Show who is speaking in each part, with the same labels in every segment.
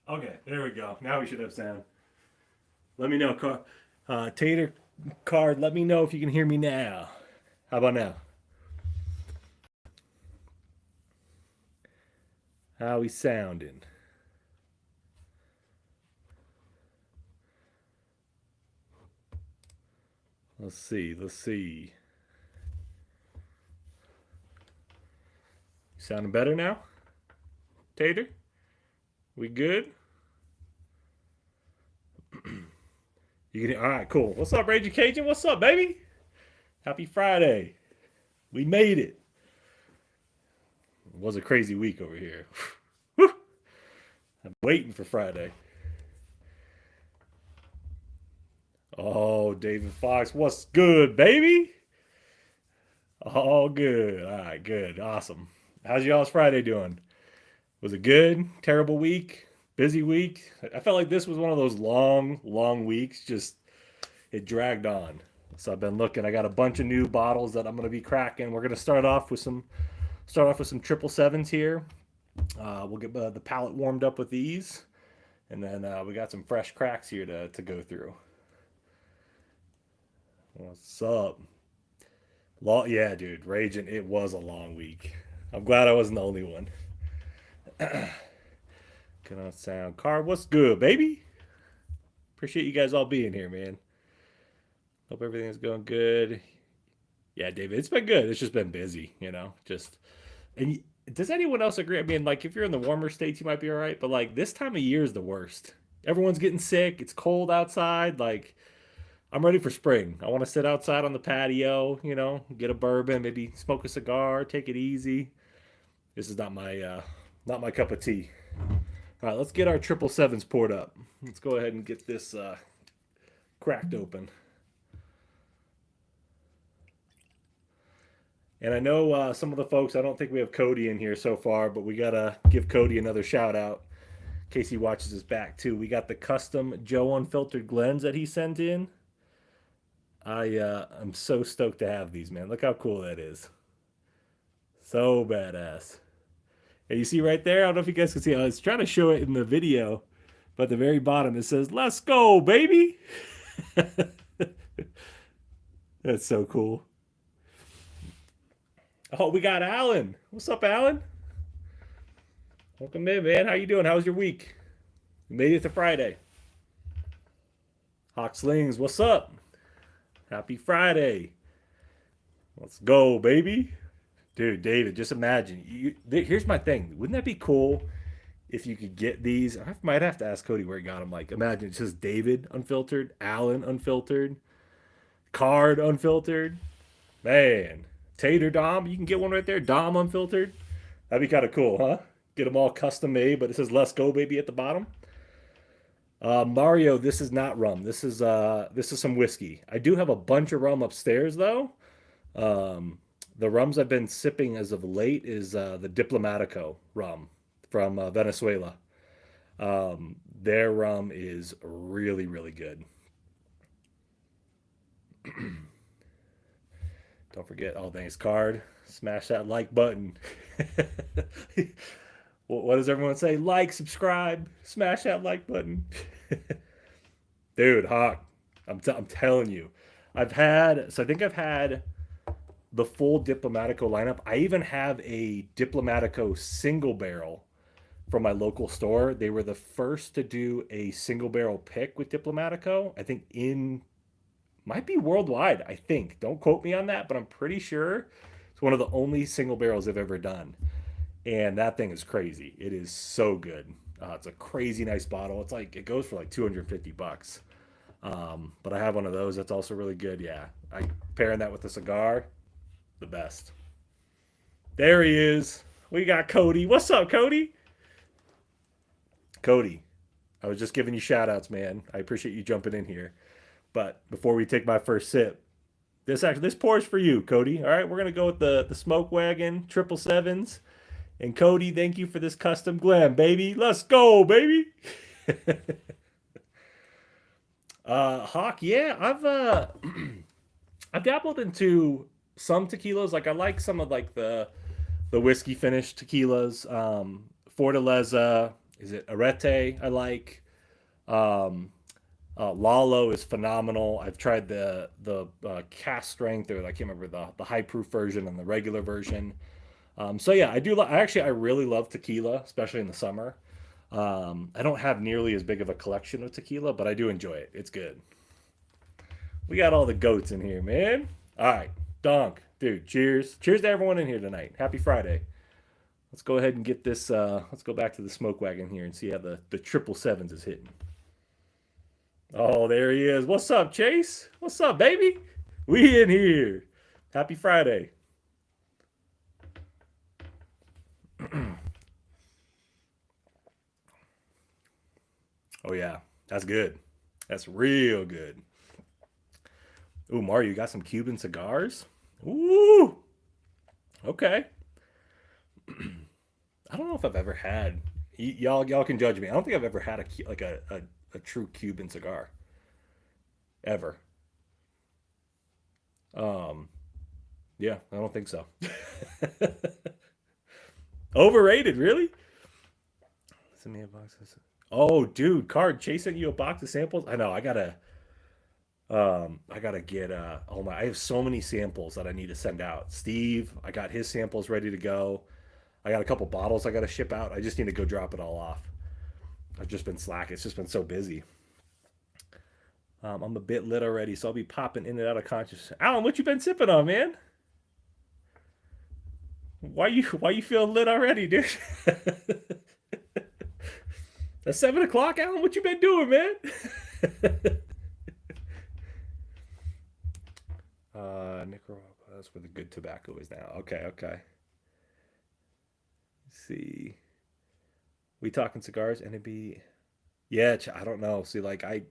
Speaker 1: Okay, there we go. Now we should have sound. Let me know, Tater Card. Let me know if you can hear me now. How about now? How we sounding? Let's see. Let's see. Sounding better now, Tater? We good? You can. All right, cool. What's up, Raging Cajun? What's up, baby? Happy Friday. We made it. It was a crazy week over here. Whew. I'm waiting for Friday. Oh, David Fox, what's good, baby? All good. All right, good. Awesome. How's y'all's Friday doing? Was it good? Terrible week? Busy week? I felt like this was one of those long, long weeks. Just it dragged on. So I've been looking. I got a bunch of new bottles that I'm going to be cracking. We're going to start off with some triple sevens here. We'll get the palate warmed up with these, and then we got some fresh cracks here to go through. What's up? Yeah, dude, raging. It was a long week. I'm glad I wasn't the only one. Good on sound. Car, what's good, baby? Appreciate you guys all being here, man. Hope everything's going good. Yeah, David, it's been good. It's just been busy, Just and does anyone else agree? I mean, like if you're in the warmer states, you might be all right, but like this time of year is the worst. Everyone's getting sick. It's cold outside. Like I'm ready for spring. I want to sit outside on the patio, get a bourbon, maybe smoke a cigar, take it easy. This is not my cup of tea. All right, let's get our triple sevens poured up. Let's go ahead and get this cracked open. And I know some of the folks, I don't think we have Cody in here so far, but we got to give Cody another shout out in case he watches us back too. We got the custom Joe Unfiltered Glens that he sent in. I'm so stoked to have these, man. Look how cool that is. So badass. And you see right there, I don't know if you guys can see, I was trying to show it in the video, but at the very bottom it says, "Let's go, baby." That's so cool. Oh, we got Alan. What's up, Alan? Welcome in, man. How you doing? How's your week? You made it to Friday. Hawk Slings, what's up? Happy Friday. Let's go, baby. Dude, David, just imagine. Here's my thing. Wouldn't that be cool if you could get these? I might have to ask Cody where he got them. Like, imagine it says David unfiltered, Alan unfiltered, Card unfiltered. Man, Tater Dom, you can get one right there. Dom unfiltered. That'd be kind of cool, huh? Get them all custom made, but it says "Let's go, baby" at the bottom. Mario, this is not rum. This is some whiskey. I do have a bunch of rum upstairs though. The rums I've been sipping as of late is the Diplomatico rum from Venezuela. Their rum is really, really good. Don't forget, all things card. Smash that like button. What does everyone say? Like, subscribe, smash that like button. Dude, Hawk, I'm telling you. I think I've had the full Diplomatico lineup. I even have a Diplomatico single barrel from my local store. They were the first to do a single barrel pick with Diplomatico. I think might be worldwide, I think. Don't quote me on that, but I'm pretty sure it's one of the only single barrels I've ever done. And that thing is crazy. It is so good. It's a crazy nice bottle. It goes for like 250 bucks. But I have one of those that's also really good. Yeah, I pairing that with a cigar, the best. There he is. We got Cody. What's up, Cody? Cody, I was just giving you shout outs, man. I appreciate you jumping in here. But before we take my first sip, this pours for you, Cody. All right, we're gonna go with the Smoke Wagon triple sevens. And Cody, thank you for this custom glam, baby. Let's go, baby. Hawk, yeah, I've dabbled into some tequilas. Like I like some of like the whiskey finished tequilas. Fortaleza, is it Arete? I like. Um, Lalo is phenomenal. I've tried the cast strength, or I can't remember the high proof version and the regular version. So yeah, I do. I really love tequila, especially in the summer. I don't have nearly as big of a collection of tequila, but I do enjoy it. It's good. We got all the goats in here, man. All right, Donk, dude. Cheers, cheers to everyone in here tonight. Happy Friday. Let's go ahead and get this. Let's go back to the smoke wagon here and see how the triple sevens is hitting. Oh, there he is. What's up, Chase? What's up, baby? We in here. Happy Friday. Oh yeah, that's good. That's real good. Ooh, Mario, you got some Cuban cigars? Ooh, okay. I don't know if I've ever had. Y'all can judge me. I don't think I've ever had a true Cuban cigar ever. Um, yeah, I don't think so. Overrated, really? Send me a box. Oh, dude, card chasing you a box of samples. I know. I gotta get. Oh my! I have so many samples that I need to send out. Steve, I got his samples ready to go. I got a couple bottles I gotta ship out. I just need to go drop it all off. I've just been slack. It's just been so busy. I'm a bit lit already, so I'll be popping in and out of consciousness. Alan, what you been sipping on, man? Why you feeling lit already, dude? At 7 o'clock, Alan. What you been doing, man? Nicaragua. That's where the good tobacco is now. Okay, okay. Let's see. We talking cigars? And it'd be yeah. I don't know. See, like I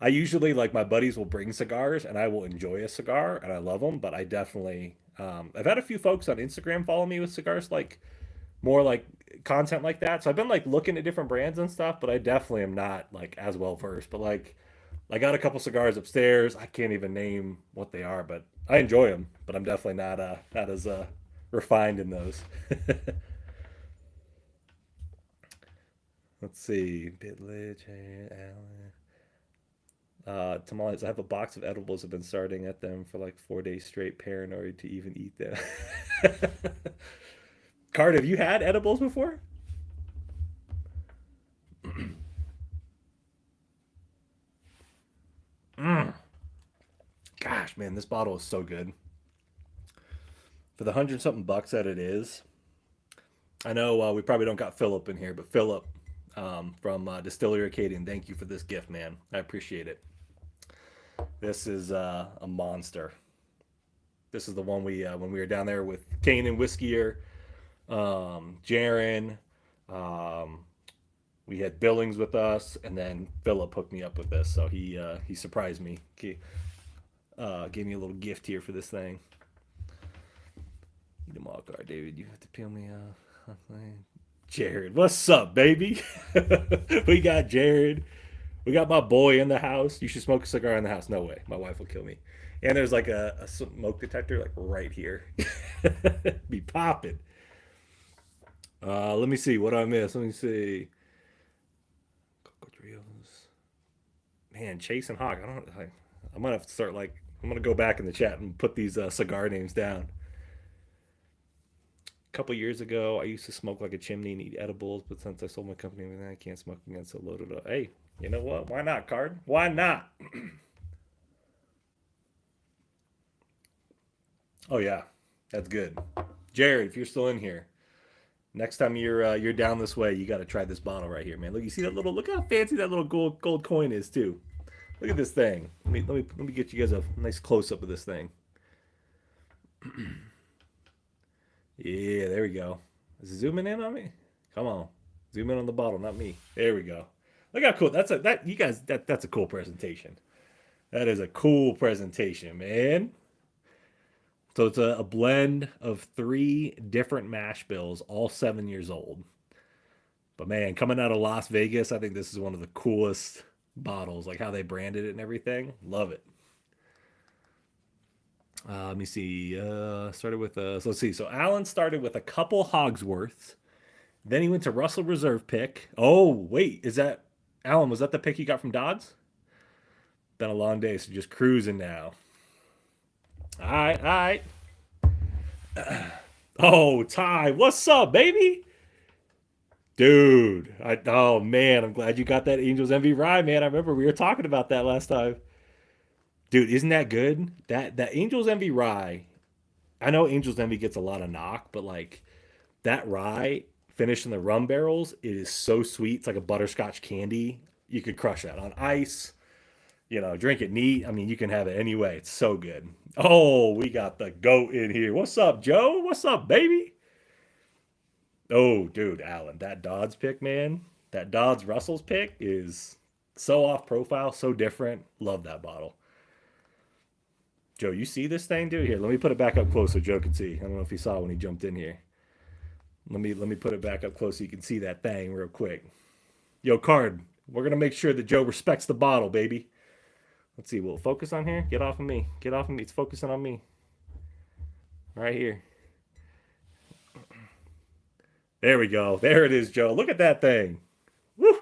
Speaker 1: usually like my buddies will bring cigars, and I will enjoy a cigar, and I love them. But I definitely I've had a few folks on Instagram follow me with cigars, like more like content like that. So I've been like looking at different brands and stuff, but I definitely am not like as well versed. But like I got a couple cigars upstairs. I can't even name what they are, but I enjoy them. But I'm definitely not as refined in those. Let's see, Bitledge, Allen. Tamales. I have a box of edibles. I've been starting at them for like 4 days straight. Paranoid to even eat them. Card, have you had edibles before? Mm. Gosh, man, this bottle is so good. For the hundred something bucks that it is, I know we probably don't got Philip in here, but Philip from Distillery Arcadian, thank you for this gift, man. I appreciate it. This is a monster. This is the one we when we were down there with Kane and Whiskier, Jaron. Um, we had Billings with us, and then Philip hooked me up with this. So he surprised me. Gave me a little gift here for this thing. Need a mall card, David. You have to peel me off. Jared, what's up, baby? We got Jared. We got my boy in the house. You should smoke a cigar in the house. No way. My wife will kill me. And there's like a smoke detector like right here. Be popping. Let me see what I missed. Let me see. Coco Trios. Man, Chase and Hawk. I'm gonna have to start like. I'm gonna go back in the chat and put these cigar names down. A couple years ago, I used to smoke like a chimney and eat edibles, but since I sold my company, I can't smoke again. So loaded up. Hey, you know what? Why not, Card? Why not? Oh yeah, that's good. Jared, if you're still in here, next time you're down this way, you got to try this bottle right here, man. Look, you see that little? Look how fancy that little gold coin is too. Look at this thing. Let me get you guys a nice close up of this thing. Yeah, there we go. Is it zooming in on me? Come on, zoom in on the bottle, not me. There we go. Look how cool. You guys that's a cool presentation. That is a cool presentation, man. So it's a blend of three different mash bills, all 7 years old. But man, coming out of Las Vegas, I think this is one of the coolest bottles, like how they branded it and everything. Love it. Let me see. Started with so let's see. So Alan started with a couple Hogsworths, Then he went to Russell Reserve pick. Oh, wait, is that Alan? Was that the pick he got from Dodds? Been a long day, so just cruising now. All right, all right. Oh, Ty, what's up, baby? Dude, oh man, I'm glad you got that Angels MV ride, man. I remember we were talking about that last time. Dude, isn't that good? That Angels MV rye. I know Angels Envy gets a lot of knock, but like that rye finished in the rum barrels, it is so sweet. It's like a butterscotch candy. You could crush that on ice. Drink it neat. I mean, you can have it anyway. It's so good. Oh, we got the goat in here. What's up, Joe? What's up, baby? Oh, dude, Alan, that Dodds pick, man. That Dodds Russell's pick is so off profile, so different. Love that bottle. Joe, you see this thing, dude? Here, let me put it back up close so Joe can see. I don't know if he saw when he jumped in here. Let me put it back up close so you can see that thing real quick. Yo, Card, we're gonna make sure that Joe respects the bottle, baby. Let's see. We'll focus on here. Get off of me. Get off of me. It's focusing on me. Right here. There we go. There it is, Joe. Look at that thing. Woo!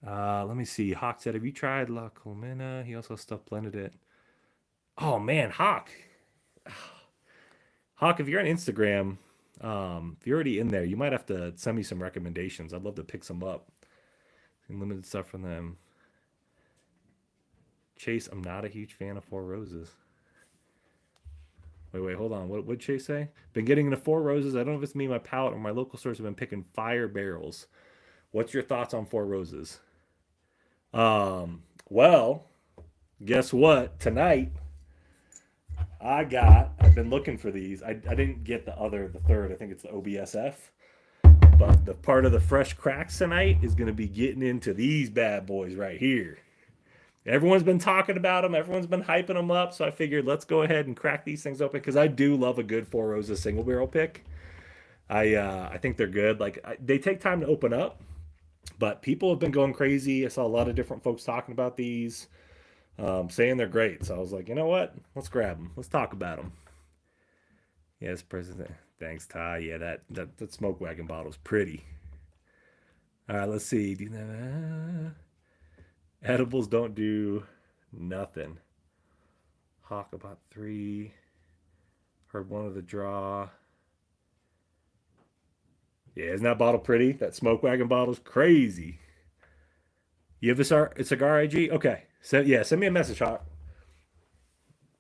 Speaker 1: Let me see. Hawk said, "Have you tried La Colmena?" He also stuff blended it. Oh man, Hawk. Hawk, if you're on Instagram, if you're already in there, you might have to send me some recommendations. I'd love to pick some up. Some limited stuff from them. Chase, I'm not a huge fan of Four Roses. Wait, hold on. What would Chase say? Been getting into Four Roses. I don't know if it's me, my palate, or my local stores have been picking fire barrels. What's your thoughts on Four Roses? Well, guess what? Tonight, I've been looking for these. I didn't get the third. I think it's the OBSF. But the part of the fresh cracks tonight is going to be getting into these bad boys right here. Everyone's been talking about them. Everyone's been hyping them up. So I figured let's go ahead and crack these things open because I do love a good Four Roses single barrel pick. I think they're good. They take time to open up, but people have been going crazy. I saw a lot of different folks talking about these, saying they're great. So I was like, you know what? Let's grab them. Let's talk about them. Yes, President. Thanks, Ty. Yeah, that smoke wagon bottle is pretty. All right, let's see. Edibles don't do nothing. Hawk about 3. Heard one of the draw. Yeah, isn't that bottle pretty? That smoke wagon bottle's crazy. You have a cigar IG? Okay. So yeah, send me a message, Hawk.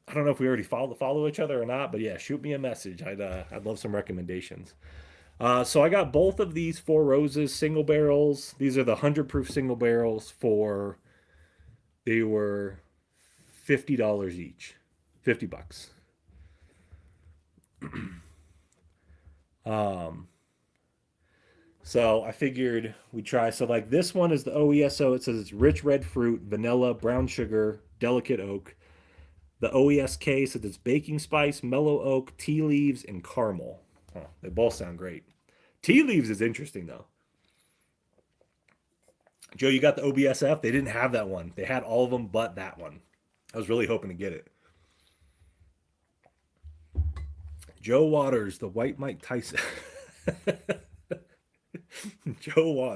Speaker 1: I don't know if we already follow each other or not, but yeah, shoot me a message. I'd love some recommendations. So I got both of these Four Roses single barrels. These are the 100 proof single barrels for they were $50 each. $50. Um so I figured we try. So like this one is the OESO. It says it's rich red fruit, vanilla, brown sugar, delicate oak. The OESK says it's baking spice, mellow oak, tea leaves, and caramel. Huh, they both sound great. Tea leaves is interesting though. Joe, you got the OBSF? They didn't have that one. They had all of them but that one. I was really hoping to get it. Joe Waters, the white Mike Tyson.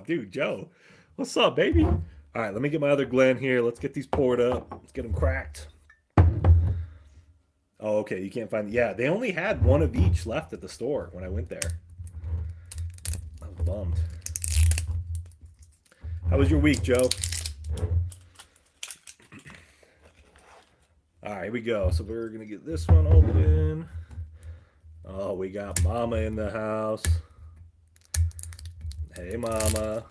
Speaker 1: Dude, Joe, what's up, baby? All right, let me get my other Glen here. Let's get these poured up. Let's get them cracked. Oh, okay. You can't find. Yeah, they only had one of each left at the store when I went there. I was bummed. How was your week, Joe? All right, here we go. So we're gonna get this one open. Oh, we got Mama in the house. Hey, Mama.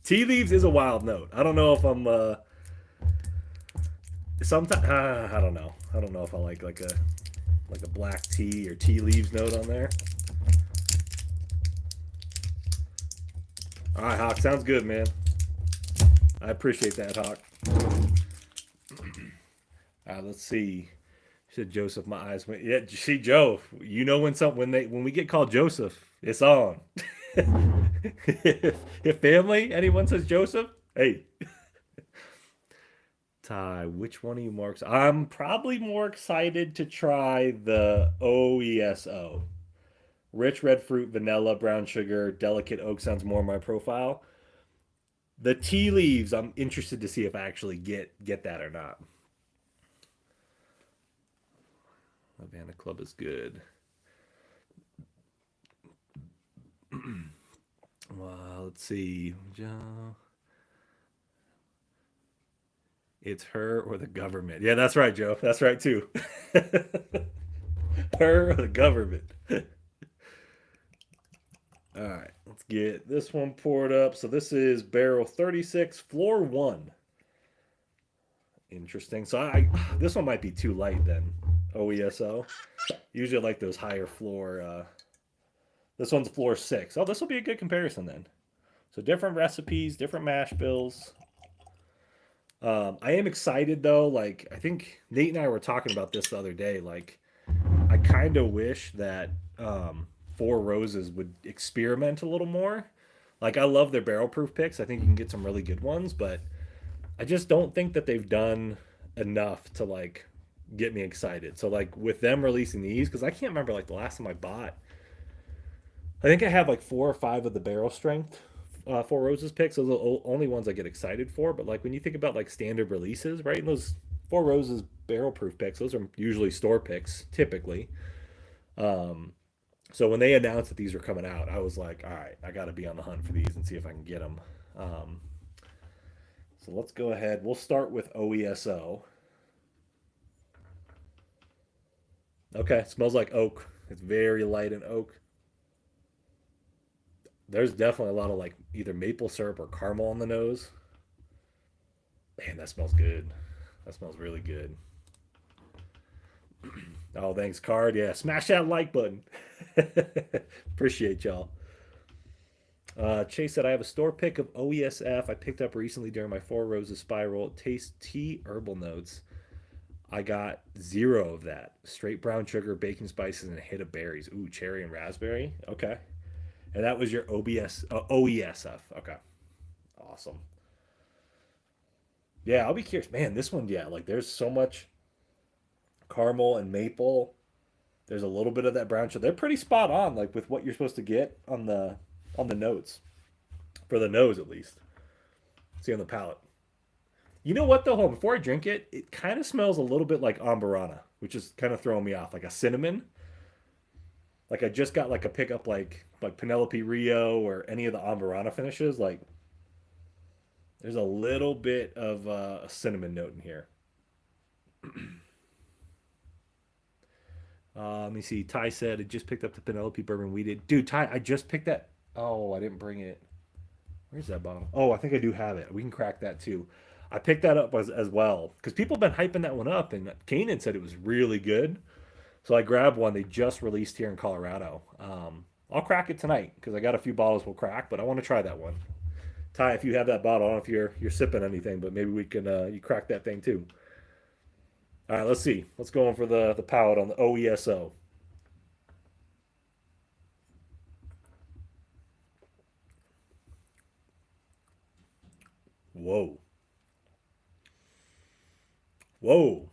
Speaker 1: Tea leaves is a wild note. I don't know if I'm. Sometimes I don't know. I don't know if I like a black tea or tea leaves note on there. All right, Hawk. Sounds good, man. I appreciate that, Hawk. All right, let's see. She said Joseph, my eyes went. Yeah, see, Joe. You know when we get called Joseph, it's on. If family, anyone says Joseph, hey. Ty, which one are you more excited? I'm probably more excited to try the OESO. Rich red fruit, vanilla, brown sugar, delicate oak sounds more my profile. The tea leaves, I'm interested to see if I actually get that or not. Havana Club is good. Well, let's see. It's her or the government. Yeah, that's right, Joe. That's right too. Her or the government. All right, let's get this one poured up. So this is barrel 36, floor 1. Interesting. So I this one might be too light then. OESO. Usually I like those higher floor. This one's floor 6. Oh, this will be a good comparison then. So different recipes, different mash bills. I am excited though. Like I think Nate and I were talking about this the other day. Like I kind of wish that Four Roses would experiment a little more. Like I love their barrel proof picks. I think you can get some really good ones, but I just don't think that they've done enough to like get me excited. So like with them releasing these, because I can't remember like the last time I bought. I think I have like 4 or 5 of the barrel strength Four Roses picks. Those are the only ones I get excited for. But like when you think about like standard releases, right? And those Four Roses barrel proof picks, those are usually store picks typically. Um, so when they announced that these were coming out, I was like, all right, I got to be on the hunt for these and see if I can get them. Um, so let's go ahead. We'll start with OESO. Okay, smells like oak. It's very light in oak. There's definitely a lot of like either maple syrup or caramel on the nose. Man, that smells good. That smells really good. Oh, thanks, Card. Yeah, smash that like button. Appreciate y'all. Chase said, I have a store pick of OESF I picked up recently during my Four Roses spiral. It tastes tea herbal notes. I got 0 of that. Straight brown sugar, baking spices, and a hit of berries. Ooh, cherry and raspberry. Okay. And that was your OESF. Okay. Awesome. Yeah, I'll be curious. Man, this one, yeah, like there's so much caramel and maple. There's a little bit of that brown sugar. They're pretty spot on, like with what you're supposed to get on the notes. For the nose at least. See on the palate. You know what though? Hold on, before I drink it, it kind of smells a little bit like Ambarana, which is kind of throwing me off, like a cinnamon. Like I just got like a pickup like Penelope Rio or any of the Ambarana finishes. Like there's a little bit of a cinnamon note in here. Let me see. Ty said I just picked up the Penelope bourbon we did. Dude, Ty, I just picked that. Oh, I didn't bring it. Where's that bottle? Oh, I think I do have it. We can crack that too. I picked that up as well because people have been hyping that one up, and Kanan said it was really good. So I grabbed one they just released here in Colorado. I'll crack it tonight because I got a few bottles we'll crack, but I want to try that one. Ty, if you have that bottle, I don't know if you're sipping anything, but maybe we can you crack that thing too. All right, let's see. Let's go in for the palate on the OESO. Whoa, whoa.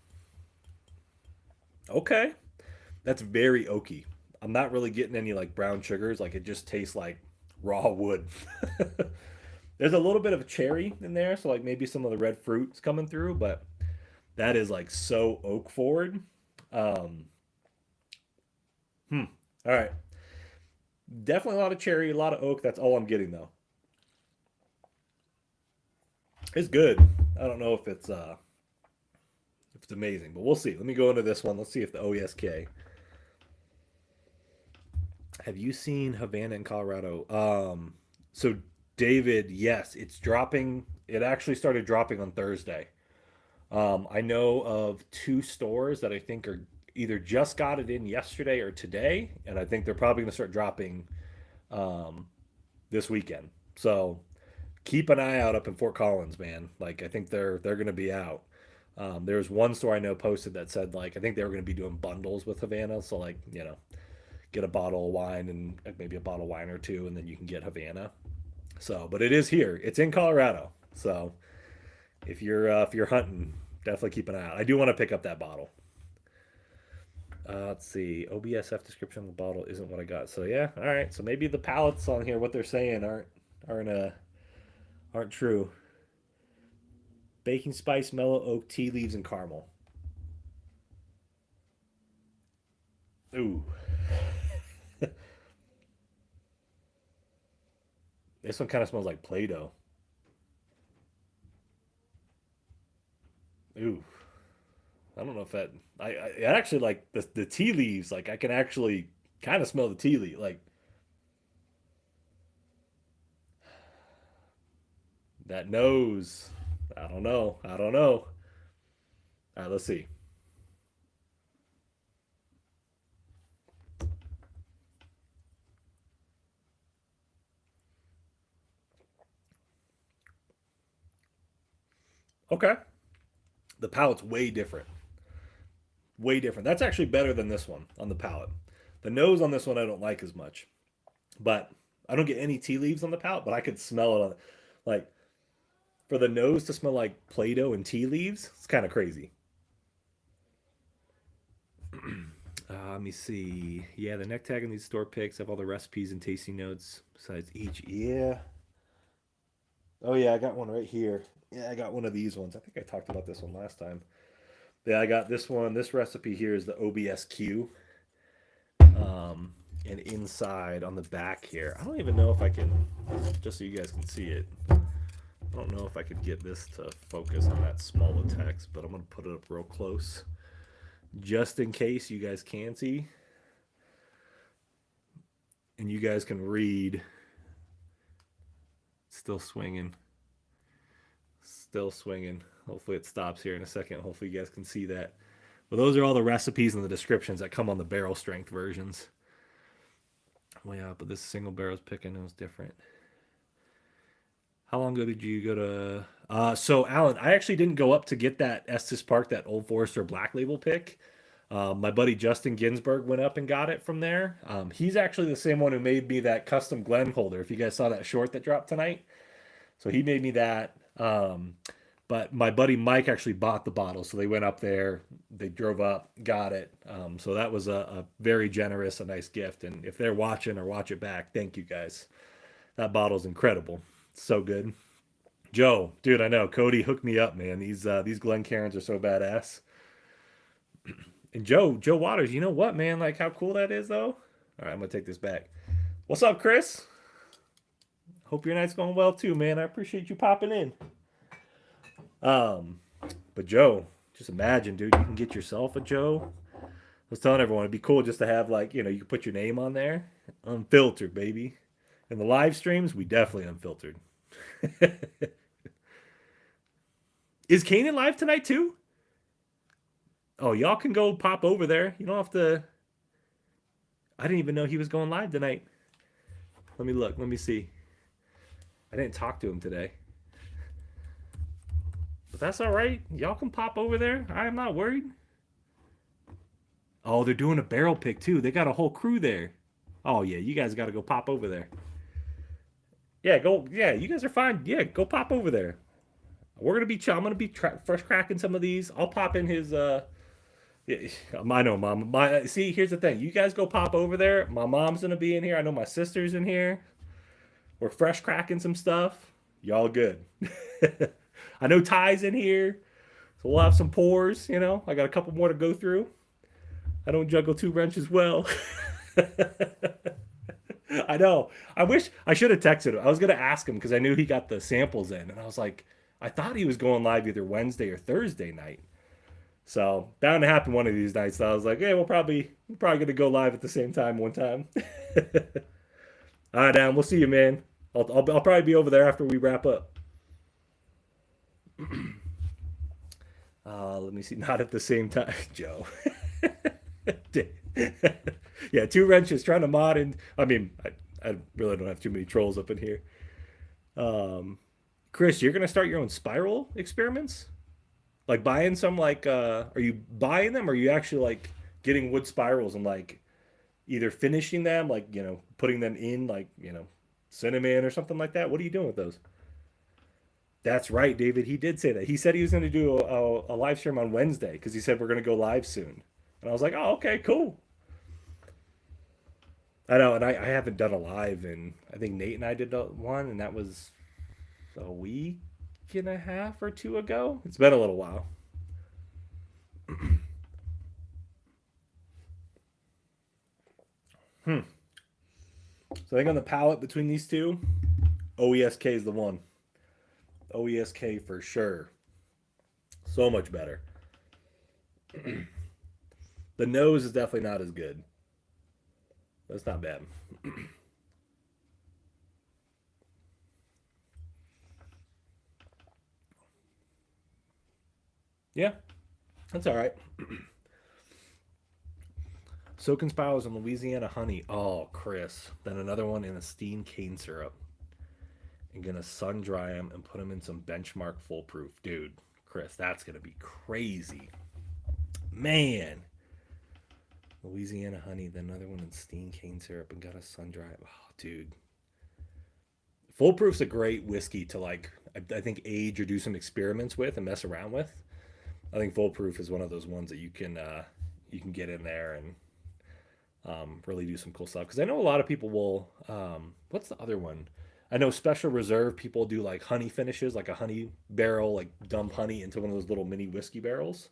Speaker 1: Okay, that's very oaky. I'm not really getting any like brown sugars. Like it just tastes like raw wood. There's a little bit of cherry in there, so like maybe some of the red fruits coming through, but that is like so oak forward. Um, hmm. All right. Definitely a lot of cherry, a lot of oak. That's all I'm getting though. It's good. I don't know if it's amazing, but we'll see. Let me go into this one. Let's see if the OESK. Have you seen Havana in Colorado? So David, yes, it's dropping. It actually started dropping on Thursday. I know of 2 stores that I think are either just got it in yesterday or today, and I think they're probably going to start dropping um, this weekend. So keep an eye out up in Fort Collins, man. Like I think they're going to be out. There's one store I know posted that said like I think they were going to be doing bundles with Havana, so like get a bottle of wine and like, maybe a bottle of wine or two, and then you can get Havana. So, but it is here. It's in Colorado. So if you're hunting, definitely keep an eye out. I do want to pick up that bottle. Let's see. OBSF description of the bottle isn't what I got. So yeah, all right. So maybe the palettes on here, what they're saying, aren't true. Baking spice, mellow oak, tea leaves, and caramel. Ooh, this one kind of smells like Play-Doh. Ooh, I don't know if that. I actually like the tea leaves. Like I can actually kind of smell the tea leaf. Like that nose. I don't know. I don't know. All right, let's see. Okay, the palate's way different. Way different. That's actually better than this one on the palate. The nose on this one I don't like as much, but I don't get any tea leaves on the palate. But I could smell it on, like for the nose to smell like Play-Doh and tea leaves. It's kind of crazy. Let me see. Yeah, the neck tag in these store picks have all the recipes and tasting notes besides each. Yeah. Oh yeah, I got one right here. Yeah, I got one of these ones. I think I talked about this one last time. Yeah, I got this one. This recipe here is the OBSQ. Um, and inside on the back here, I don't even know if I can, just so you guys can see it. I don't know if I could get this to focus on that small of text, but I'm going to put it up real close just in case you guys can see and you guys can read. Still swinging. Still swinging. Hopefully it stops here in a second. Hopefully you guys can see that. But those are all the recipes and the descriptions that come on the barrel strength versions. Well, yeah, but this single barrel's picking was different. How long ago did you go to? So Alan, I actually didn't go up to get that Estes Park, that Old Forester Black Label pick. My buddy Justin Ginsburg went up and got it from there. He's actually the same one who made me that custom Glen holder. If you guys saw that short that dropped tonight, so he made me that. But my buddy Mike actually bought the bottle, so they went up there, they drove up, got it. So that was a very generous, a nice gift. And if they're watching or watch it back, thank you guys. That bottle's incredible, so good. Joe, dude, I know Cody hooked me up, man. These Glencairns are so badass. And Joe Waters, you know what, man? Like how cool that is, though. All right, I'm gonna take this back. What's up, Chris? Hope your night's going well too, man. I appreciate you popping in. Um, but Joe, just imagine, dude, you can get yourself a Joe. I was telling everyone it'd be cool just to have like, you can put your name on there. Unfiltered, baby. In the live streams, we definitely unfiltered. Is Kanan live tonight too? Oh, y'all can go pop over there. You don't have to. I didn't even know he was going live tonight. Let me look. Let me see. I didn't talk to him today. But that's all right. Y'all can pop over there. I am not worried. Oh, they're doing a barrel pick too. They got a whole crew there. Oh yeah, you guys got to go pop over there. Yeah, go. Yeah, you guys are fine. Yeah, go pop over there. We're gonna be. I'm gonna be fresh cracking some of these. I'll pop in his. Yeah, I know, mom. My see. Here's the thing. You guys go pop over there. My mom's gonna be in here. I know my sister's in here. We're fresh cracking some stuff. Y'all good. I know Ty's in here, so we'll have some pours. I got a couple more to go through. I don't juggle two wrenches well. I know. I wish I should have texted him. I was gonna ask him because I knew he got the samples in, and I was like, I thought he was going live either Wednesday or Thursday night. So bound to happen one of these nights. So I was like, hey, we're probably gonna go live at the same time one time. All right, Dan. We'll see you, man. I'll probably be over there after we wrap up. Let me see. Not at the same time, Joe. Yeah, two wrenches trying to mod and I mean, I really don't have too many trolls up in here. Um, Chris, you're gonna start your own spiral experiments? Like buying some are you buying them or are you actually like getting wood spirals and like either finishing them, like, putting them in like, cinnamon or something like that? What are you doing with those? That's right, David. He did say that. He said he was going to do a live stream on Wednesday because he said we're going to go live soon. And I was like, oh, okay, cool. I know, and I haven't done a live, and I think Nate and I did one, and that was a week and a half or two ago. It's been a little while. Hmm. So I think on the palette between these two, OESK is the one. OESK for sure. So much better. The nose is definitely not as good. That's not bad. Yeah, that's all right. Soaking spirals in Louisiana honey. Oh, Chris. Then another one in a steamed cane syrup. And gonna sun dry them and put them in some benchmark foolproof. Dude, Chris, that's gonna be crazy. Man. Louisiana honey, then another one in steamed cane syrup and gotta sun dry it. Oh, dude. Foolproof's a great whiskey to like, I think age or do some experiments with and mess around with. I think Foolproof is one of those ones that you can get in there and really do some cool stuff. Because I know a lot of people will. What's the other one? I know Special Reserve people do like honey finishes, like a honey barrel, like dump honey into one of those little mini whiskey barrels.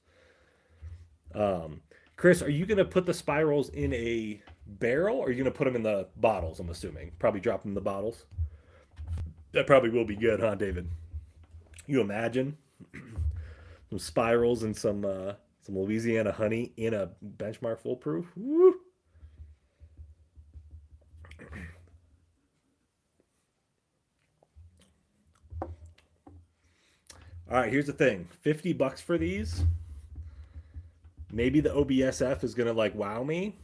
Speaker 1: Um, Chris, are you gonna put the spirals in a barrel, or are you gonna put them in the bottles? I'm assuming probably drop them in the bottles. That probably will be good, huh, David? You imagine some spirals and some Louisiana honey in a benchmark foolproof. Woo! All right, here's the thing: $50 for these. Maybe the OBSF is gonna like wow me,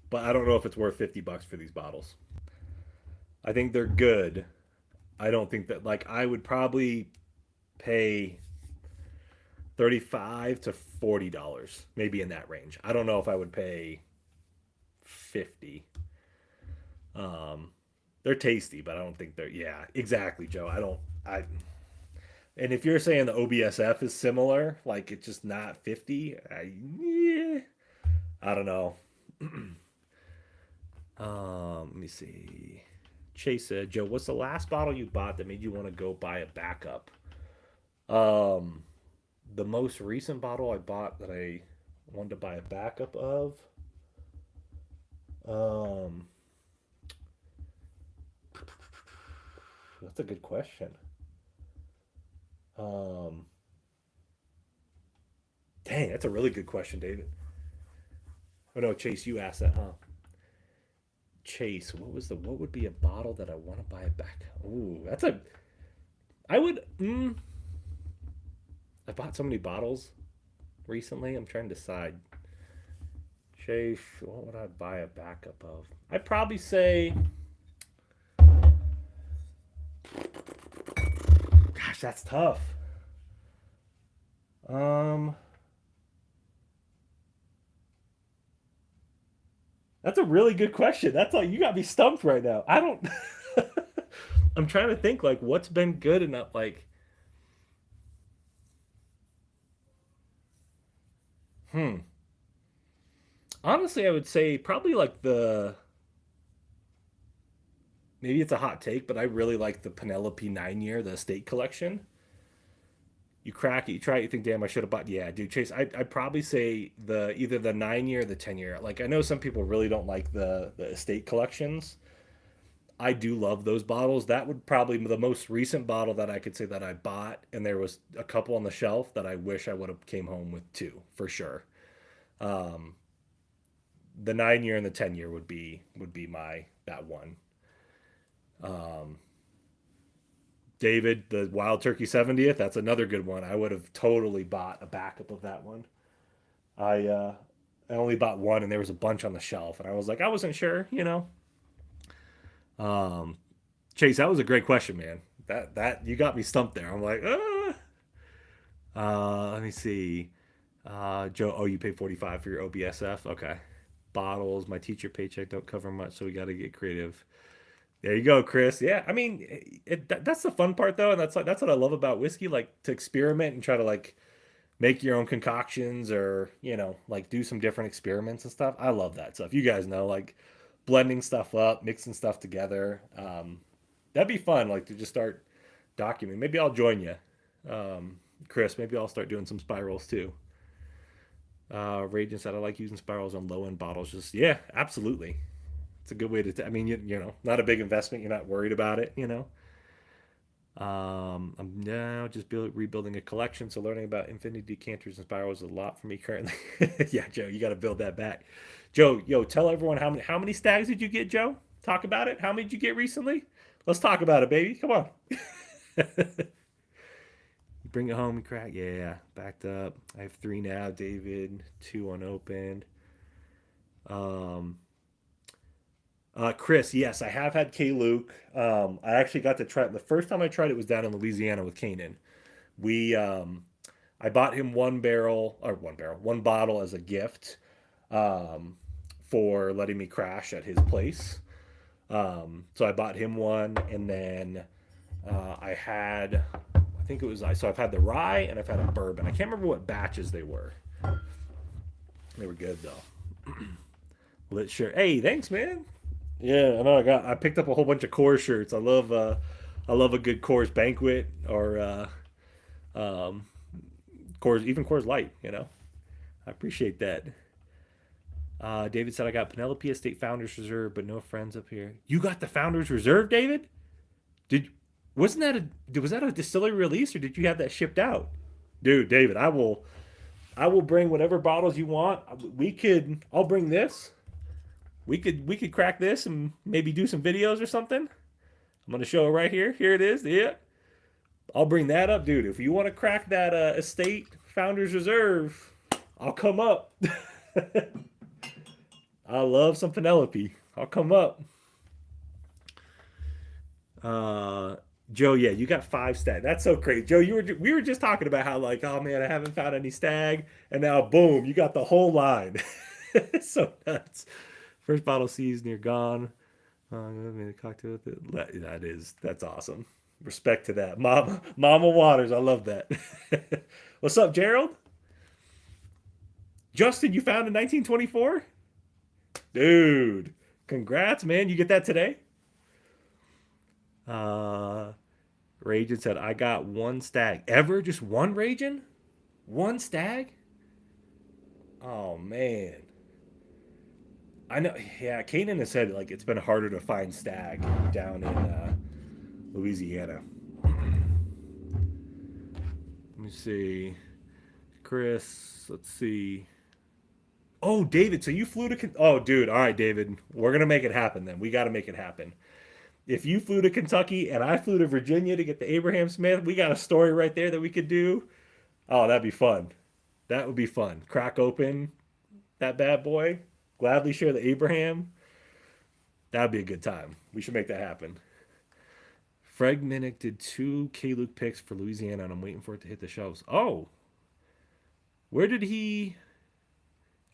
Speaker 1: but I don't know if it's worth $50 for these bottles. I think they're good. I don't think that like I would probably pay 35 to $40, maybe in that range. I don't know if I would pay 50. Um, they're tasty, but I don't think they're. Yeah, exactly, Joe. I don't. I. And if you're saying the OBSF is similar, like it's just not 50, yeah, I don't know. Let me see. Chase said, Joe, what's the last bottle you bought that made you want to go buy a backup? Um, the most recent bottle I bought that I wanted to buy a backup of. Um, that's a good question. Um, Dang, that's a really good question, David. Oh no, Chase, you asked that, huh? Chase, what would be a bottle that I want to buy back? Ooh, that's a I would I bought so many bottles recently. I'm trying to decide. Chase, what would I buy a backup of? I'd probably say, gosh, that's tough. Um, that's a really good question. That's all you got me stumped right now. I don't. I'm trying to think like what's been good enough. Like, hmm. Honestly, I would say probably like the maybe it's a hot take, but I really like the Penelope 9 year, the estate collection. You crack it, you try it, you think, damn, I should have bought. Yeah, dude, Chase, I'd probably say the either the 9 year or the 10 year. Like, I know some people really don't like the estate collections. I do love those bottles. That would probably be the most recent bottle that I could say that I bought, and there was a couple on the shelf that I wish I would have came home with too, for sure. Um, the 9 year and the 10 year would be my that one. Um, David, the Wild Turkey 70th, that's another good one. I would have totally bought a backup of that one. I uh I only bought one and there was a bunch on the shelf and I was like I wasn't sure. Um Chase, that was a great question, man. That you got me stumped there. I'm like, let me see. Joe, oh, you paid 45 for your OBSF? Okay. Bottles, my teacher paycheck don't cover much, so we got to get creative. There you go, Chris. Yeah, I mean, that's the fun part though, and that's what I love about whiskey, like to experiment and try to like make your own concoctions or, like do some different experiments and stuff. I love that stuff. You guys know, like blending stuff up, mixing stuff together. That'd be fun, like to just start documenting. Maybe I'll join you. Chris, maybe I'll start doing some spirals too. Raging said, I like using spirals on low end bottles. Just, yeah, absolutely. It's a good way to, I mean, not a big investment. You're not worried about it. I'm now just rebuilding a collection, so learning about infinity decanters and spirals is a lot for me currently. Yeah, Joe, you got to build that back. Joe, yo, tell everyone how many stags did you get, Joe? Talk about it. How many did you get recently? Let's talk about it, baby. Come on. Bring it home and crack. Yeah, backed up. I have 3 now, David. 2 unopened. Um, Chris, yes, I have had K Luke. I actually got to try it. The first time I tried it was down in Louisiana with Kanan. I bought him one bottle as a gift, um, for letting me crash at his place. So I bought him one, and then I think it was, so I've had the rye and I've had a bourbon. I can't remember what batches they were. They were good though. Lit shirt. Hey, thanks, man. Yeah, I know. I picked up a whole bunch of Coors shirts. I love a good Coors banquet or um, Coors, even Coors Light. I appreciate that. David said I got Penelope Estate Founders Reserve, but no friends up here. You got the Founders Reserve, David? Did wasn't that a was that a distillery release or did you have that shipped out? Dude, David, I will bring whatever bottles you want. I'll bring this. We could crack this and maybe do some videos or something. I'm gonna show it right here. Here it is. Yeah, I'll bring that up, dude. If you want to crack that estate founders reserve, I'll come up. I love some Penelope. I'll come up. Uh, Joe, yeah, you got 5 stag. That's so crazy, Joe. We were just talking about how like, oh man, I haven't found any stag, and now boom, you got the whole line. It's so nuts. First bottle seized, near gone. I made a cocktail with it. That's awesome. Respect to that, Mama Waters. I love that. What's up, Gerald? Justin, you found in 1924, dude. Congrats, man. You get that today? Uh, Ragin said, I got 1 stag. Ever? Just one Ragin? 1 stag? Oh man. I know. Yeah, Kanan has said like it's been harder to find stag down in Louisiana. Let me see, Chris. Let's see. Oh, David. So you flew to? Oh, dude. All right, David. We're gonna make it happen. Then we got to make it happen. If you flew to Kentucky and I flew to Virginia to get the Abraham Smith, we got a story right there that we could do. Oh, that'd be fun. That would be fun. Crack open that bad boy. Gladly share the Abraham. That'd be a good time. We should make that happen. Fred Minnick did 2 K Luke picks for Louisiana, and I'm waiting for it to hit the shelves. Oh, where did he?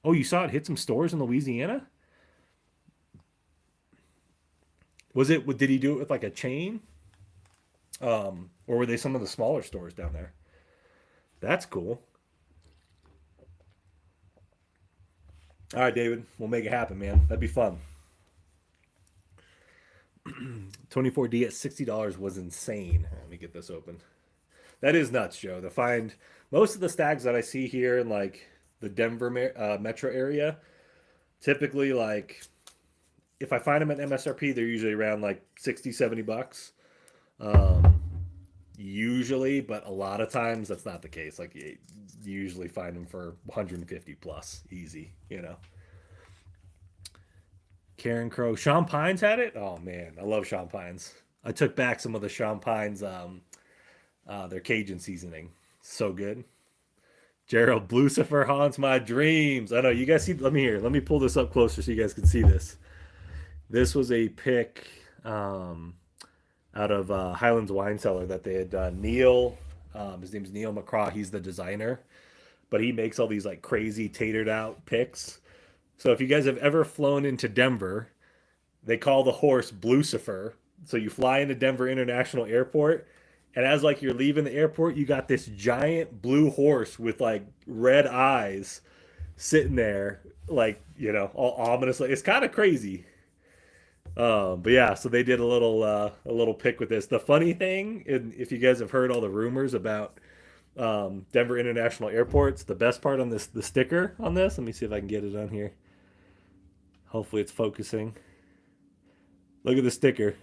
Speaker 1: Oh, you saw it hit some stores in Louisiana? Was it? Did he do it with like a chain? Or were they some of the smaller stores down there? That's cool. All right, David, we'll make it happen, man. That'd be fun. 24D at $60 was insane. Let me get this open. That is nuts, Joe. To find most of the stags that I see here in like the Denver metro area, typically like if I find them at MSRP, they're usually around like 60, $70. Um, Usually, but a lot of times that's not the case. Like you usually find them for 150 plus, easy. Karen Crow, Sean Pines had it. Oh man, I love Sean Pines. I took back some of the Sean Pines, their Cajun seasoning. So good. Gerald, Lucifer haunts my dreams. I know you guys see. Let me pull this up closer so you guys can see this. This was a pick. Out of Highlands Wine Cellar that they had done. Neil, his name's Neil McCraw. He's the designer, but he makes all these like crazy tatered out picks. So if you guys have ever flown into Denver, they call the horse Blucifer. So you fly into Denver International Airport, And as like you're leaving the airport, you got this giant blue horse with like red eyes sitting there, like, all ominously. It's kind of crazy. But yeah, so they did a little pick with this. The funny thing, and if you guys have heard all the rumors about Denver International Airports, the best part on this, the sticker on this, let me see if I can get it on here. Hopefully it's focusing. Look at the sticker.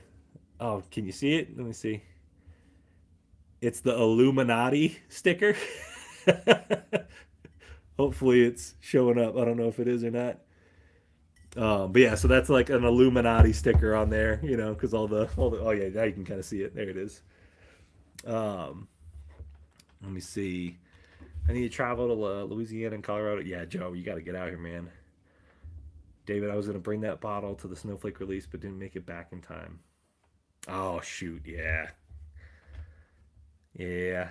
Speaker 1: Oh, can you see it? Let me see. It's the Illuminati sticker. Hopefully it's showing up. I don't know if it is or not. But yeah, so that's like an Illuminati sticker on there, because all the oh yeah, now you can kind of see it. There it is. Um, Let me see. I need to travel to Louisiana and Colorado. Yeah, Joe, you got to get out here, man. David, I was gonna bring that bottle to the snowflake release, but didn't make it back in time. Oh shoot, yeah, yeah.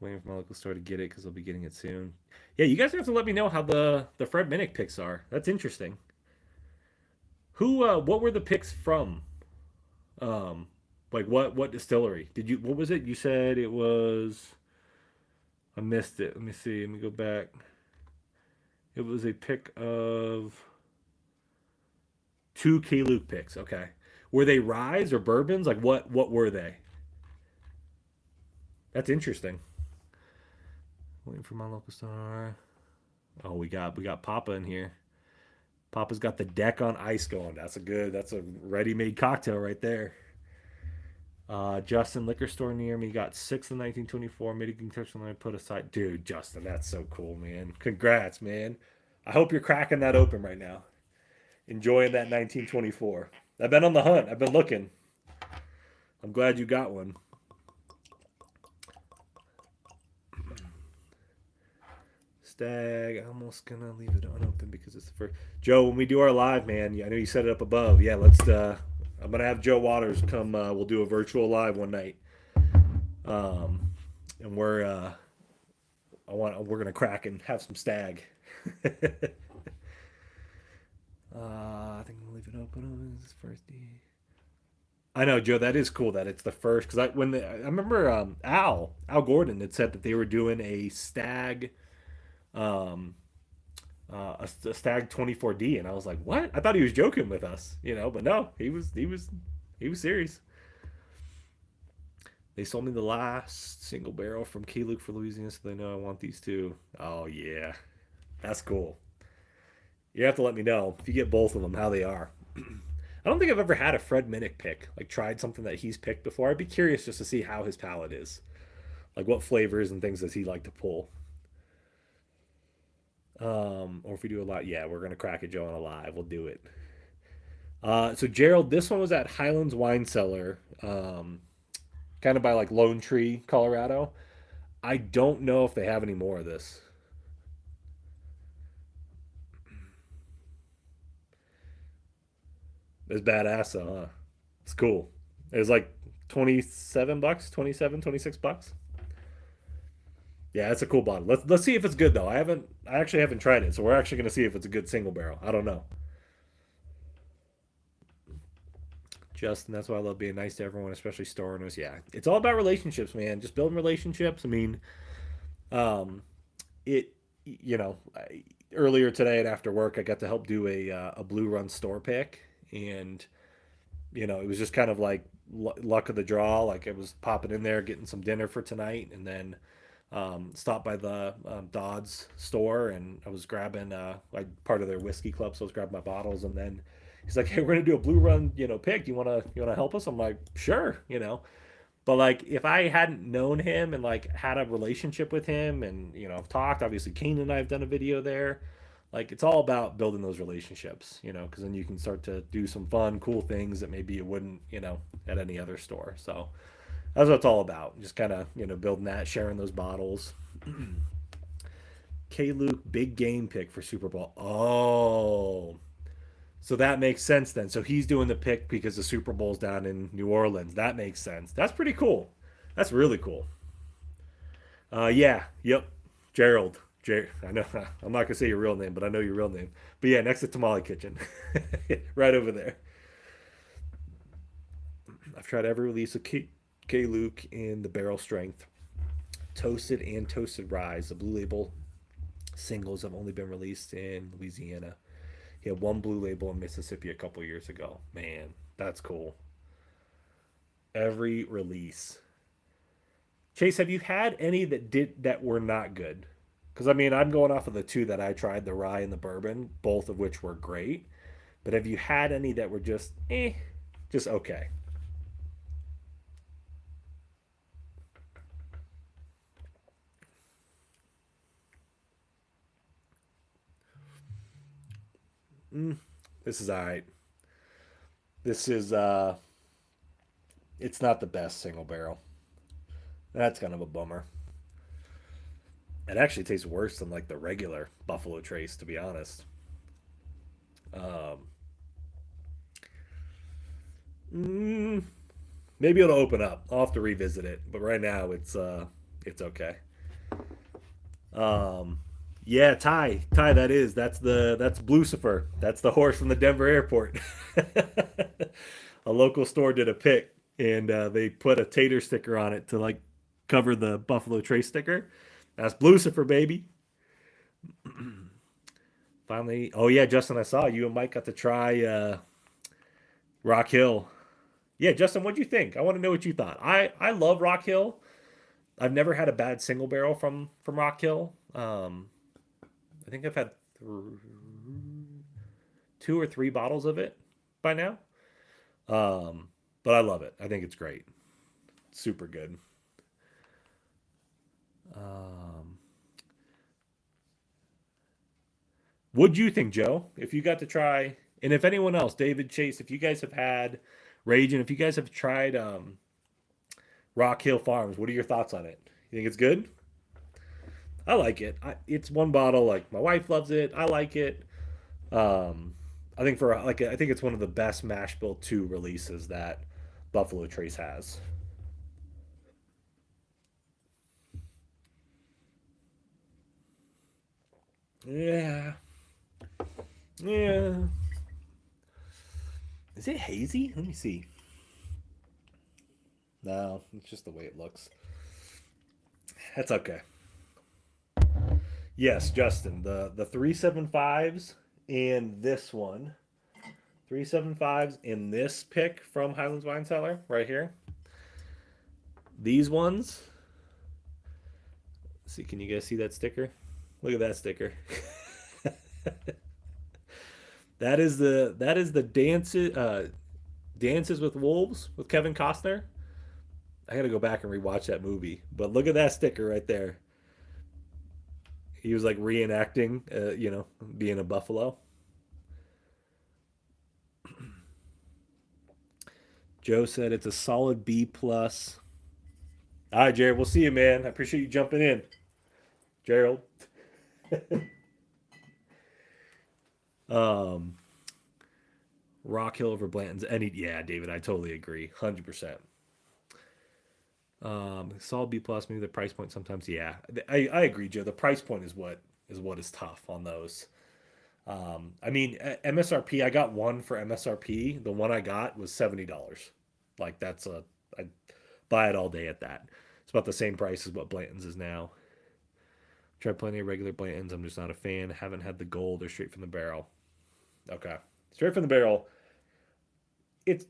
Speaker 1: Waiting for my local store to get it because I'll be getting it soon. Yeah, you guys have to let me know how the Fred Minnick picks are. That's interesting. Who? What were the picks from? Um, like what distillery? Did you? What was it? You said it was. I missed it. Let me see. Let me go back. It was a pick of two K Luke picks. Okay. Were they ryes or bourbons? Like what were they? That's interesting. Waiting for my local store. Oh, we got Papa in here. Papa's got the deck on ice going. That's a ready-made cocktail right there. Justin, liquor store near me, got six in 1924. Mitigating touchdown line put aside. Dude, Justin, that's so cool, man. Congrats, man. I hope you're cracking that open right now. Enjoying that 1924. I've been on the hunt. I've been looking. I'm glad you got one. Stag. I'm almost gonna leave it unopened because it's the first. Joe, when we do our live, man, I know you set it up above. Yeah, let's. I'm gonna have Joe Waters come. We'll do a virtual live one night. And we're gonna crack and have some stag. I think I'm gonna leave it open. This first D. I know, Joe. That is cool that it's the first because I remember Al Gordon had said that they were doing a stag um a stag 24D, and I was like, what? I thought he was joking with us, but no, he was serious. They sold me the last single barrel from Key Luke for Louisiana, so they know I want these too. Oh yeah, that's cool. You have to let me know if you get both of them how they are. I don't think I've ever had a Fred Minnick pick, like tried something that he's picked before. I'd be curious just to see how his palate is, like what flavors and things does he like to pull. Or if we do a lot, yeah, we're gonna crack it, Joe, on a live. We'll do it. So Gerald, this one was at Highlands Wine Cellar, kind of by like Lone Tree, Colorado. I don't know if they have any more of this. It's badass, though, huh? It's cool. It was like 27 bucks, 27, 26 bucks. Yeah, it's a cool bottle. Let's see if it's good though. I actually haven't tried it, so we're actually gonna see if it's a good single barrel. I don't know. Justin, that's why I love being nice to everyone, especially store owners. Yeah, it's all about relationships, man. Just building relationships. I mean, um, it you know earlier today and after work, I got to help do a Blue Run store pick, and it was just kind of like luck of the draw. Like I was popping in there getting some dinner for tonight, and then stopped by the Dodds store, and I was grabbing like part of their whiskey club, so I was grabbing my bottles, and then he's like, "Hey, we're gonna do a Blue Run, pick. You wanna help us?" I'm like, "Sure." But like, if I hadn't known him and like had a relationship with him, and I've talked. Obviously, Kane and I have done a video there. Like, it's all about building those relationships, because then you can start to do some fun, cool things that maybe you wouldn't, at any other store. So that's what it's all about. Just kind of, building that, sharing those bottles. K Luke, big game pick for Super Bowl. Oh, so that makes sense then. So he's doing the pick because the Super Bowl's down in New Orleans. That makes sense. That's pretty cool. That's really cool. Yeah, yep. Gerald. I know I'm not gonna say your real name, but I know your real name. But yeah, next to Tamale Kitchen, right over there. I've tried every release of K. Luke in the barrel strength. Toasted and Toasted Rise. The Blue Label singles have only been released in Louisiana. He had one Blue Label in Mississippi a couple years ago. Man, that's cool. Every release. Chase, have you had any that were not good? Because I mean, I'm going off of the two that I tried, the rye and the bourbon, both of which were great. But have you had any that were just okay? Mm, this is all right. This is it's not the best single barrel. That's kind of a bummer. It actually tastes worse than like the regular Buffalo Trace, to be honest. Um, mm, Maybe it'll open up. I'll have to revisit it, but right now it's okay. Um, yeah, Ty, that's Blucifer. That's the horse from the Denver airport. A local store did a pick, and they put a tater sticker on it to like cover the Buffalo Trace sticker. That's Blucifer, baby. Finally, oh yeah, Justin, I saw you and Mike got to try Rock Hill. Yeah, Justin, what'd you think? I want to know what you thought. I love Rock Hill. I've never had a bad single barrel from Rock Hill. I think I've had two or three bottles of it by now. But I love it. I think it's great. Super good. Um, what'd you think, Joe? If you got to try, and if anyone else, David, Chase, if you guys have had Rage, and if you guys have tried Rock Hill Farms, what are your thoughts on it? You think it's good? I like it. It's one bottle. Like my wife loves it. I like it. I think I think it's one of the best mash bill two releases that Buffalo Trace has. Yeah, yeah. Is it hazy? Let me see. No, it's just the way it looks. That's okay. Yes, Justin. The 375s and this one. 375s in this pick from Highlands Wine Cellar right here. These ones. Let's see, can you guys see that sticker? Look at that sticker. That is the Dances with Wolves with Kevin Costner. I got to go back and rewatch that movie. But look at that sticker right there. He was like reenacting, being a buffalo. Joe said it's a solid B plus. All right, Jared. We'll see you, man. I appreciate you jumping in, Gerald. Um, Rock Hill over Blanton's. Yeah, David. I totally agree. 100%. Solid B plus. Maybe the price point sometimes. Yeah, I agree, Joe. The price point is what is tough on those. I mean, MSRP. I got one for MSRP. The one I got was $70. Like I'd buy it all day at that. It's about the same price as what Blanton's is now. Tried plenty of regular Blantons. I'm just not a fan. Haven't had the gold or straight from the barrel. Okay, straight from the barrel. It's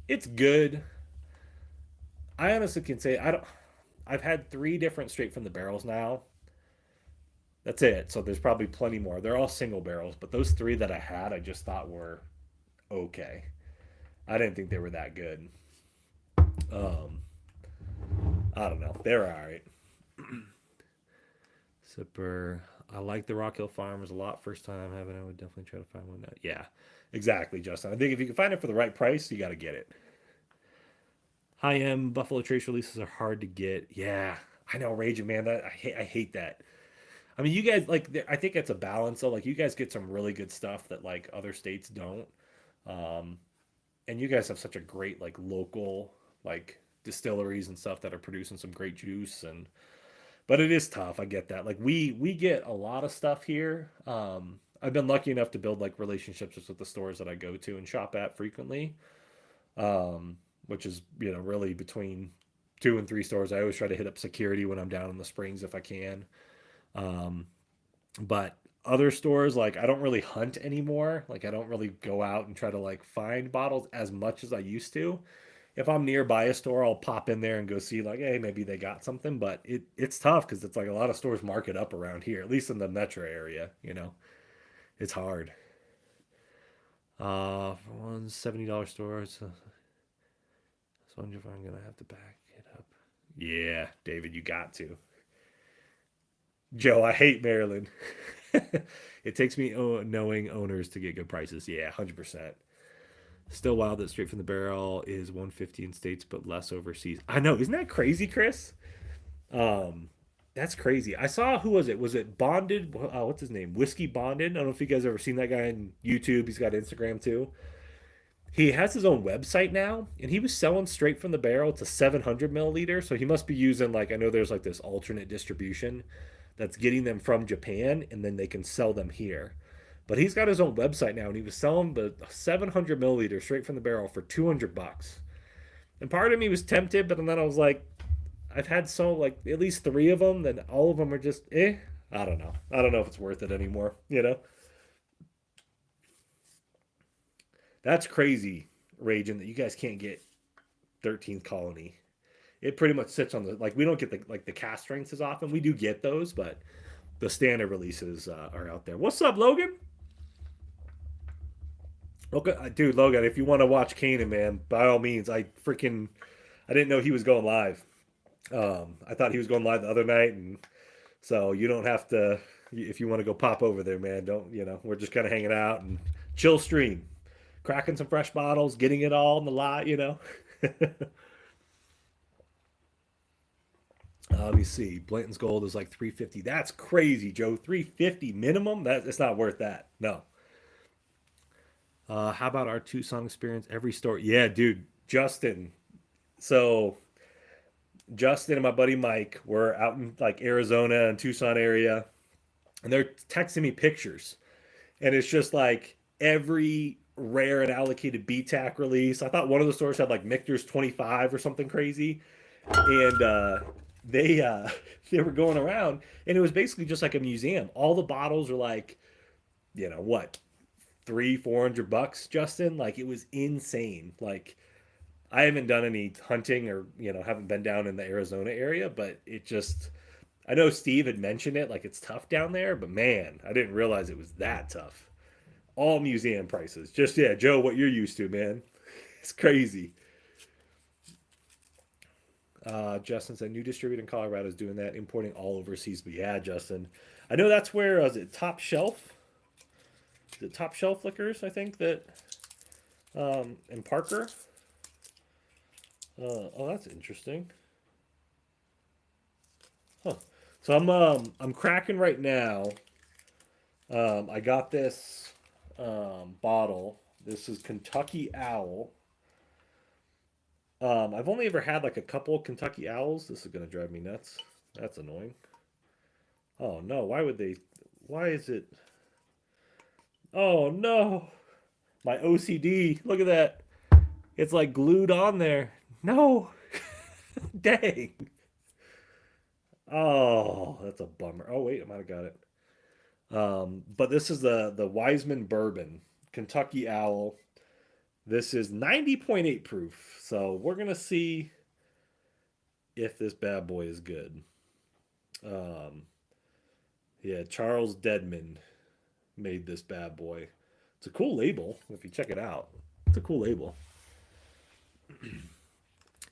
Speaker 1: it's good. I honestly can say I don't. I've had three different straight from the barrels now. That's it. So there's probably plenty more. They're all single barrels, but those three that I had, I just thought were okay. I didn't think they were that good. Um, I don't know. They're all right. Sipper. I like the Rock Hill Farmers a lot. First time having it, I would definitely try to find one. Yeah, exactly, Justin. I think if you can find it for the right price, you got to get it. High end Buffalo Trace releases are hard to get. Yeah, I know, Raging man. I hate that. I mean, you guys like. I think it's a balance. So like, you guys get some really good stuff that like other states don't. Um, and you guys have such a great like local like distilleries and stuff that are producing some great juice and but it is tough. I get that. Like we get a lot of stuff here. I've been lucky enough to build like relationships with the stores that I go to and shop at frequently. Um, which is, really between 2 and 3 stores. I always try to hit up security when I'm down in the Springs if I can. Um, but other stores, like, I don't really hunt anymore. Like, I don't really go out and try to like find bottles as much as I used to. If I'm nearby a store, I'll pop in there and go see, like, hey, maybe they got something. But it's tough because it's like a lot of stores mark it up around here, at least in the metro area. It's hard. For one $70 store, so I wonder if I'm gonna have to back it up. Yeah, David, you got to. Joe, I hate Maryland. It takes me knowing owners to get good prices. Yeah, 100%. Still wild that straight from the barrel is 150 in states, but less overseas. I know, isn't that crazy, Chris? Um, that's crazy. I saw, who was it? Was it Bonded? What's his name? Whiskey Bonded. I don't know if you guys ever seen that guy on YouTube. He's got Instagram too. He has his own website now, and he was selling straight from the barrel to 700 milliliter. So he must be using, like, I know there's like this alternate distribution that's getting them from Japan, and then they can sell them here. But he's got his own website now, and he was selling the 700 milliliter straight from the barrel for $200. And part of me was tempted, but then I was like, I've had so, like, at least three of them, then all of them are just eh. I don't know. I don't know if it's worth it anymore. That's crazy, Raging, that you guys can't get 13th Colony. It pretty much sits on the, like, we don't get the cast strengths as often. We do get those, but the standard releases are out there. What's up, Logan? Okay, dude, Logan, if you want to watch Kanan, man, by all means. I didn't know he was going live. I thought he was going live the other night, and so you don't have to. If you want to go pop over there, man, don't. We're just kind of hanging out and chill stream, cracking some fresh bottles, getting it all in the lot. Let me see. Blanton's Gold is like 350. That's crazy, Joe. 350 minimum. It's not worth that. No. How about our Tucson experience? Every store. Yeah, dude. Justin. So Justin and my buddy Mike were out in like Arizona and Tucson area, and they're texting me pictures, and it's just like every rare and allocated BTAC release. I thought one of the stores had like Michter's 25 or something crazy, and they they were going around, and it was basically just like a museum. All the bottles are like, what, 300-400 bucks, Justin. Like, it was insane. Like, I haven't done any hunting or haven't been down in the Arizona area, but it just, I know Steve had mentioned it, like it's tough down there, but man, I didn't realize it was that tough. All museum prices. Just, yeah, Joe, what you're used to, man. It's crazy. Justin said new distributor in Colorado is doing that, importing all overseas. But yeah, Justin, I know that's where is it Top Shelf? Is it Top Shelf Liquors? I think that in Parker. Oh, that's interesting. Huh. So I'm cracking right now. I got this bottle. This is Kentucky Owl. I've only ever had like a couple Kentucky Owls. This is gonna drive me nuts. That's annoying. Oh no, why would they? Why is it? Oh no, my OCD. Look at that. It's like glued on there. No, dang. Oh, that's a bummer. Oh wait, I might have got it. But this is the Wiseman Bourbon Kentucky Owl. This is 90.8 proof. So we're gonna see if this bad boy is good. Um, yeah, Charles Deadman made this bad boy. It's a cool label if you check it out. It's a cool label.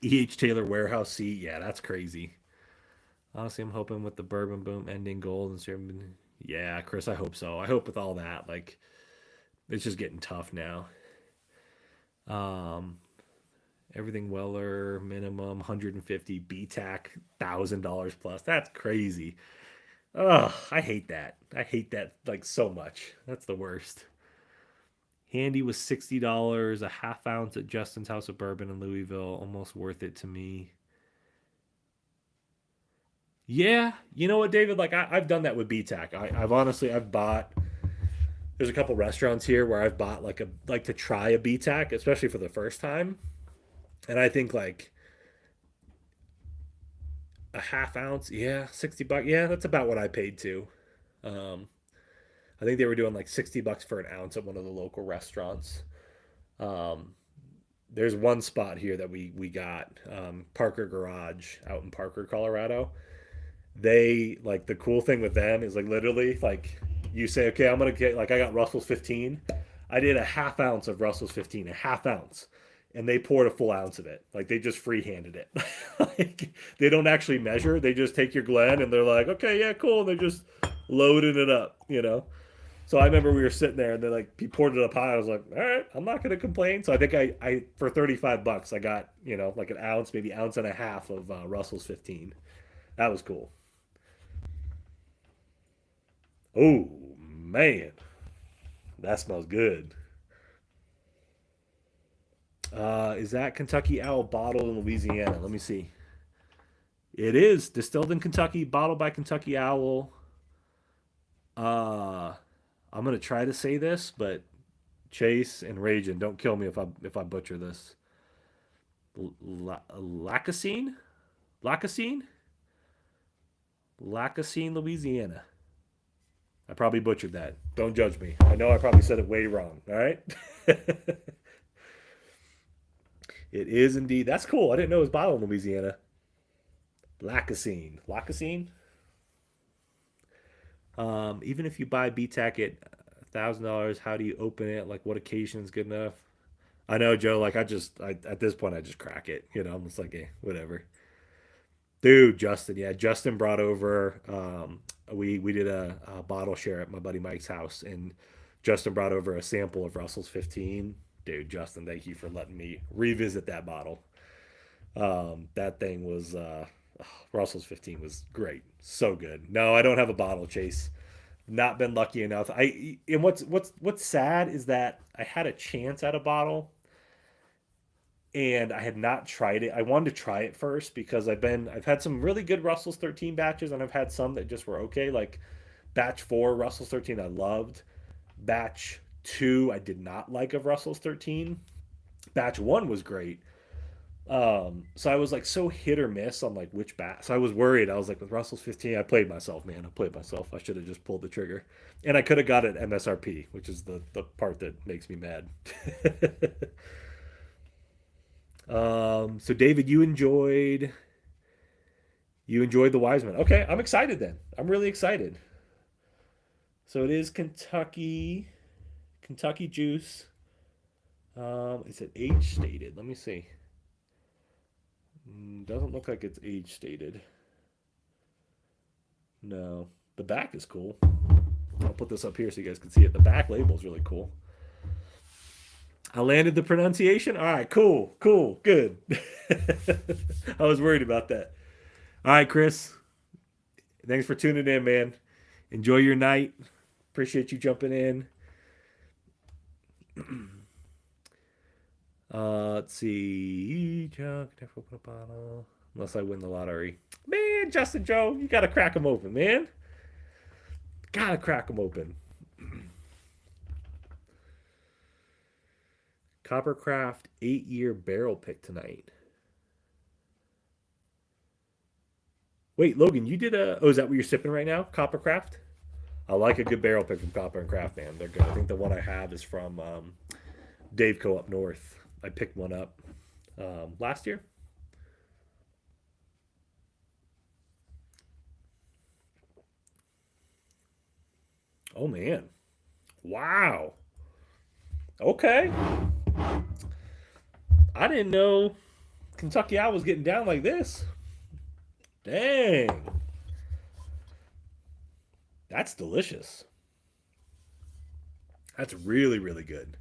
Speaker 1: E.H. Taylor Warehouse Seat. Yeah, that's crazy. Honestly, I'm hoping with the bourbon boom ending gold and serving. Yeah, Chris, I hope so. I hope with all that, like, it's just getting tough now. Um, Everything Weller minimum 150 BTAC $1,000 plus. That's crazy. Ugh, I hate that. I hate that like so much. That's the worst. Handy was $60, a half ounce at Justin's House of Bourbon in Louisville. Almost worth it to me. Yeah, you know what, David? Like I've done that with BTAC. I've honestly I've bought. There's a couple restaurants here where I've bought like to try a BTAC, especially for the first time. And I think like a half ounce, yeah, $60. Yeah, that's about what I paid too. Um, I think they were doing like $60 for an ounce at one of the local restaurants. Um, there's one spot here that we got Parker Garage out in Parker, Colorado. They like the cool thing with them is like literally like you say, okay, I'm gonna get like I got Russell's 15. I did a half ounce of Russell's 15, a half ounce, and they poured a full ounce of it. Like they just free-handed it. Like they don't actually measure. They just take your Glen and they're like, okay, yeah, cool. And they're just loading it up, you know. So I remember we were sitting there and they're like, he poured it up high. I was like, all right, I'm not going to complain. So I think I for $35, I got, like an ounce, maybe ounce and a half of Russell's 15. That was cool. Oh, man. That smells good. Is that Kentucky Owl bottled in Louisiana? Let me see. It is distilled in Kentucky, bottled by Kentucky Owl. Uh, I'm gonna try to say this, but Chase and Ragin, don't kill me if I butcher this. Lacasine, Lacasine, Lacasine, Louisiana. I probably butchered that. Don't judge me. I know I probably said it way wrong. All right. It is indeed. That's cool. I didn't know it was bottled in Louisiana. Lacasine, Lacasine. Even if you buy BTAC at $1,000, how do you open it? Like, what occasion is good enough? I know, Joe. Like, at this point, I just crack it. I'm just like, whatever. Dude, Justin. Yeah, Justin brought over. We did a bottle share at my buddy Mike's house, and Justin brought over a sample of Russell's 15. Dude, Justin, thank you for letting me revisit that bottle. That thing was Russell's 15 was great, so good. No, I don't have a bottle, Chase. Not been lucky enough. And what's sad is that I had a chance at a bottle and I had not tried it. I wanted to try it first because I've had some really good Russell's 13 batches and I've had some that just were okay. Like batch 4 Russell's 13 I loved. Batch 2 I did not like of Russell's 13. Batch 1 was great. So I was like so hit or miss on like which bat. So I was worried. I was like with Russell's 15, I played myself, man. I played myself. I should have just pulled the trigger. And I could have got it MSRP, which is the part that makes me mad. So David, you enjoyed the Wiseman. Okay, I'm excited then. I'm really excited. So it is Kentucky juice. Is it age stated? Let me see. Doesn't look like it's age stated. No. The back is cool. I'll put this up here so you guys can see it. The back label is really cool. I landed the pronunciation. All right, cool, cool, good. I was worried about that. All right, Chris. Thanks for tuning in, man. Enjoy your night. Appreciate you jumping in. Let's see. Unless I win the lottery. Man, Justin Joe, you gotta crack them open, man. Gotta crack them open. Coppercraft 8-year barrel pick tonight. Wait, Logan, you did a. Oh, is that what you're sipping right now? Coppercraft? I like a good barrel pick from Copper and Craft, man. They're good. I think the one I have is from Dave Co. up north. I picked one up last year. Oh, man. Wow. Okay. I didn't know Kentucky Owl was getting down like this. Dang. That's delicious. That's really, really good.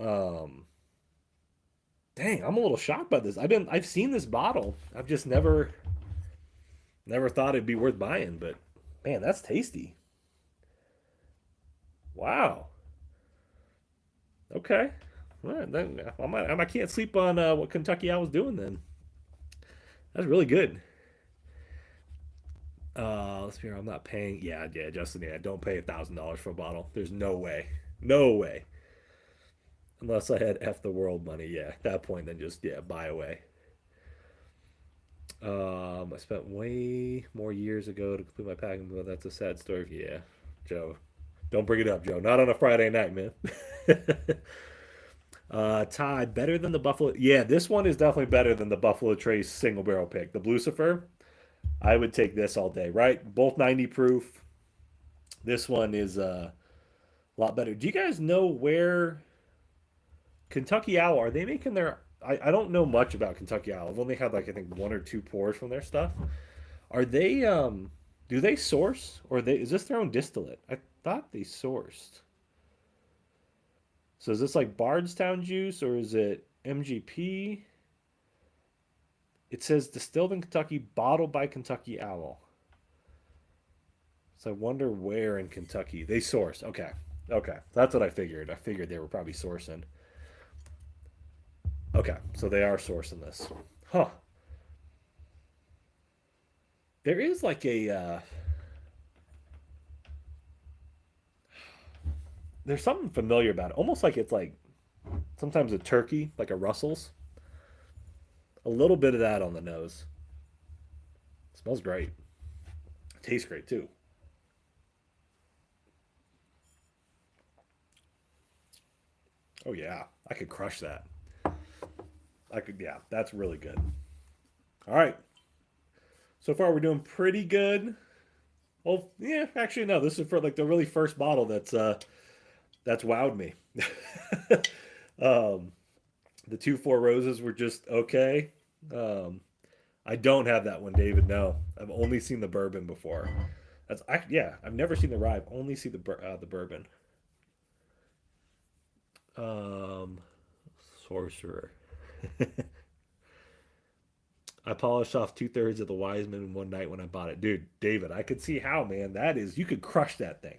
Speaker 1: Um, dang, I'm a little shocked by this. I've seen this bottle. I've just never thought it'd be worth buying, but man, that's tasty. Wow. Okay. All right, then I can't sleep on what Kentucky I was doing then. That's really good. Let's see here. I'm not paying. Yeah, yeah, Justin. Yeah, don't pay $1,000 for a bottle. There's no way. No way. Unless I had F the world money. Yeah, at that point, then just, yeah, buy away. I spent way more years ago to complete my packing, but that's a sad story. Yeah, Joe. Don't bring it up, Joe. Not on a Friday night, man. Ty, better than the Buffalo. Yeah, this one is definitely better than the Buffalo Trace single barrel pick. The Lucifer, I would take this all day, right? Both 90 proof. This one is a lot better. Do you guys know where Kentucky Owl are they making their? I don't know much about Kentucky Owl. I've only had like I think one or two pours from their stuff. Are they do they source or they is this their own distillate? I thought they sourced. So is this like Bardstown juice or is it MGP? It says distilled in Kentucky, bottled by Kentucky Owl. So I wonder where in Kentucky they source. Okay. Okay. That's what I figured. I figured they were probably sourcing. Okay. So they are sourcing this. Huh. There is like a there's something familiar about it. Almost like it's like sometimes a turkey, like a Russell's. A little bit of that on the nose. It smells great. Tastes great too. Oh yeah, I could crush that. I could, yeah, that's really good. All right, so far we're doing pretty good. Well, yeah, actually no, this is for like the really first bottle that's wowed me. um, the two four roses were just okay. Um, I don't have that one, David. No, I've only seen the bourbon before. Yeah, I've never seen the rye. I've only seen the bourbon. Um, Sorcerer. I polished off 2/3 of the Wiseman in one night when I bought it. Dude, David, I could see how, man. That is, you could crush that thing.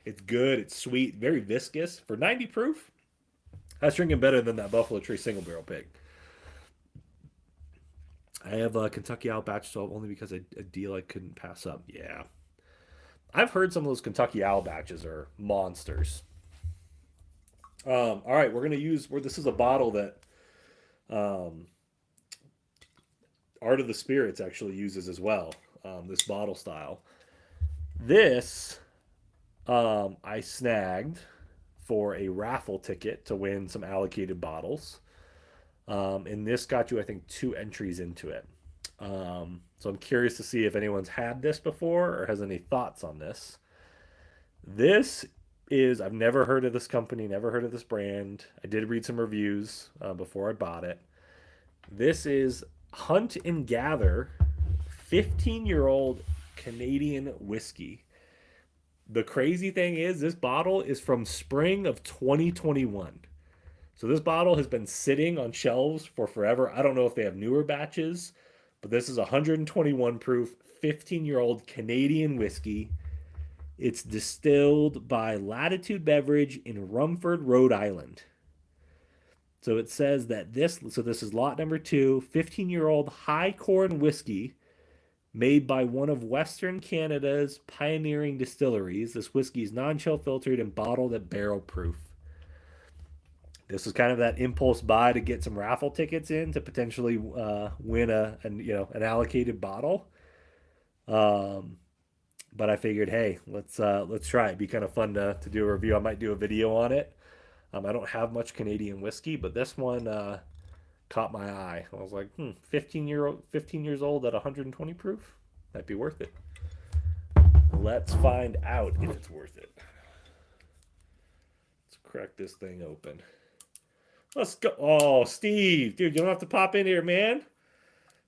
Speaker 1: It's good. It's sweet. Very viscous. For 90 proof, that's drinking better than that Buffalo Tree single barrel pick. I have a Kentucky Owl batch 12 only because a deal I couldn't pass up. Yeah. I've heard some of those Kentucky Owl batches are monsters. All right, we're going to use, where this is a bottle that um, Art of the Spirits actually uses as well, this bottle style. This I snagged for a raffle ticket to win some allocated bottles. And this got you, I think, two entries into it. So I'm curious to see if anyone's had this before or has any thoughts on this. This is, I've never heard of this company, never heard of this brand. I did read some reviews before I bought it. This is Hunt and Gather 15-year-old Canadian whiskey. The crazy thing is, this bottle is from spring of 2021. So this bottle has been sitting on shelves for forever. I don't know if they have newer batches, but this is 121 proof, 15-year-old Canadian whiskey. It's distilled by Latitude Beverage in Rumford, Rhode Island. So it says that this is lot number two, 15-year-old high corn whiskey made by one of Western Canada's pioneering distilleries. This whiskey is non-chill filtered and bottled at barrel proof. This is kind of that impulse buy to get some raffle tickets in to potentially win an allocated bottle. Um, but I figured, hey, let's try it. It'd be kind of fun to do a review. I might do a video on it. I don't have much Canadian whiskey, but this one caught my eye. I was like, 15 years old at 120 proof, might be worth it. Let's find out if it's worth it. Let's crack this thing open. Let's go. Oh, Steve, dude, you don't have to pop in here, man.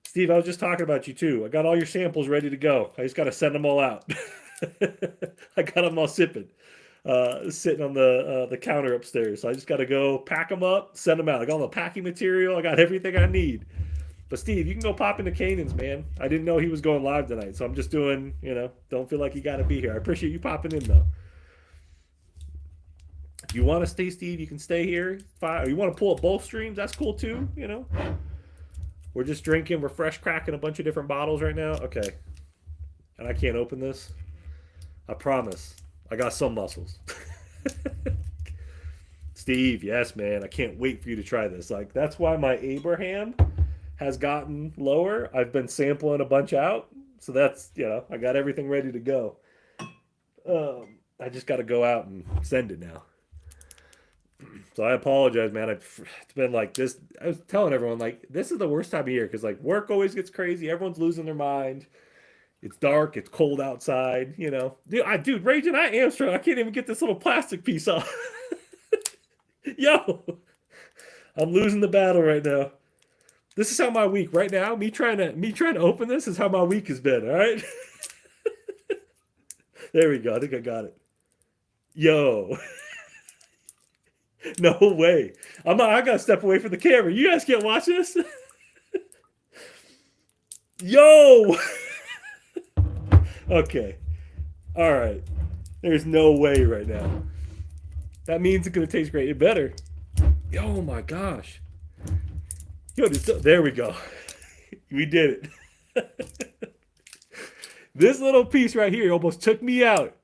Speaker 1: Steve, I was just talking about you too. I got all your samples ready to go. I just got to send them all out. I got them all sitting on the counter upstairs. So I just got to go pack them up, send them out. I got all the packing material. I got everything I need. But Steve, you can go pop into Kanan's, man. I didn't know he was going live tonight, so I'm just doing, don't feel like you got to be here. I appreciate you popping in though. If you want to stay, Steve, you can stay here. Fine. Or you want to pull up both streams? That's cool too. We're just drinking. We're fresh cracking a bunch of different bottles right now. Okay. And I can't open this. I promise. I got some muscles. Steve, yes, man. I can't wait for you to try this. Like, that's why my Abraham has gotten lower. I've been sampling a bunch out. So that's, I got everything ready to go. I just got to go out and send it now. So I apologize, man. It's been like this. I was telling everyone, like, this is the worst time of year because, like, work always gets crazy. Everyone's losing their mind. It's dark. It's cold outside. Dude, Raging, I am strong. I can't even get this little plastic piece off. Yo, I'm losing the battle right now. This is how my week right now. Me trying to open this is how my week has been. All right. There we go. I think I got it. Yo. No way. I gotta step away from the camera. You guys can't watch this. Yo. Okay. All right. There's no way right now. That means it's gonna taste great. It better. Oh my gosh. Yo, there we go. We did it. This little piece right here almost took me out.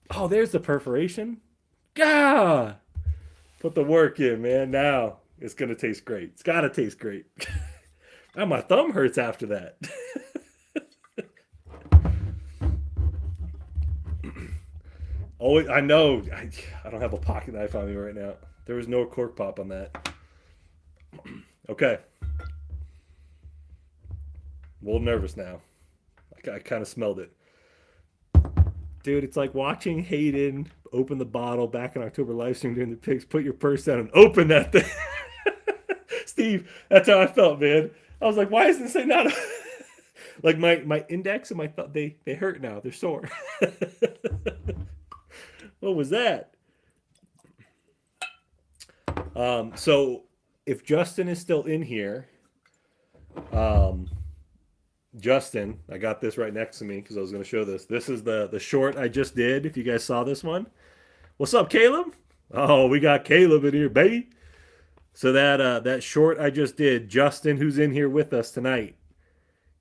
Speaker 1: Oh, there's the perforation. Gah! Put the work in, man. Now it's going to taste great. It's got to taste great. Now my thumb hurts after that. Oh, I know. I don't have a pocket knife on me right now. There was no cork pop on that. Okay. I'm a little nervous now. I kind of smelled it. Dude, it's like watching Hayden open the bottle back in October live stream during the pigs. Put your purse down and open that thing. Steve, that's how I felt, man. I was like, why isn't this thing not... Like my index and my thumb, they hurt now. They're sore. What was that? So if Justin is still in here, Justin, I got this right next to me because I was going to show this. This is the short I just did. If you guys saw this one, what's up, Caleb? Oh, we got Caleb in here, baby. So that short I just did, Justin, who's in here with us tonight.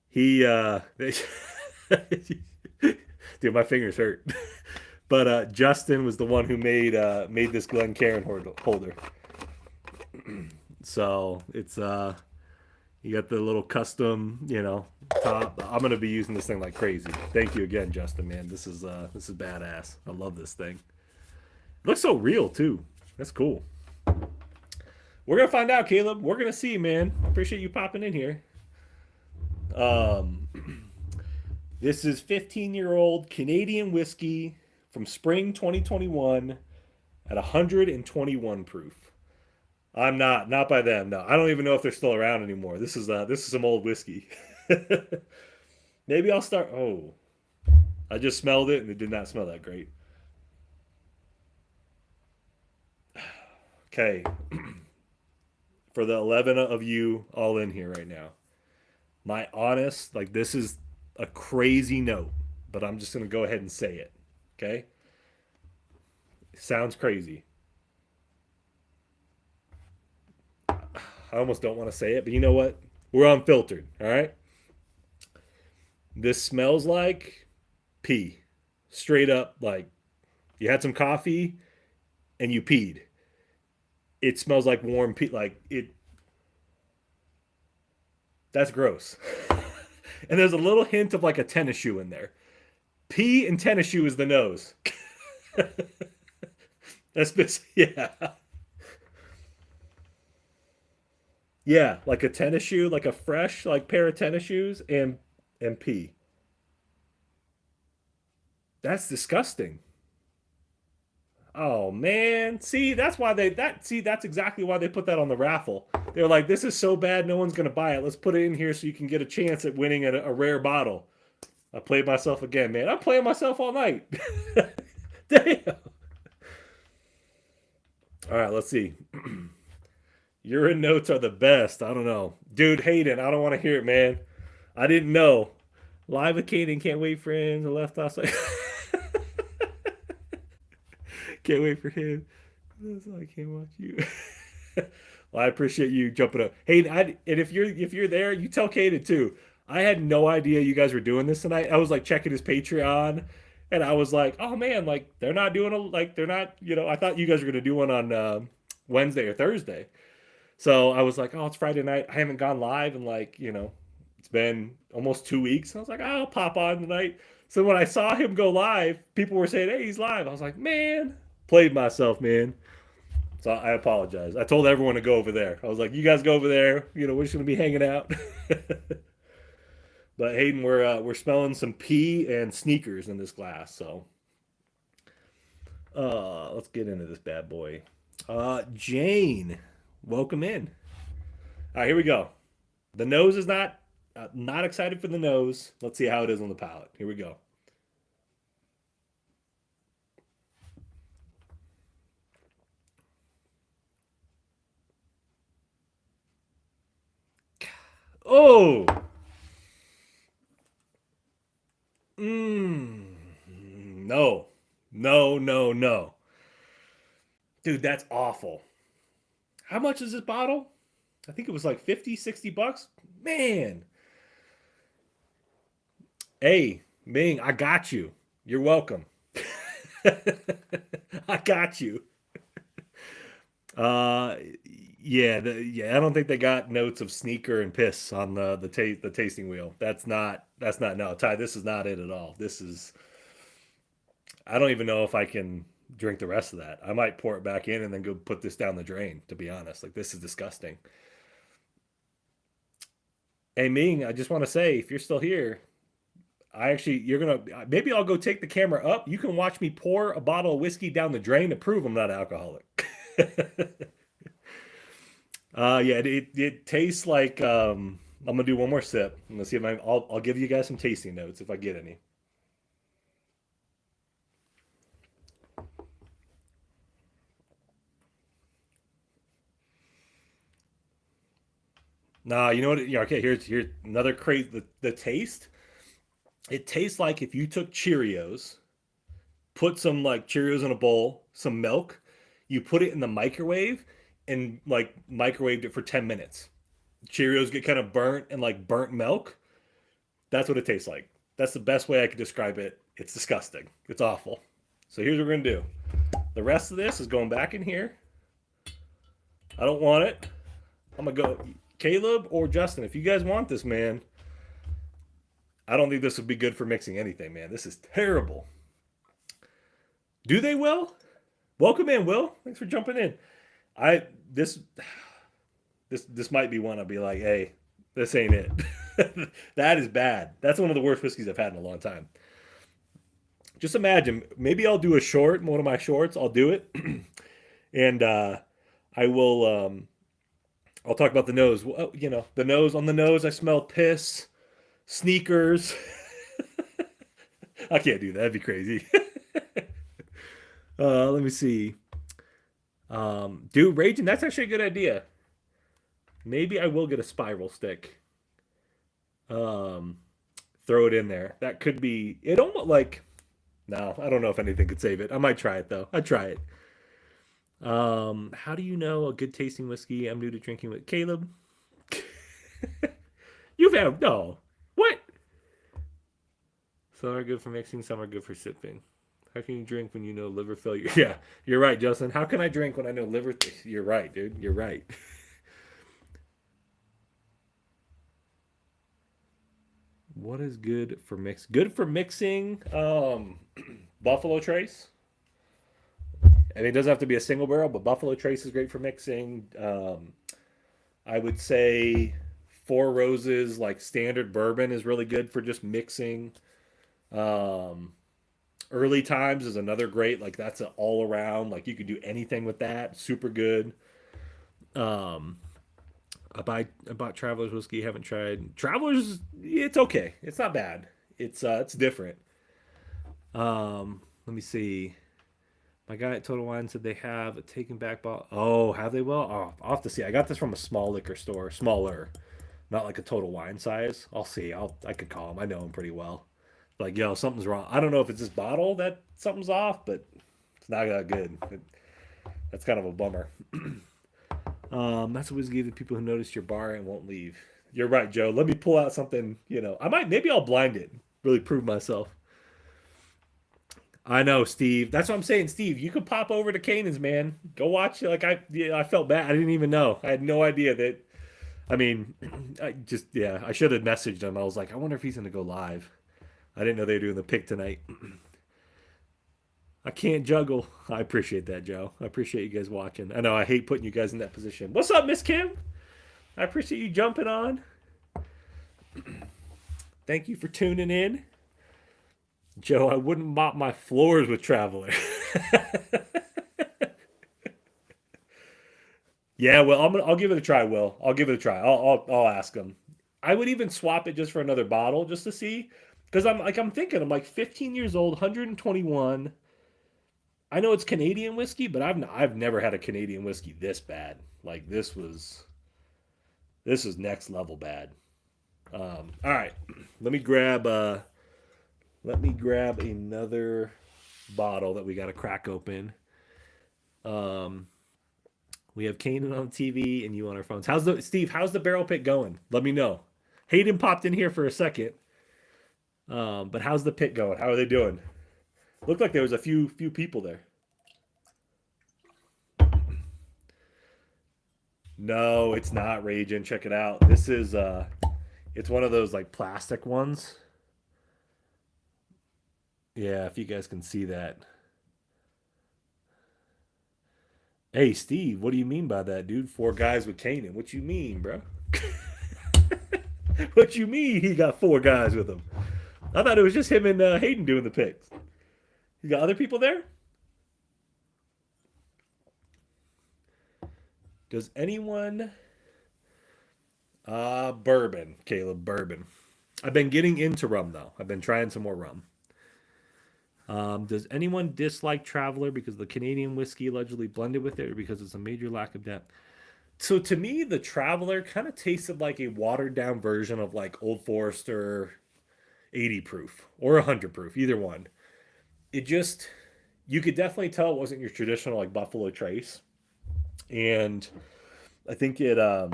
Speaker 1: He dude, my fingers hurt. But Justin was the one who made this Glencairn holder. So it's you got the little custom, top. I'm gonna be using this thing like crazy. Thank you again, Justin, man. This is badass. I love this thing. It looks so real too. That's cool. We're gonna find out, Caleb. We're gonna see, man. Appreciate you popping in here. This is 15-year-old Canadian whiskey from spring 2021 at 121 proof. I'm not by them. No, I don't even know if they're still around anymore. This is some old whiskey. Maybe I'll start. Oh, I just smelled it and it did not smell that great. Okay, for the 11 of you all in here right now, my honest, like, this is a crazy note, but I'm just gonna go ahead and say it. Okay, it sounds crazy. I almost don't want to say it, but you know what? We're unfiltered, all right? This smells like pee. Straight up, like you had some coffee and you peed. It smells like warm pee. Like it. That's gross. And there's a little hint of like a tennis shoe in there. Pee and tennis shoe is the nose. That's yeah. Yeah, like a tennis shoe, like a fresh like pair of tennis shoes and pee. That's disgusting. Oh man. See, that's exactly why they put that on the raffle. They're like, this is so bad no one's gonna buy it. Let's put it in here so you can get a chance at winning a rare bottle. I played myself again, man. I'm playing myself all night. Damn. All right, let's see. Urine notes are the best. I don't know. Dude, Hayden, I don't want to hear it, man. I didn't know. Live with Kaden, can't wait for him. The left outside. Can't wait for him. I can't watch you. Well, I appreciate you jumping up. Hayden, and if you're there, you tell Kaden too. I had no idea you guys were doing this tonight. I was like checking his Patreon, and I was like, oh man, like they're not, I thought you guys were gonna do one on Wednesday or Thursday. So I was like, oh, it's Friday night. I haven't gone live in like, it's been almost 2 weeks. I was like, I'll pop on tonight. So when I saw him go live, people were saying, hey, he's live. I was like, man, played myself, man. So I apologize. I told everyone to go over there. I was like, you guys go over there. We're just gonna be hanging out. But Hayden, we're smelling some pee and sneakers in this glass. So let's get into this bad boy. Jane, welcome in. All right, here we go. The nose is not excited for the nose. Let's see how it is on the palate. Here we go. Oh. No. No, no, no. Dude, that's awful. How much is this bottle? I think it was like 50, 60 bucks. Man. Hey, Ming, I got you. You're welcome. I got you. Uh yeah, I don't think they got notes of sneaker and piss on the tasting wheel. That's not no, Ty, this is not it at all. This is I don't even know if I can drink the rest of that. I might pour it back in and then go put this down the drain, to be honest. Like this is disgusting. Hey Ming, I just want to say if you're still here, you're gonna maybe I'll go take the camera up. You can watch me pour a bottle of whiskey down the drain to prove I'm not alcoholic. Yeah, it tastes like I'm gonna do one more sip. I'm gonna see if I'll give you guys some tasting notes if I get any. Nah, you know what? Yeah, okay. Here's another crazy. The taste. It tastes like if you took Cheerios, put some like Cheerios in a bowl, some milk, you put it in the microwave, and like microwaved it for 10 minutes. Cheerios get kind of burnt and like burnt milk. That's what it tastes like. That's the best way I could describe it. It's disgusting. It's awful. So here's what we're gonna do. The rest of this is going back in here. I don't want it. I'm gonna go Caleb or Justin. If you guys want this, man, I don't think this would be good for mixing anything, man. This is terrible. Do they, Will? Welcome in, Will. Thanks for jumping in. I this might be one I'll be like, hey, this ain't it. That is bad. That's one of the worst whiskeys I've had in a long time. Just imagine, maybe I'll do a short, one of my shorts. I'll do it, and I will. I'll talk about the nose. Well, the nose. On the nose, I smell piss, sneakers. I can't do that. That'd be crazy. Let me see. Dude, raging. That's actually a good idea. Maybe I will get a spiral stick. Um, Throw it in there. That could be. It almost like. No, I don't know if anything could save it. I might try it though. I'd try it. How do you know a good tasting whiskey? I'm new to drinking with Caleb. You've had no. What? Some are good for mixing, some are good for sipping. How can you drink when you know liver failure? Yeah, you're right, Justin. How can I drink when I know liver? You're right, dude. You're right. What is good for mix? Good for mixing. Buffalo Trace. And it doesn't have to be a single barrel, but Buffalo Trace is great for mixing. I would say Four Roses, like standard bourbon, is really good for just mixing. Um, Early Times is another great, like that's an all around, like you could do anything with that. Super good. Um, I bought Traveler's whiskey. Haven't tried Traveler's. It's okay. It's not bad. It's different. Let me see. My guy at Total Wine said they have a taken back bottle. Oh, have they? Well, oh, I'll have to see. I got this from a small liquor store, smaller, not like a Total Wine size. I'll see. I could call him. I know him pretty well. Like, yo, something's wrong. I don't know if it's this bottle that something's off, but it's not that good. That's kind of a bummer. That's what whiskey the people who notice your bar and won't leave. You're right, Joe. Let me pull out something. I might. Maybe I'll blind it. Really prove myself. I know, Steve. That's what I'm saying, Steve. You could pop over to Canaan's, man. Go watch it. Like I felt bad. I didn't even know. I had no idea that. I mean, I should have messaged him. I was like, I wonder if he's gonna go live. I didn't know they were doing the pick tonight. I can't juggle. I appreciate that, Joe. I appreciate you guys watching. I know I hate putting you guys in that position. What's up, Miss Kim? I appreciate you jumping on. Thank you for tuning in. Joe, I wouldn't mop my floors with Traveler. Yeah, well, I'll give it a try, Will. I'll give it a try. I'll ask him. I would even swap it just for another bottle just to see. Because I'm like 15 years old, 121. I know it's Canadian whiskey, but I've never had a Canadian whiskey this bad. Like this is next level bad. All right, let me grab another bottle that we got to crack open. We have Kanan on TV and you on our phones. How's the barrel pick going? Let me know. Hayden popped in here for a second. But how's the pit going? How are they doing? Looked like there was a few people there. No, it's not raging. Check it out. This is it's one of those like plastic ones. Yeah, if you guys can see that. Hey, Steve, what do you mean by that, dude? 4 guys with Kanan. What you mean, bro? What you mean he got 4 guys with him? I thought it was just him and Hayden doing the picks. You got other people there? Does anyone... bourbon, Caleb, bourbon. I've been getting into rum, though. I've been trying some more rum. Does anyone dislike Traveler because the Canadian whiskey allegedly blended with it or because it's a major lack of depth? So to me, the Traveler kind of tasted like a watered down version of like Old Forester 80 proof or 100 proof, either one. It just, you could definitely tell it wasn't your traditional like Buffalo Trace. And I think I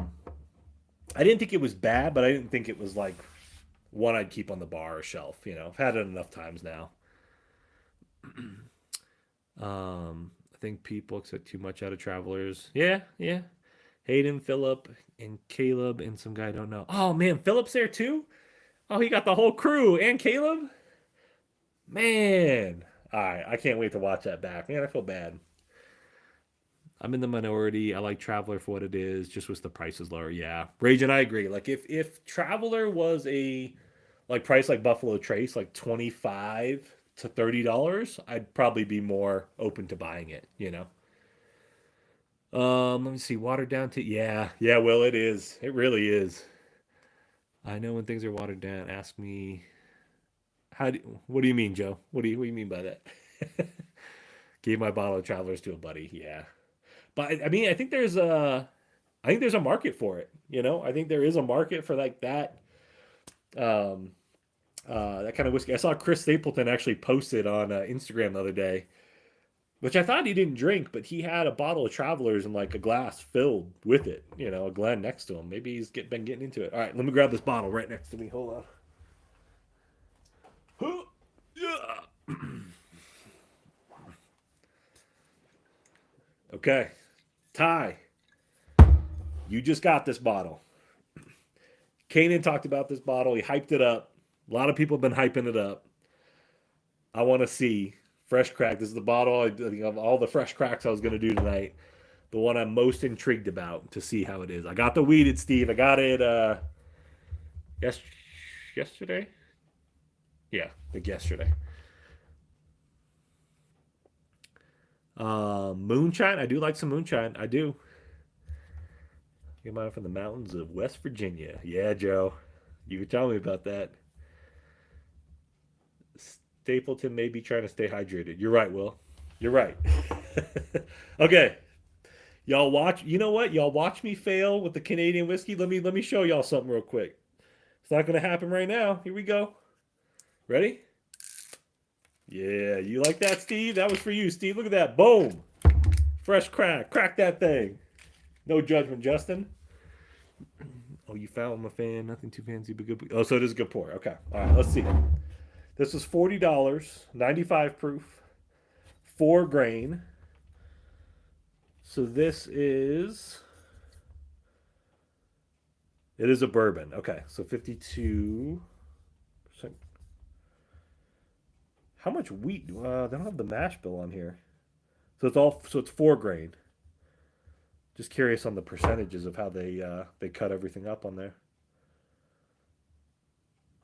Speaker 1: didn't think it was bad, but I didn't think it was like one I'd keep on the bar or shelf. You know, I've had it enough times now. I think people expect too much out of Travelers. Yeah. Hayden, Philip, and Caleb, and some guy I don't know. Oh man, Philip's there too? Oh, he got the whole crew and Caleb? Man. Alright, I can't wait to watch that back. Man, I feel bad. I'm in the minority. I like Traveler for what it is. Just wish the price was lower. Yeah. Rage and I agree. Like if Traveler was a like price like Buffalo Trace, like $25 to $30, I'd probably be more open to buying it, you know. Let me see. Watered down to yeah. Well, it is. It really is. I know when things are watered down. Ask me. What do you mean, Joe? What do you mean by that? Gave my bottle of Travelers to a buddy. Yeah, but I mean, I think there's a market for it. You know, I think there is a market for like that. That kind of whiskey. I saw Chris Stapleton actually posted on Instagram the other day, which I thought he didn't drink, but he had a bottle of Travelers and like a glass filled with it. You know, a Glen next to him. Maybe he's been getting into it. All right, let me grab this bottle right next to me. Hold on. Yeah. Okay, Ty, you just got this bottle. Kanan talked about this bottle. He hyped it up. A lot of people have been hyping it up. I want to see fresh crack. This is the bottle of all the fresh cracks I was going to do tonight. The one I'm most intrigued about to see how it is. I got the weeded, Steve. I got it yesterday. Yeah, I think yesterday. Moonshine. I do like some moonshine. I do. Get mine from the mountains of West Virginia. Yeah, Joe. You were telling me about that. Stapleton may be trying to stay hydrated. You're right, Will. You're right. Okay. Y'all watch. You know what? Y'all watch me fail with the Canadian whiskey. Let me show y'all something real quick. It's not going to happen right now. Here we go. Ready? Yeah, you like that, Steve? That was for you, Steve. Look at that. Boom. Fresh crack. Crack that thing. No judgment, Justin. Oh, you found my fan. Nothing too fancy, but good. Oh, so it is a good pour. Okay. All right, let's see. This was $40, 95 proof. 4 grain. So this is, it is a bourbon. Okay, so 52%. How much wheat? They don't have the mash bill on here. So it's 4 grain. Just curious on the percentages of how they cut everything up on there.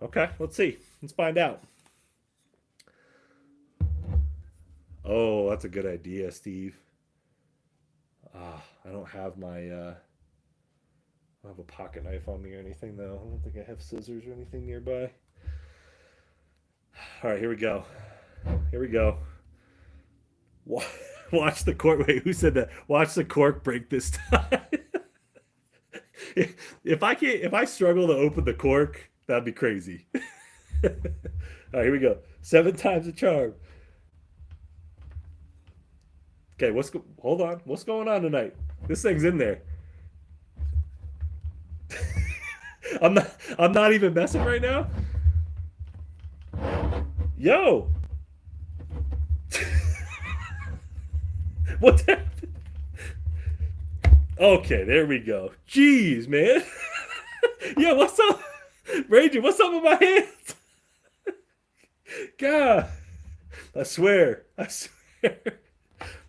Speaker 1: Okay, let's see. Let's find out. Oh, that's a good idea, Steve. I don't have I don't have a pocket knife on me or anything though. I don't think I have scissors or anything nearby. All right, here we go. Here we go. Watch the cork. Wait, who said that? Watch the cork break this time. If I struggle to open the cork, that'd be crazy. All right, here we go. 7 times the charm. Okay, hold on. What's going on tonight? This thing's in there. I'm not even messing right now. Yo. What's happening? Okay, there we go. Jeez, man. Yeah, what's up? Ranger, what's up with my hands? God. I swear.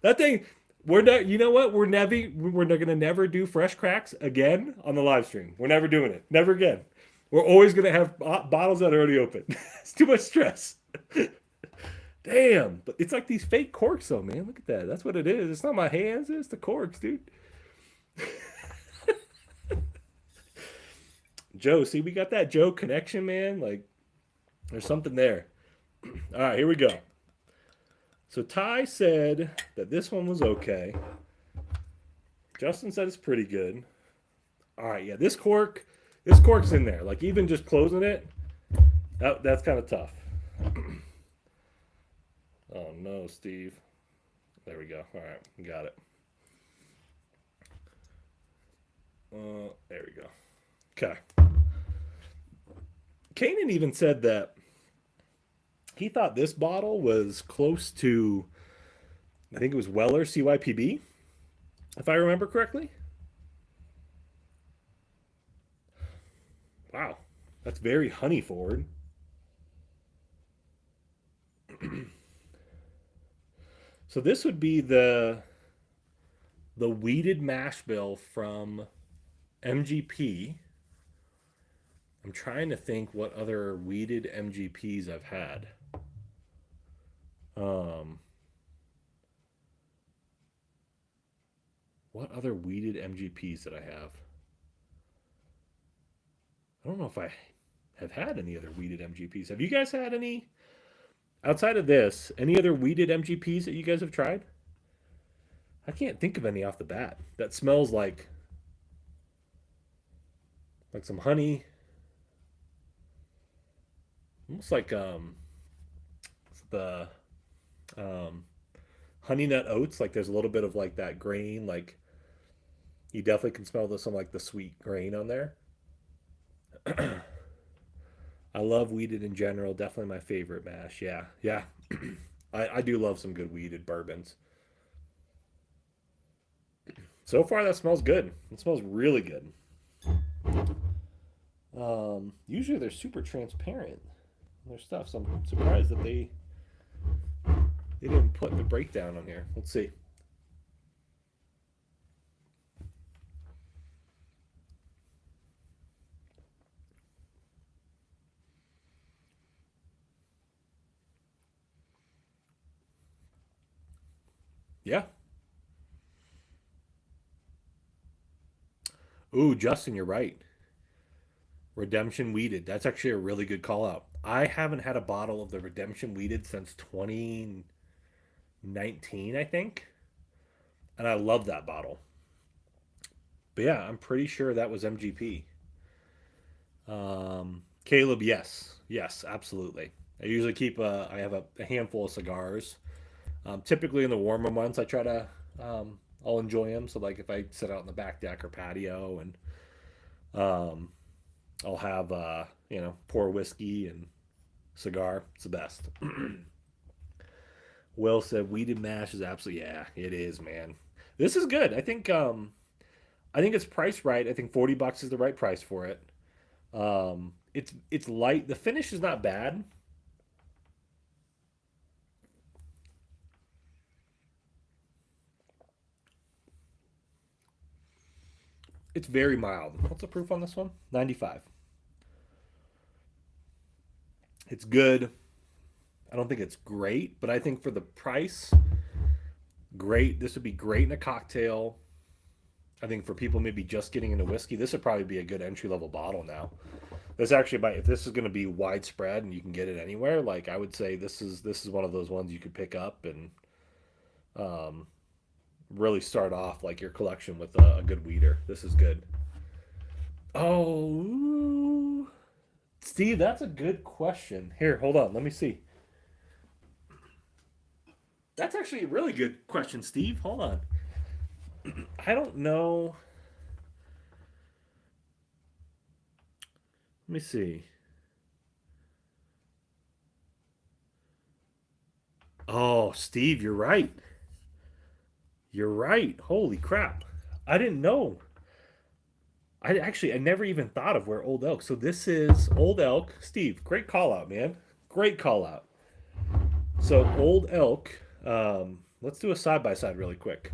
Speaker 1: That thing, we're not, you know what? We're gonna never do fresh cracks again on the live stream. We're never doing it. Never again. We're always gonna have bottles that are already open. It's too much stress. Damn, but it's like these fake corks though, man. Look at that. That's what it is. It's not my hands, it's the corks, dude. Joe, see, we got that Joe connection, man. Like, there's something there. All right, here we go. So Ty said that this one was okay. Justin said it's pretty good. All right, yeah, this cork's in there. Like, even just closing it, that's kind of tough. Oh no, Steve. There we go. All right, we got it. There we go. Okay. Kanan even said that he thought this bottle was close to, I think it was Weller CYPB, if I remember correctly. Wow, that's very honey forward. So this would be the wheated mash bill from MGP. I'm trying to think what other wheated MGPs I've had. What other wheated MGPs did I have? I don't know if I have had any other wheated MGPs. Have you guys had any, outside of this, any other wheated MGPs that you guys have tried? I can't think of any off the bat. That smells like some honey. Almost like the honey nut oats. Like there's a little bit of like that grain. Like you definitely can smell some like the sweet grain on there. I love wheated in general. Definitely my favorite mash. Yeah, yeah. I do love some good wheated bourbons. So far, that smells good. It smells really good. Usually they're super transparent. Their stuff, so I'm surprised that they didn't put the breakdown on here. Let's see. Yeah. Ooh, Justin, you're right. Redemption Weeded. That's actually a really good call out. I haven't had a bottle of the Redemption Weeded since 2019, I think. And I love that bottle. But yeah, I'm pretty sure that was MGP. Caleb, yes. Yes, absolutely. I usually I have a handful of cigars. Typically in the warmer months, I try to, I'll enjoy them. So like if I sit out in the back deck or patio and, I'll have, pour whiskey and cigar. It's the best. Will said weeded mash is absolutely, yeah, it is, man. This is good. I think it's priced right. I think $40 is the right price for it. It's light. The finish is not bad. It's very mild. What's the proof on this one? 95. It's good. I don't think it's great, but I think for the price, great. This would be great in a cocktail. I think for people maybe just getting into whiskey, this would probably be a good entry level bottle now. This actually might, if this is going to be widespread and you can get it anywhere, like I would say this is one of those ones you could pick up and um, really start off like your collection with a good weeder. This is good. Oh, Steve, that's a good question. Here, hold on, let me see. That's actually a really good question, Steve. Hold on. I don't know. Let me see. Oh, Steve, you're right. You're right. Holy crap. I didn't know. I never even thought of where Old Elk. So this is Old Elk. Steve, great call out, man. Great call out. So Old Elk. Let's do a side by side really quick.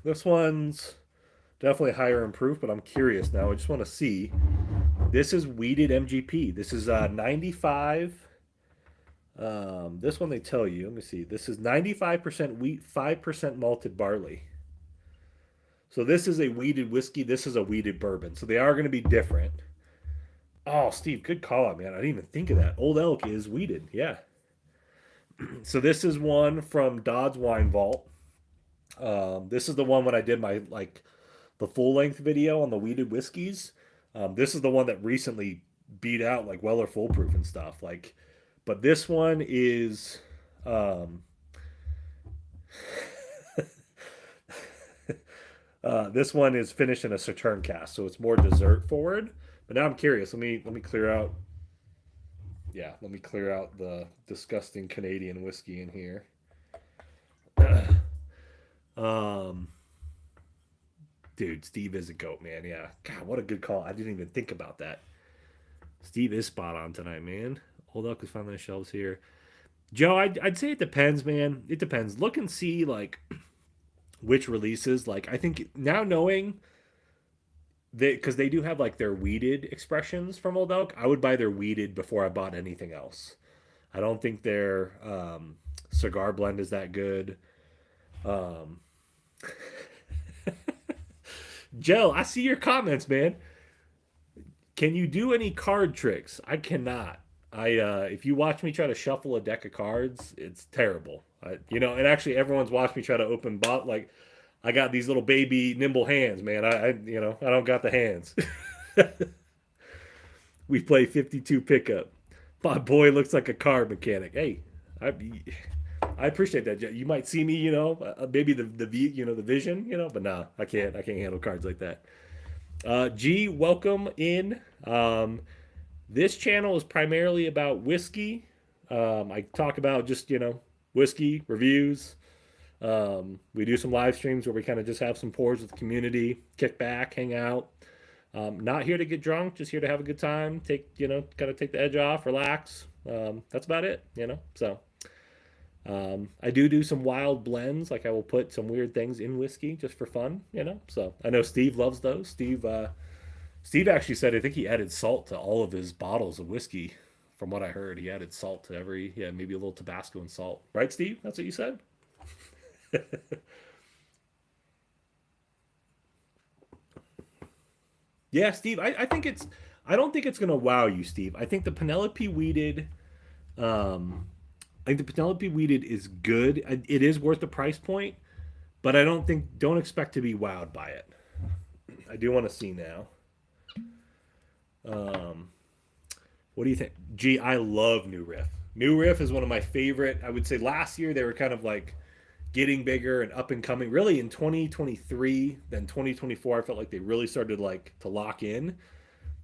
Speaker 1: This one's definitely higher in proof, but I'm curious now. I just want to see. This is weeded MGP. This is 95. This one they tell you. Let me see. This is 95% wheat, 5% malted barley. So this is a weeded whiskey. This is a weeded bourbon. So they are going to be different. Oh, Steve, good call out, man. I didn't even think of that. Old Elk is weeded. Yeah. So this is one from Dodd's Wine Vault. This is the one when I did my like the full length video on the weeded whiskeys. This is the one that recently beat out like Weller Foolproof and stuff. Like, but this one is um, this one is finished in a Sauterne cask, so it's more dessert forward. But now I'm curious. Let me clear out. Yeah, let me clear out the disgusting Canadian whiskey in here. um, Dude, Steve is a goat, man. Yeah, God, what a good call. I didn't even think about that. Steve is spot on tonight, man. Old Elk is finally on the shelves here. Joe, I'd say it depends, man. It depends. Look and see like which releases. Like I think now knowing because they do have like their weeded expressions from Old Elk. I would buy their weeded before I bought anything else. I don't think their cigar blend is that good. Um, Joe, I see your comments, man. Can you do any card tricks? I cannot. If you watch me try to shuffle a deck of cards, it's terrible. And actually everyone's watched me try to open bot like I got these little baby nimble hands, man. I don't got the hands. We play 52 pickup. My boy looks like a car mechanic. Hey, I I appreciate that. You might see me, maybe the vision, but nah, I can't handle cards like that. G, welcome in. This channel is primarily about whiskey. I talk about just whiskey reviews. We do some live streams where we kind of just have some pours with the community, kick back, hang out. Not here to get drunk, just here to have a good time. Kind of take the edge off, relax. That's about it. So I do some wild blends, like I will put some weird things in whiskey just for fun. So I know Steve loves those. Steve actually said I think he added salt to all of his bottles of whiskey. From what I heard, he added salt to every, yeah, maybe a little Tabasco and salt. Right, Steve? That's what you said? Yeah, Steve. I don't think it's gonna wow you, Steve. Um, I think the Penelope weeded is good. It is worth the price point, but don't expect to be wowed by it. I do want to see now. Um, what do you think? Gee, I love New Riff. New Riff is one of my favorite. I would say last year they were kind of like getting bigger and up and coming. Really in 2023, then 2024, I felt like they really started like to lock in.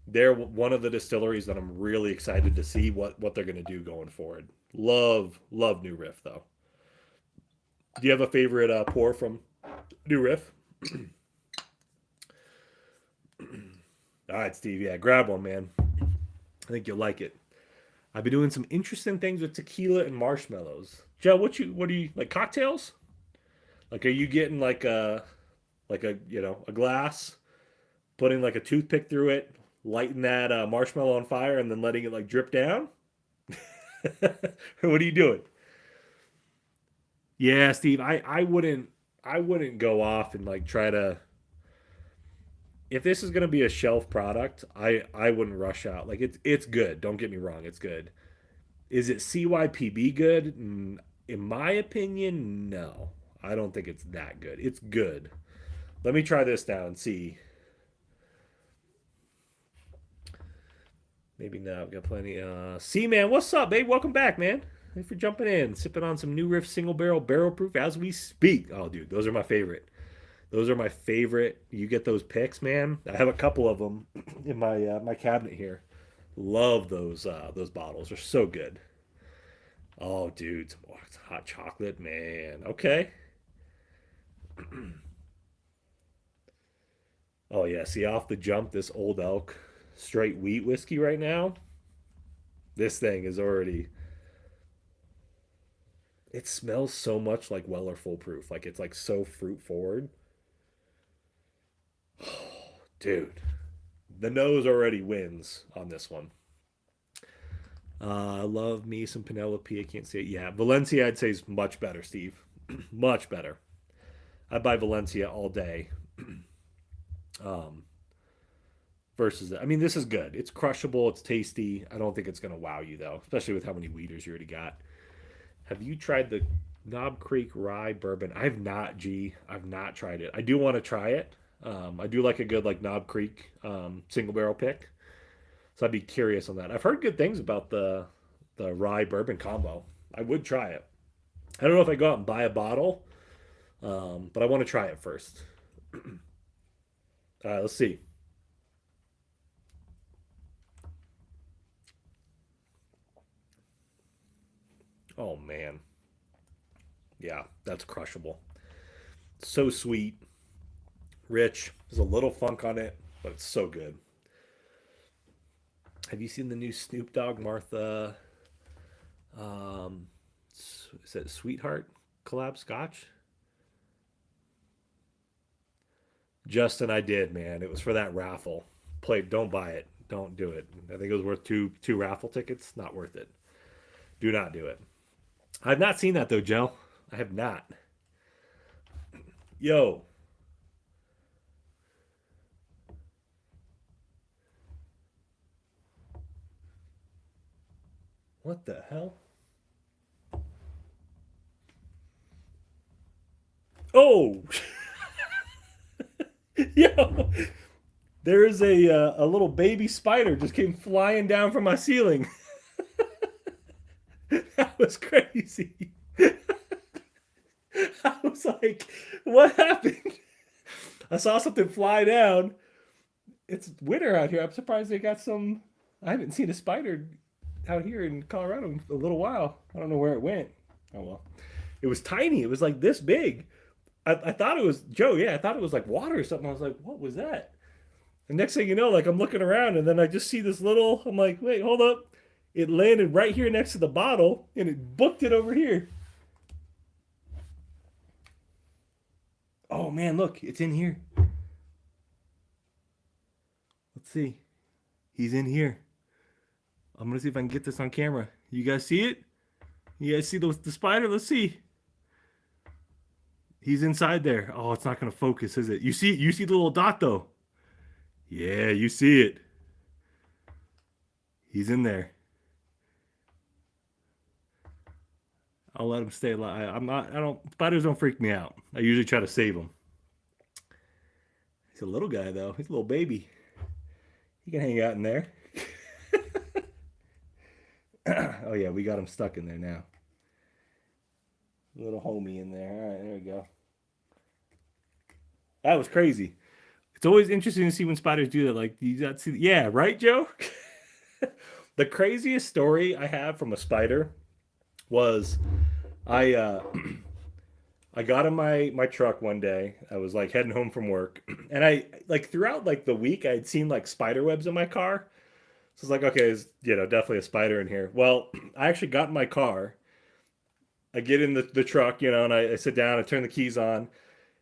Speaker 1: They're one of the distilleries that I'm really excited to see what they're going to do going forward. Love New Riff though. Do you have a favorite pour from New Riff? All right, Steve. Yeah, grab one, man. I think you'll like it. I've been doing some interesting things with tequila and marshmallows. Joe, what do you like cocktails? Like are you getting like a a glass, putting like a toothpick through it, lighting that marshmallow on fire and then letting it like drip down? What are you doing? Yeah, Steve, I wouldn't go off and like try to if this is gonna be a shelf product, I wouldn't rush out. Like it's good. Don't get me wrong, it's good. Is it CYPB good? In my opinion, no. I don't think it's that good. It's good. Let me try this now and see. Maybe not. We've got plenty. C man, what's up, babe? Welcome back, man. Thanks for jumping in, sipping on some New Riff single barrel proof as we speak. Oh, dude, those are my favorite. Those are my favorite. You get those picks, man. I have a couple of them in my cabinet here. Love those bottles. They're so good. Oh, dude, some hot chocolate, man. Okay. Oh yeah, see off the jump, this Old Elk straight wheat whiskey right now. This thing is already. It smells so much like Weller Full Proof. Like it's like so fruit forward. Dude, the nose already wins on this one. Love me some Penelope. I can't say it. Yeah, Valencia I'd say is much better, Steve. Much better. I buy Valencia all day. Um, versus, I mean, this is good. It's crushable. It's tasty. I don't think it's gonna wow you though, especially with how many weeders you already got. Have you tried the Knob Creek Rye Bourbon? I've not. G. I've not tried it. I do want to try it. I do like a good like Knob Creek single barrel pick. So I'd be curious on that. I've heard good things about the rye bourbon combo. I would try it. I don't know if I go out and buy a bottle, but I want to try it first. Let's see. Oh man, yeah, that's crushable. So sweet, rich. There's a little funk on it, but it's so good. Have you seen the new Snoop Dogg Martha? Um, is it Sweetheart collab Scotch? Justin, I did, man. It was for that raffle. Played. Don't buy it. Don't do it. I think it was worth two raffle tickets. Not worth it. Do not do it. I've not seen that though, Joe. I have not. Yo, what the hell? Oh, yo, there is a little baby spider just came flying down from my ceiling. That was crazy. I was like, what happened? I saw something fly down. It's winter out here. I'm surprised they got some. I haven't seen a spider out here in Colorado in a little while. I don't know where it went. Oh well. It was tiny. It was like this big. I thought it was Joe. Yeah, I thought it was like water or something. I was like, what was that? And next thing you know, like I'm looking around and then I just see this little. I'm like, wait, hold up. It landed right here next to the bottle and it booked it over here. Oh man, look, it's in here. Let's see. He's in here. I'm gonna see if I can get this on camera. You guys see it? You guys see the spider? Let's see. He's inside there. Oh, it's not gonna focus, is it? You see the little dot though. Yeah, you see it. He's in there. I'll let him stay alive. I'm not. I don't. Spiders don't freak me out. I usually try to save him. He's a little guy though. He's a little baby. He can hang out in there. Oh yeah, we got him stuck in there now. Little homie in there. All right, there we go. That was crazy. It's always interesting to see when spiders do that. Like you got to see, yeah, right, Joe. The craziest story I have from a spider was I I got in my truck one day. I was like heading home from work, and I like throughout like the week I had seen like spider webs in my car. So it's like, okay, there's, definitely a spider in here. Well, I actually got in my car. I get in the truck, and I sit down, I turn the keys on,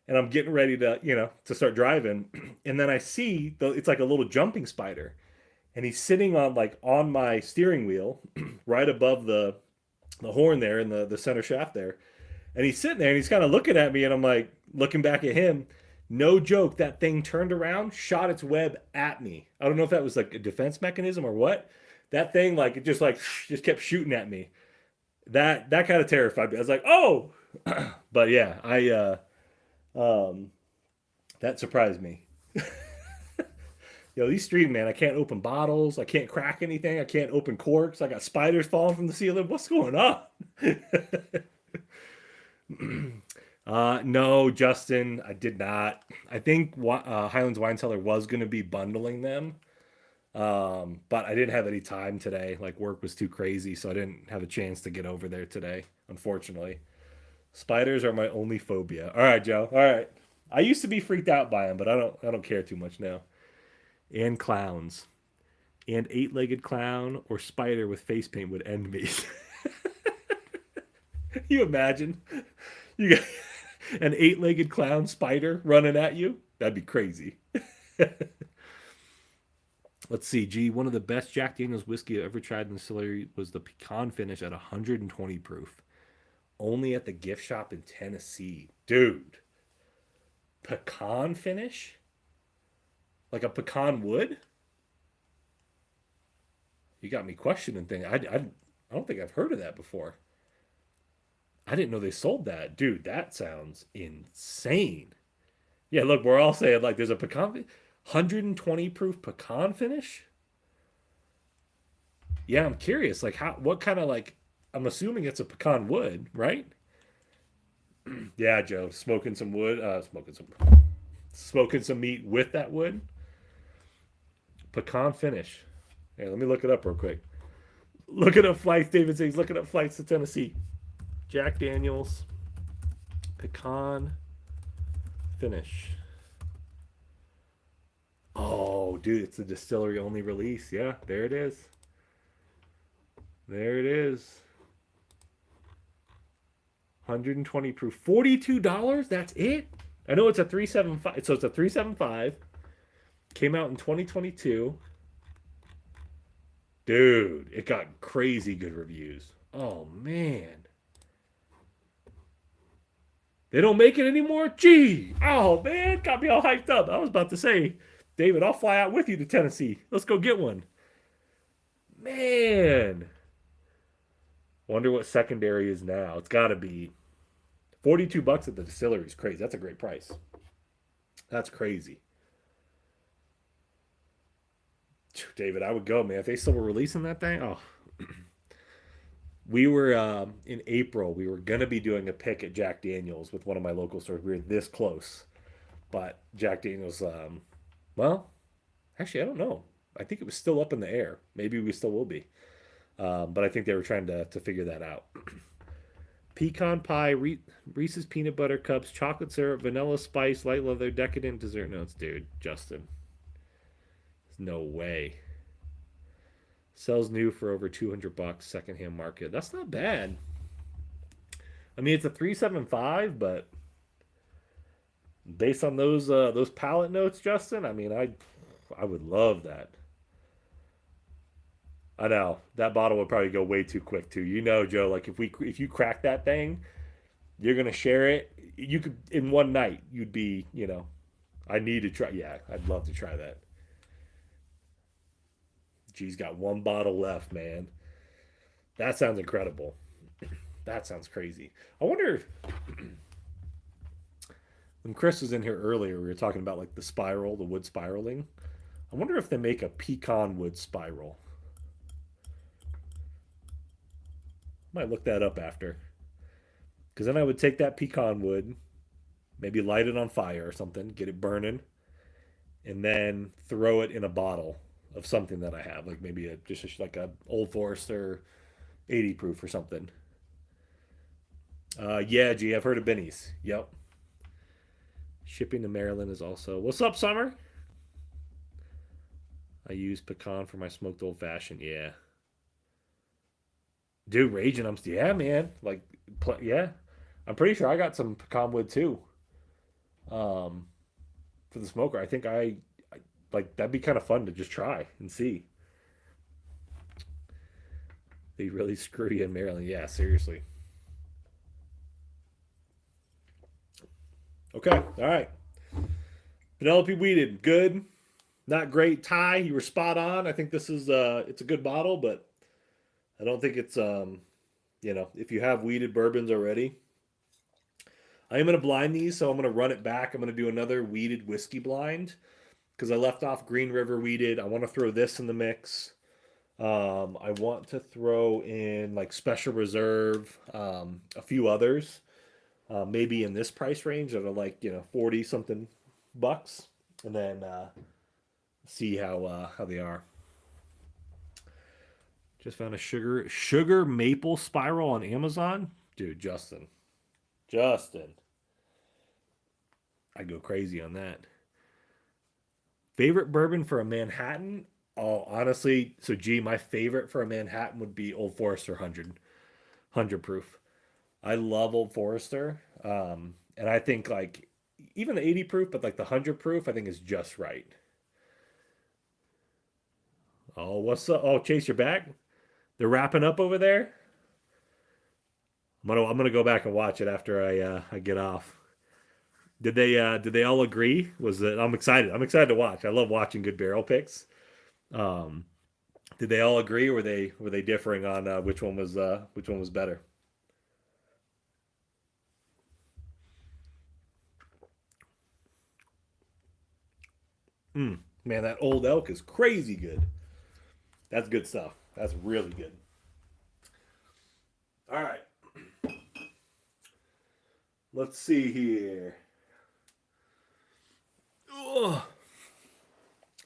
Speaker 1: and I'm getting ready to, to start driving. And then I see it's like a little jumping spider. And he's sitting on like on my steering wheel, right above the horn there in the center shaft there. And he's sitting there and he's kind of looking at me, and I'm like looking back at him. No joke, that thing turned around, shot its web at me. I don't know if that was like a defense mechanism or what. That thing like it just kept shooting at me. That kind of terrified me. I was like, "Oh." But yeah, I um that surprised me. These street man, I can't open bottles, I can't crack anything, I can't open corks, I got spiders falling from the ceiling. What's going on? No, Justin, I did not. I think Highlands Wine Cellar was going to be bundling them, but I didn't have any time today. Like work was too crazy, so I didn't have a chance to get over there today. Unfortunately, spiders are my only phobia. All right, Joe. All right, I used to be freaked out by them, but I don't care too much now. And clowns, and eight-legged clown or spider with face paint would end me. You imagine you got an eight-legged clown spider running at you? That'd be crazy. Let's see. Gee, one of the best Jack Daniels whiskey I ever tried in the distillery was the pecan finish at 120 proof. Only at the gift shop in Tennessee. Dude, pecan finish? Like a pecan wood? You got me questioning things. I don't think I've heard of that before. I didn't know they sold that. Dude, that sounds insane. Yeah, look, we're all saying like there's a pecan 120 proof pecan finish. Yeah, I'm curious. Like what kind of like I'm assuming it's a pecan wood, right? Yeah, Joe, smoking some meat with that wood. Pecan finish. Yeah, let me look it up real quick. Looking up flights, David says looking up flights to Tennessee. Jack Daniels pecan finish. Oh, dude, it's a distillery only release. Yeah, there it is. There it is. 120 proof. $42? That's it? I know it's a 375. So it's a 375. Came out in 2022. Dude, it got crazy good reviews. Oh, man. They don't make it anymore? Gee. Oh, man. Got me all hyped up. I was about to say, David, I'll fly out with you to Tennessee. Let's go get one. Man. Wonder what secondary is now. It's got to be $42 at the distillery is crazy. That's a great price. That's crazy. David, I would go, man. If they still were releasing that thing, oh. We were in April. We were gonna be doing a pick at Jack Daniels with one of my local stores. We were this close, but Jack Daniels. Well, actually, I don't know. I think it was still up in the air. Maybe we still will be. But I think they were trying to figure that out. Pecan pie, Reese's peanut butter cups, chocolate syrup, vanilla spice, light leather, decadent dessert notes. Dude, Justin, there's no way. Sells new for over $200 secondhand market. That's not bad. I mean, it's a 375, but based on those palette notes, Justin, I mean, I would love that. I know that bottle would probably go way too quick too. Joe, like if you crack that thing, you're gonna share it. You could in one night. You'd be, I need to try. Yeah, I'd love to try that. Geez, got one bottle left, man. That sounds incredible. That sounds crazy. I wonder when Chris was in here earlier, we were talking about like the spiral, the wood spiraling. I wonder if they make a pecan wood spiral. Might look that up after. Because then I would take that pecan wood, maybe light it on fire or something, get it burning, and then throw it in a bottle of something that I have, like maybe like a Old Forester 80 proof or something. Yeah, G, I've heard of Benny's. Yep. Shipping to Maryland is also. What's up, Summer? I use pecan for my smoked old fashioned. Yeah. Dude, raging. Yeah, man. Like, yeah. I'm pretty sure I got some pecan wood too. Um, for the smoker. I like that'd be kind of fun to just try and see. They really screw you in Maryland. Yeah, seriously. Okay, all right. Penelope weeded, good, not great. Ty, you were spot on. I think this is it's a good bottle, but I don't think it's if you have weeded bourbons already. I am gonna blind these, so I'm gonna run it back. I'm gonna do another weeded whiskey blind because I left off Green River weeded. I want to throw this in the mix. I want to throw in like Special Reserve, a few others, maybe in this price range that are like 40 something bucks, and then see how they are. Just found a sugar maple spiral on Amazon, dude. Justin, I go crazy on that. Favorite bourbon for a Manhattan? Oh, honestly, so gee, my favorite for a Manhattan would be Old Forester 100 proof. I love Old Forester, and I think like even the 80 proof, but like the 100 proof, I think is just right. Oh, what's up? Oh, Chase, you're back. They're wrapping up over there. I'm gonna go back and watch it after I get off. Did they all agree? Was it? I'm excited. I'm excited to watch. I love watching good barrel picks. Um, did they all agree, or were they differing on which one was better? Mm, man, that old elk is crazy good. That's good stuff. That's really good. All right, let's see here. Ugh.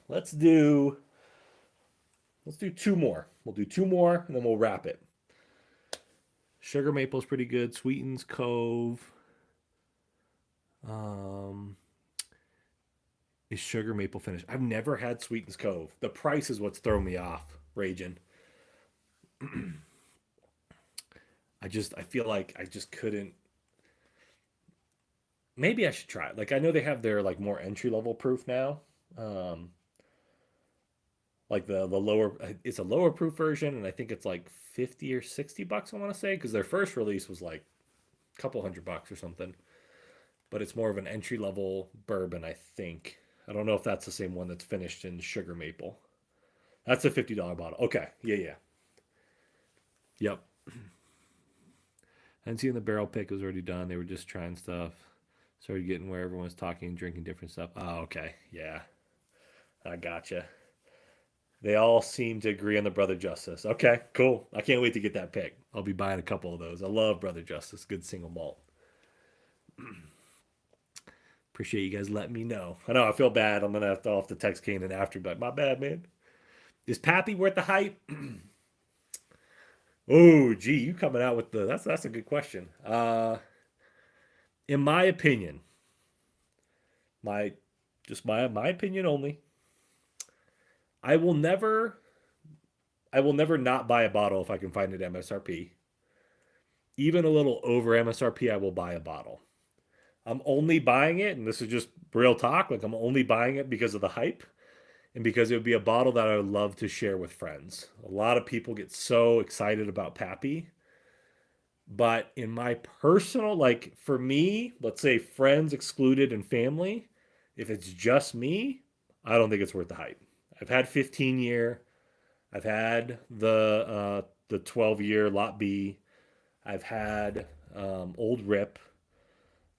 Speaker 1: Let's do let's do two more. We'll do two more and then we'll wrap it. Sugar maple's pretty good. Sweetens Cove. Um, is sugar maple finished? I've never had Sweetens Cove. The price is what's thrown me off. Raging. I feel like I just couldn't. Maybe I should try it. Like I know they have their like more entry level proof now. Um, like the lower it's a lower proof version, and I think it's like 50 or 60 bucks. I want to say because their first release was like a couple hundred bucks or something. But it's more of an entry level bourbon, I think. I don't know if that's the same one that's finished in sugar maple. That's a $50 bottle. Okay, yeah, yeah, yep. And seeing the barrel pick was already done. They were just trying stuff. Started getting where everyone was talking and drinking different stuff. Oh, okay, yeah, I gotcha. They all seem to agree on the Brother Justice. Okay, cool. I can't wait to get that pick. I'll be buying a couple of those. I love Brother Justice. Good single malt. Appreciate you guys letting me know. I know I feel bad. I'll have to text Kanan after, but my bad, man. Is Pappy worth the hype? Oh, gee, you coming out with the that's a good question. In my opinion, my just my opinion only, I will never I will never not buy a bottle if I can find it MSRP. Even a little over MSRP, I will buy a bottle. I'm only buying it, and this is just real talk. Like I'm only buying it because of the hype and because it would be a bottle that I would love to share with friends. A lot of people get so excited about Pappy, but in my personal, like for me, let's say friends excluded and family, if it's just me, I don't think it's worth the hype. I've had 15 year, I've had the 12-year lot B, I've had old rip.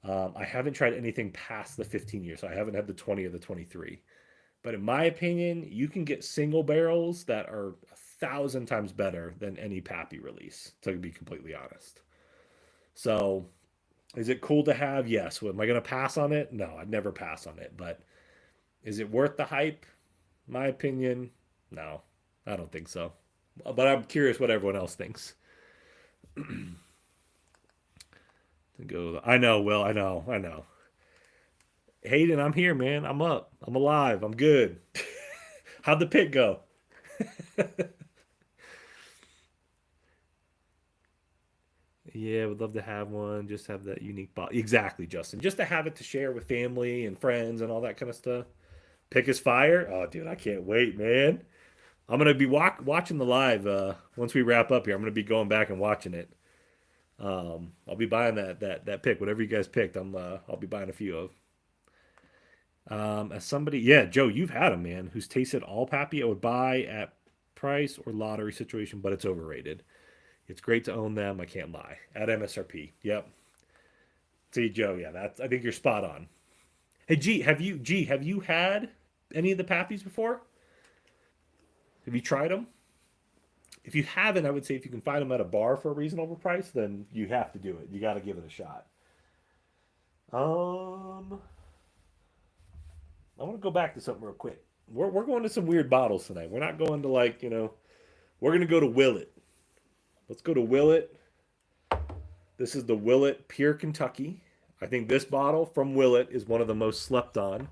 Speaker 1: I haven't tried anything past the 15 years, so I haven't had the 20 or the 23. But in my opinion, you can get single barrels that are 1,000 times better than any Pappy release, to be completely honest. So, is it cool to have? Yes. Am I going to pass on it? No, I'd never pass on it. But is it worth the hype? My opinion, no, I don't think so. But I'm curious what everyone else thinks. Go. I know, Will. I know. I know. Hayden, I'm here, man. I'm up. I'm alive. I'm good. How'd the pick go? Yeah, would love to have one. Just have that unique bottle. Exactly, Justin. Just to have it to share with family and friends and all that kind of stuff. Pick is fire. Oh, dude, I can't wait, man. I'm gonna be watching the live once we wrap up here. I'm gonna be going back and watching it. I'll be buying that pick, whatever you guys picked. I'll be buying a few of. As somebody, yeah, Joe, you've had them, man. Who's tasted all Pappy? I would buy at price or lottery situation, but it's overrated. It's great to own them. I can't lie. At MSRP. Yep. See, Joe, yeah, that's. I think you're spot on. Hey, have you had any of the Pappies before? Have you tried them? If you haven't, I would say if you can find them at a bar for a reasonable price, then you have to do it. You got to give it a shot. Um, I want to go back to something real quick. We're going to some weird bottles tonight. We're not going to we're going to go to Willet. Let's go to Willet. This is the Willet Pure Kentucky. I think this bottle from Willet is one of the most slept on.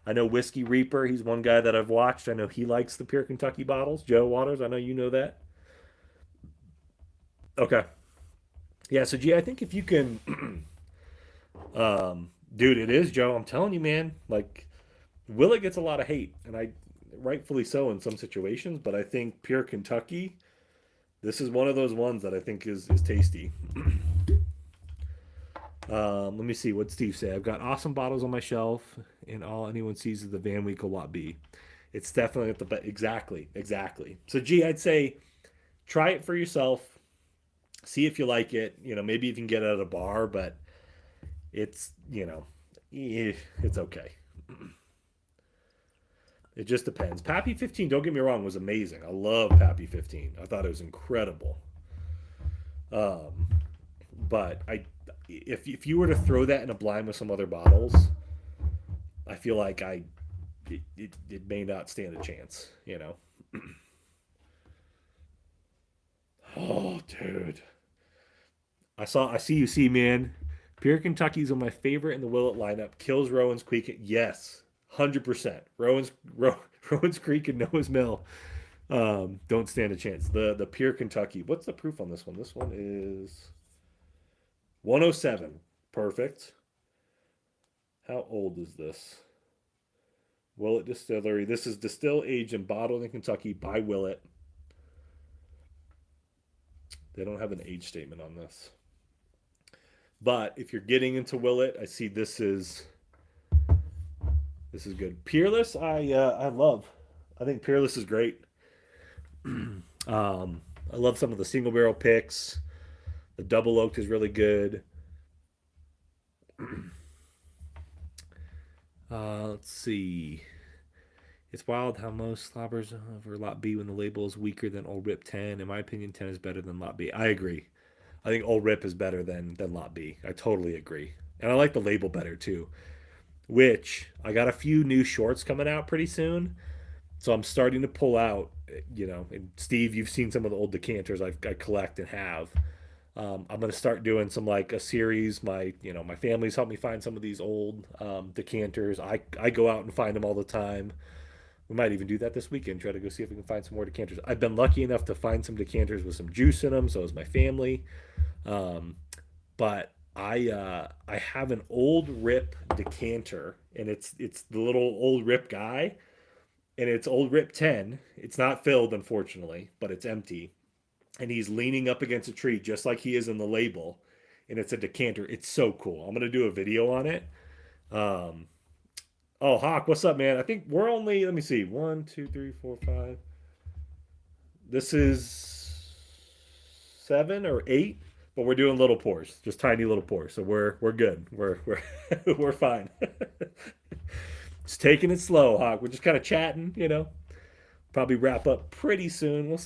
Speaker 1: I know Whiskey Reaper, he's one guy that I've watched. I know he likes the Pure Kentucky bottles. Joe Waters, I know you know that. Okay. Yeah, so G, I think if you can dude, it is, Joe. I'm telling you, man. Like Willet gets a lot of hate, and I rightfully so in some situations, but I think Pure Kentucky, this is one of those ones that I think is tasty. Let me see what Steve said. I've got awesome bottles on my shelf, and all anyone sees is the Van Winkle Lot B. It's definitely at the exactly, exactly. So, G, I'd say try it for yourself. See if you like it. Maybe you can get it at a bar, but it's it's okay. It just depends. Pappy 15, don't get me wrong, was amazing. I love Pappy 15. I thought it was incredible. Um, but if you were to throw that in a blind with some other bottles, I feel like it may not stand a chance. Oh, dude. I see you see, man. Pure Kentucky's one of my favorite in the Willet lineup. Kills Rowan's Creek. Yes, 100%. Rowan's Creek and Noah's Mill don't stand a chance. The Pure Kentucky. What's the proof on this one? This one is 107. Perfect. How old is this? Willet Distillery. This is distilled, aged, and bottled in Kentucky by Willet. They don't have an age statement on this. But if you're getting into Willet, I see this is good. Peerless, I love. I think Peerless is great. I love some of the single barrel picks. The double oaked is really good. Let's see. It's wild how most slobbers over Lot B when the label is weaker than Old Rip 10. In my opinion, 10 is better than Lot B. I agree. I think Old Rip is better than Lot B. I totally agree. And I like the label better too. Which I got a few new shorts coming out pretty soon. So I'm starting to pull out. And Steve, you've seen some of the old decanters I collect and have. I'm gonna start doing some like a series. My family's helped me find some of these old decanters. I go out and find them all the time. We might even do that this weekend. Try to go see if we can find some more decanters. I've been lucky enough to find some decanters with some juice in them. So is my family. Um, but I have an old Rip decanter, and it's the little old Rip guy, and it's old Rip 10. It's not filled, unfortunately, but it's empty, and he's leaning up against a tree just like he is in the label, and it's a decanter. It's so cool. I'm gonna do a video on it. Um, oh, Hawk, what's up, man? I think we're only. Let me see. One, two, three, four, five. This is 7 or 8, but we're doing little pours, just tiny little pours. So we're good. We're we're fine. Just taking it slow, Hawk. We're just kind of chatting. Probably wrap up pretty soon.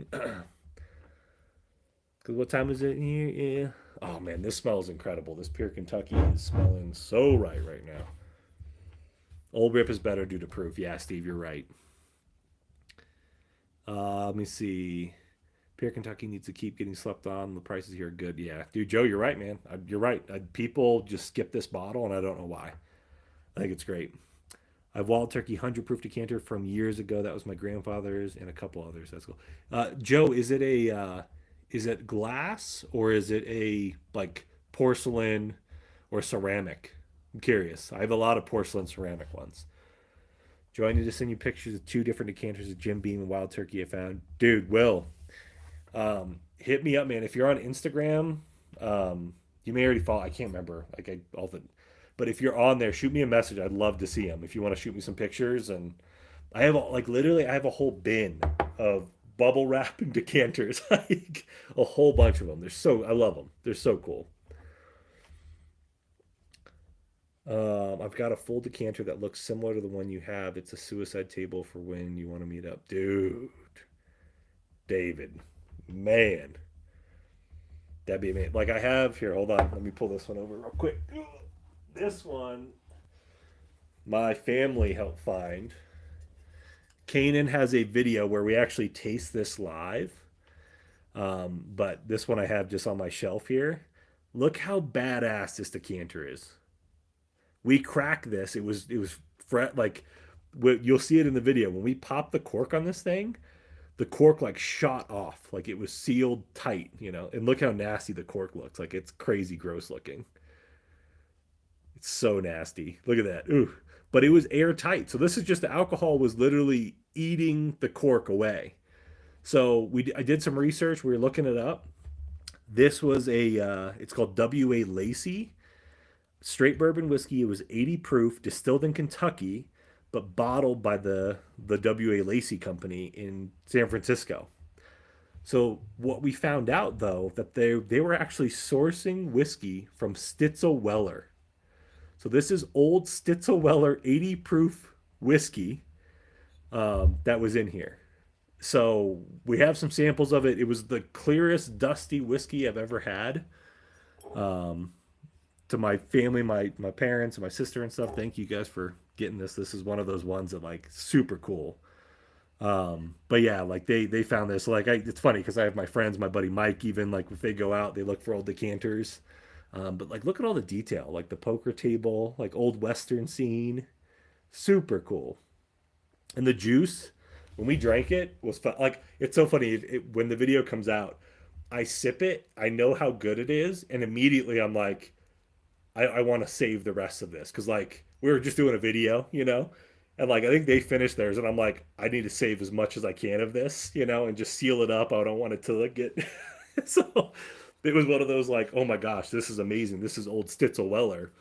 Speaker 1: Because what time is it here? Yeah. Oh man, this smells incredible. This Pure Kentucky is smelling so right now. Old Rip is better due to proof. Yeah, Steve, you're right. Let me see. Pierre, Kentucky needs to keep getting slept on. The prices here are good. Yeah, dude, Joe, you're right, man. You're right. People just skip this bottle, and I don't know why. I think it's great. I've Wild Turkey 100 proof decanter from years ago. That was my grandfather's and a couple others. That's cool. Joe, is it glass or is it a like porcelain or ceramic? I'm curious. I have a lot of porcelain ceramic ones. Joe, I need to send you pictures of two different decanters of Jim Beam and Wild Turkey I found. Dude, Will, hit me up, man. If you're on Instagram, you may already follow. I can't remember like all the, but if you're on there, shoot me a message. I'd love to see them. If you want to shoot me some pictures, and I have like literally, I have a whole bin of bubble wrap and decanters, like a whole bunch of them. I love them. They're so cool. I've got a full decanter that looks similar to the one you have. It's a suicide table for when you want to meet up, dude. David, man, that'd be amazing. Like I have here. Hold on, let me pull this one over real quick. This one, my family helped find. Kanan has a video where we actually taste this live. But this one I have just on my shelf here. Look how badass this decanter is. We cracked this. It was like you'll see it in the video when we popped the cork on this thing. The cork like shot off, like it was sealed tight, you know. And look how nasty the cork looks. Like it's crazy gross looking. It's so nasty. Look at that. Ooh. But it was airtight. So this is just the alcohol was literally eating the cork away. So I did some research. We were looking it up. This was it's called W.A. Lacey straight bourbon whiskey. It was 80 proof, distilled in Kentucky, but bottled by the W.A. Lacey company in San Francisco. So what we found out though that they were actually sourcing whiskey from Stitzel Weller. So this is old Stitzel Weller 80 proof whiskey that was in here. So we have some samples of it. It was the clearest dusty whiskey I've ever had. Um, to my family, my parents and my sister and stuff. Thank you guys for getting this. This is one of those ones that like super cool. But yeah, like they found this. Like it's funny because I have my friends, my buddy Mike, even like if they go out, they look for old decanters. But like look at all the detail, like the poker table, like old Western scene, super cool. And the juice, when we drank it, was fun. Like it's so funny when the video comes out. I sip it, I know how good it is, and immediately I'm like, I want to save the rest of this because like we were just doing a video, you know, and like I think they finished theirs, and I'm like, I need to save as much as I can of this, you know, and just seal it up. I don't want it to like, get so. It was one of those like, oh my gosh, this is amazing. This is old Stitzel Weller.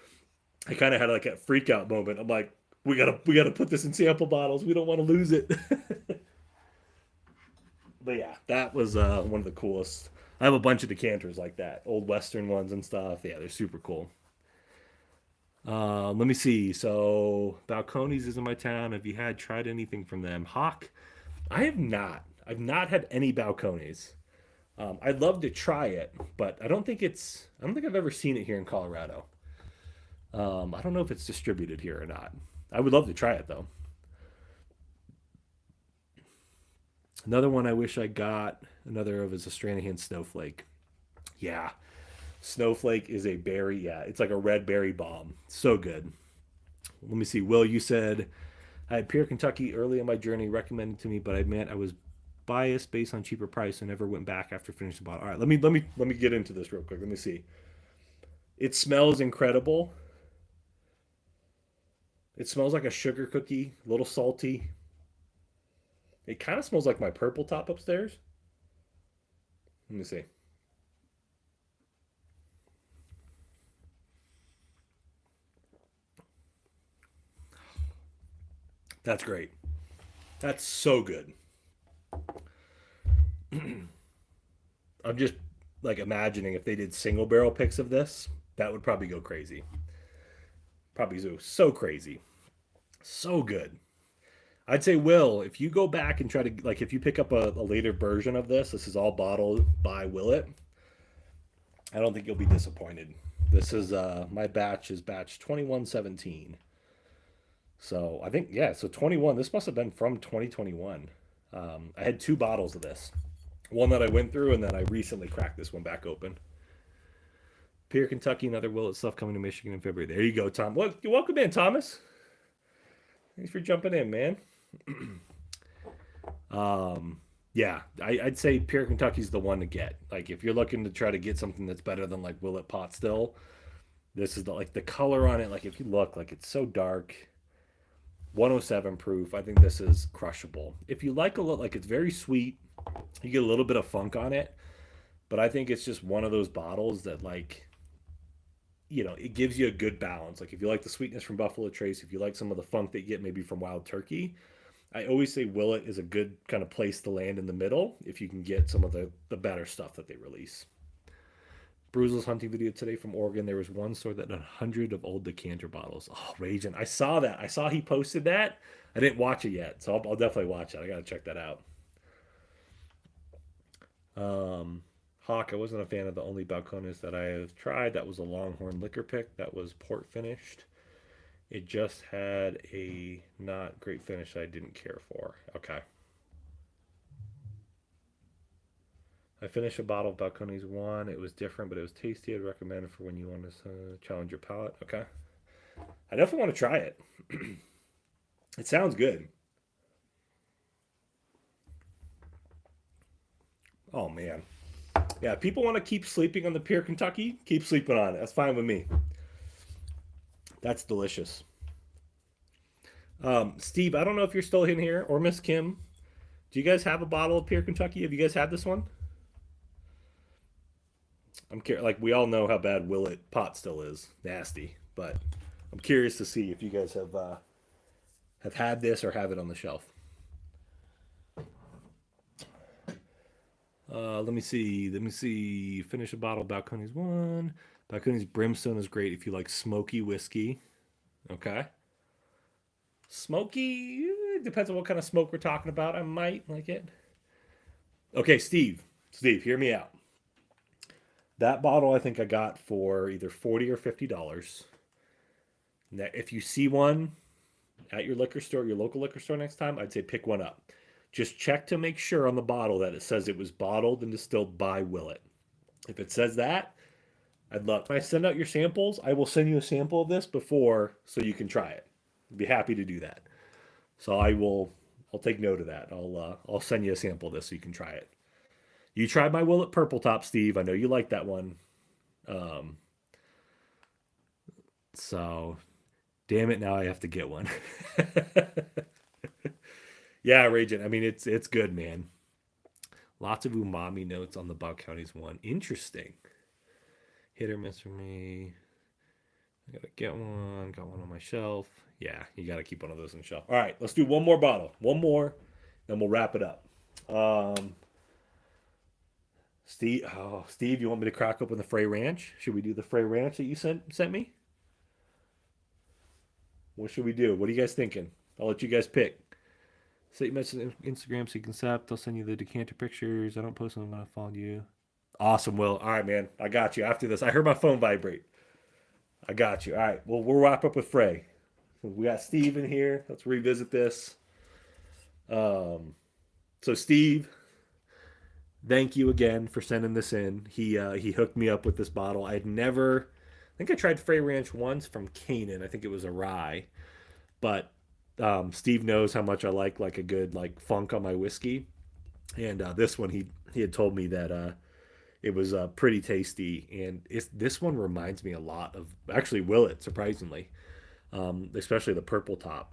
Speaker 1: I kind of had like a freak out moment. I'm like, we gotta put this in sample bottles. We don't want to lose it. But yeah, that was one of the coolest. I have a bunch of decanters like that, old Western ones and stuff. Yeah, they're super cool. Let me see. So Balcones is in my town. Have you tried anything from them? Hawk, I have not. I've not had any Balcones. I'd love to try it, but I don't think I've ever seen it here in Colorado. I don't know if it's distributed here or not. I would love to try it though. Another one I wish I got another of is a Stranahan Snowflake. Yeah, Snowflake is a berry. Yeah, it's like a red berry bomb. So good. Let me see. Will, you said I had Pierre, Kentucky early in my journey recommended to me, but I admit I was biased based on cheaper price and never went back after finishing the bottle. All right, let me get into this real quick. Let me see. It smells incredible. It smells like a sugar cookie, a little salty. It kind of smells like my purple top upstairs. Let me see. That's great. That's so good. I'm just like imagining if they did single barrel picks of this, that would probably go crazy. Probably so crazy. So good. I'd say, Will, if you go back and try to, like, if you pick up a later version of this is all bottled by Willet. I don't think you'll be disappointed. This is, my batch is batch 2117. So I think, yeah, so 21, this must have been from 2021. I had two bottles of this. One that I went through, and then I recently cracked this one back open. Pierre, Kentucky, another Willet stuff coming to Michigan in February. There you go, Tom. Well, welcome in, Thomas. Thanks for jumping in, man. Yeah, I'd say Pierre, Kentucky's the one to get. Like, if you're looking to try to get something that's better than like Willet Pot Still, this is the color on it. Like, if you look, like it's so dark. 107 proof. I think this is crushable. If you like a little, like it's very sweet. You get a little bit of funk on it, but I think it's just one of those bottles that like it gives you a good balance. Like if you like the sweetness from Buffalo Trace, if you like some of the funk that you get maybe from Wild Turkey, I always say Willet is a good kind of place to land in the middle if you can get some of the better stuff that they release. Bruzel's hunting video today from Oregon. There was one store that had 100 of old decanter bottles. Oh, raging. I saw that. I saw he posted that. I didn't watch it yet, so I'll definitely watch it. I got to check that out. Hawk, I wasn't a fan of the only Balcones that I have tried. That was a Longhorn liquor pick. That was port finished. It just had a not great finish I didn't care for. Okay. I finished a bottle of Balcones 1. It was different, but it was tasty. I'd recommend it for when you want to challenge your palate. Okay. I definitely want to try it. It sounds good. Oh, man. Yeah, people want to keep sleeping on the Pierre, Kentucky. Keep sleeping on it. That's fine with me. That's delicious. Steve, I don't know if you're still in here, or Miss Kim. Do you guys have a bottle of Pierre, Kentucky? Have you guys had this one? I'm curious. Like we all know how bad Willet Pot Still is, nasty. But I'm curious to see if you guys have had this or have it on the shelf. Let me see. Let me see. Finish a bottle of Balcones 1. Balcones Brimstone is great if you like smoky whiskey. Okay. Smoky, depends on what kind of smoke we're talking about. I might like it. Okay, Steve. Steve, hear me out. That bottle I think I got for either $40 or $50. Now, if you see one at your liquor store, your local liquor store next time, I'd say pick one up. Just check to make sure on the bottle that it says it was bottled and distilled by Willet. If it says that, I'd love. When I send out your samples, I will send you a sample of this before so you can try it. I'd be happy to do that. So I'll take note of that. I'll send you a sample of this so you can try it. You tried my Willet Purple Top, Steve. I know you like that one. So damn it, now I have to get one. Yeah, Raging. I mean, it's good, man. Lots of umami notes on the Buck Counties one. Interesting. Hit or miss for me. I gotta get one. Got one on my shelf. Yeah, you gotta keep one of those on the shelf. All right, let's do one more bottle. One more, then we'll wrap it up. Steve, you want me to crack open the Frey Ranch? Should we do the Frey Ranch that you sent me? What should we do? What are you guys thinking? I'll let you guys pick. Set your message on Instagram so you can accept. I'll send you the decanter pictures. I don't post them when I follow you. Awesome, Will. All right, man. I got you. After this, I heard my phone vibrate. I got you. All right. Well, we'll wrap up with Frey. We got Steve in here. Let's revisit this. So Steve, thank you again for sending this in. He hooked me up with this bottle. I think I tried Frey Ranch once from Canaan. I think it was a rye, but Steve knows how much I like a good like funk on my whiskey, and this one he had told me that it was pretty tasty, and this one reminds me a lot of actually Willet, surprisingly, especially the purple top.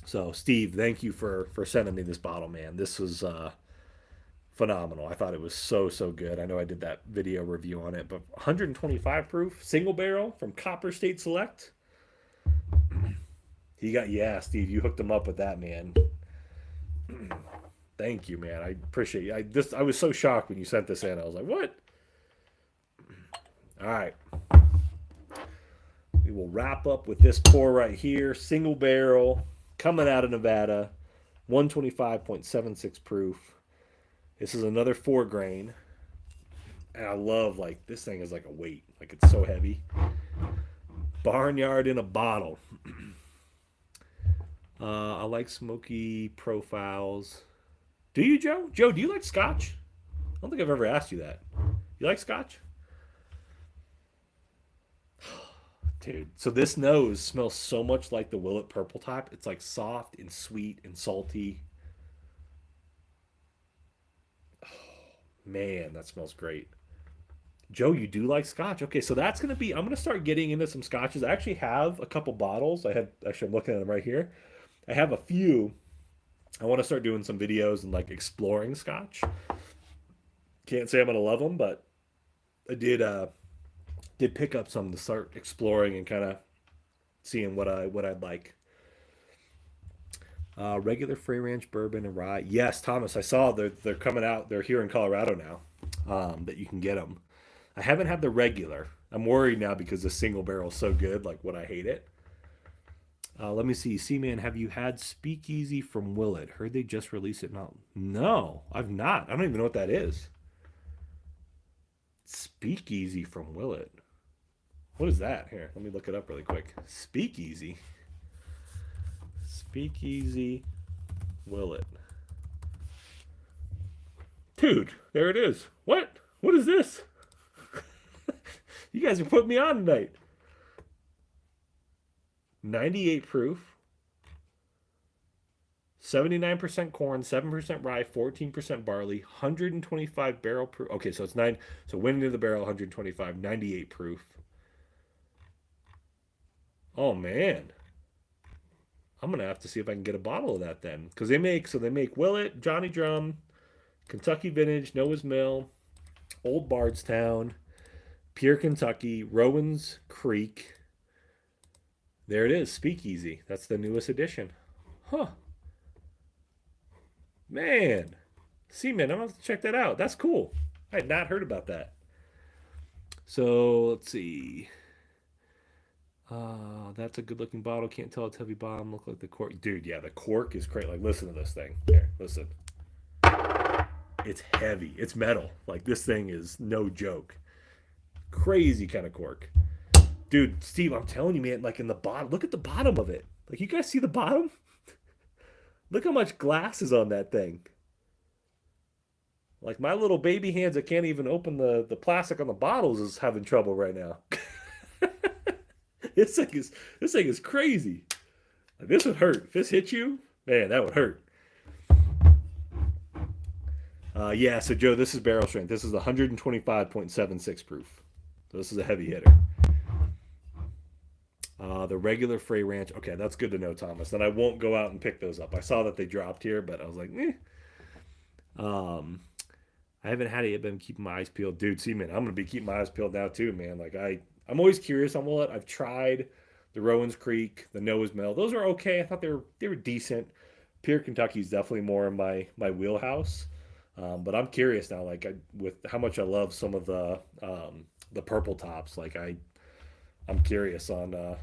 Speaker 1: So Steve, thank you for sending me this bottle, man. This was phenomenal. I thought it was so good. I know I did that video review on it, but 125 proof single barrel from Copper State Select. Steve, you hooked him up with that, man. Thank you, man. I appreciate you. I was so shocked when you sent this in. I was like, what? All right. We will wrap up with this pour right here. Single barrel, coming out of Nevada, 125.76 proof. This is another 4 grain. And I love, like, this thing is like a weight. Like, it's so heavy. Barnyard in a bottle. I like smoky profiles. Do you, Joe? Joe, do you like scotch? don't think I've ever asked you that. You like scotch? Dude, so this nose smells so much like the Willet Purple Top. It's like soft and sweet and salty. Man, that smells great. Joe, you do like scotch. Okay, so that's gonna be. I'm gonna start getting into some scotches. I actually have a couple bottles. I have actually. I'm looking at them right here. I have a few. I want to start doing some videos and like exploring scotch. Can't say I'm gonna love them, but I did pick up some to start exploring and kind of seeing what I'd like. Regular Frey Ranch bourbon and rye. Yes, Thomas, I saw they're coming out. They're here in Colorado now. That you can get them. I haven't had the regular. I'm worried now because the single barrel is so good. Like, would I hate it? Let me see. Seaman, have you had Speakeasy from Willet? Heard they just released it. No, I've not. I don't even know what that is. Speakeasy from Willet. What is that? Here, let me look it up really quick. Speakeasy. Speakeasy Willet. Dude, there it is. What? What is this? You guys are putting me on tonight. 98 proof. 79% corn, 7% rye, 14% barley, 125 barrel proof. Okay, so it's 9. So went into the barrel, 125, 98 proof. Oh, man. I'm going to have to see if I can get a bottle of that then. Because they make Willet, Johnny Drum, Kentucky Vintage, Noah's Mill, Old Bardstown, Pure Kentucky, Rowan's Creek. There it is, Speakeasy. That's the newest edition. Huh. Man. Man, I'm going to have to check that out. That's cool. I had not heard about that. So, let's see. That's a good looking bottle. Can't tell it's heavy bottom. Look like the cork. Dude, yeah, the cork is great. Like, listen to this thing. Here, listen. It's heavy. It's metal. Like, this thing is no joke. Crazy kind of cork. Dude, Steve, I'm telling you, man, like in the bottom, look at the bottom of it. Like, you guys see the bottom? Look how much glass is on that thing. Like, my little baby hands that can't even open the plastic on the bottles is having trouble right now. This thing is crazy. Like, this would hurt. If this hit you, man, that would hurt. Yeah, so Joe, this is barrel strength. This is 125.76 proof. So this is a heavy hitter. The regular Frey Ranch. Okay, that's good to know, Thomas. Then I won't go out and pick those up. I saw that they dropped here, but I was like, eh. I haven't had it yet, but I'm keeping my eyes peeled. Dude, see, man, I'm going to be keeping my eyes peeled now too, man. Like, I'm always curious on Willet. I've tried the Rowan's Creek, the Noah's Mill. Those are okay. I thought they were decent. Pure Kentucky is definitely more in my wheelhouse. But I'm curious now, like with how much I love some of the purple tops. Like I'm curious on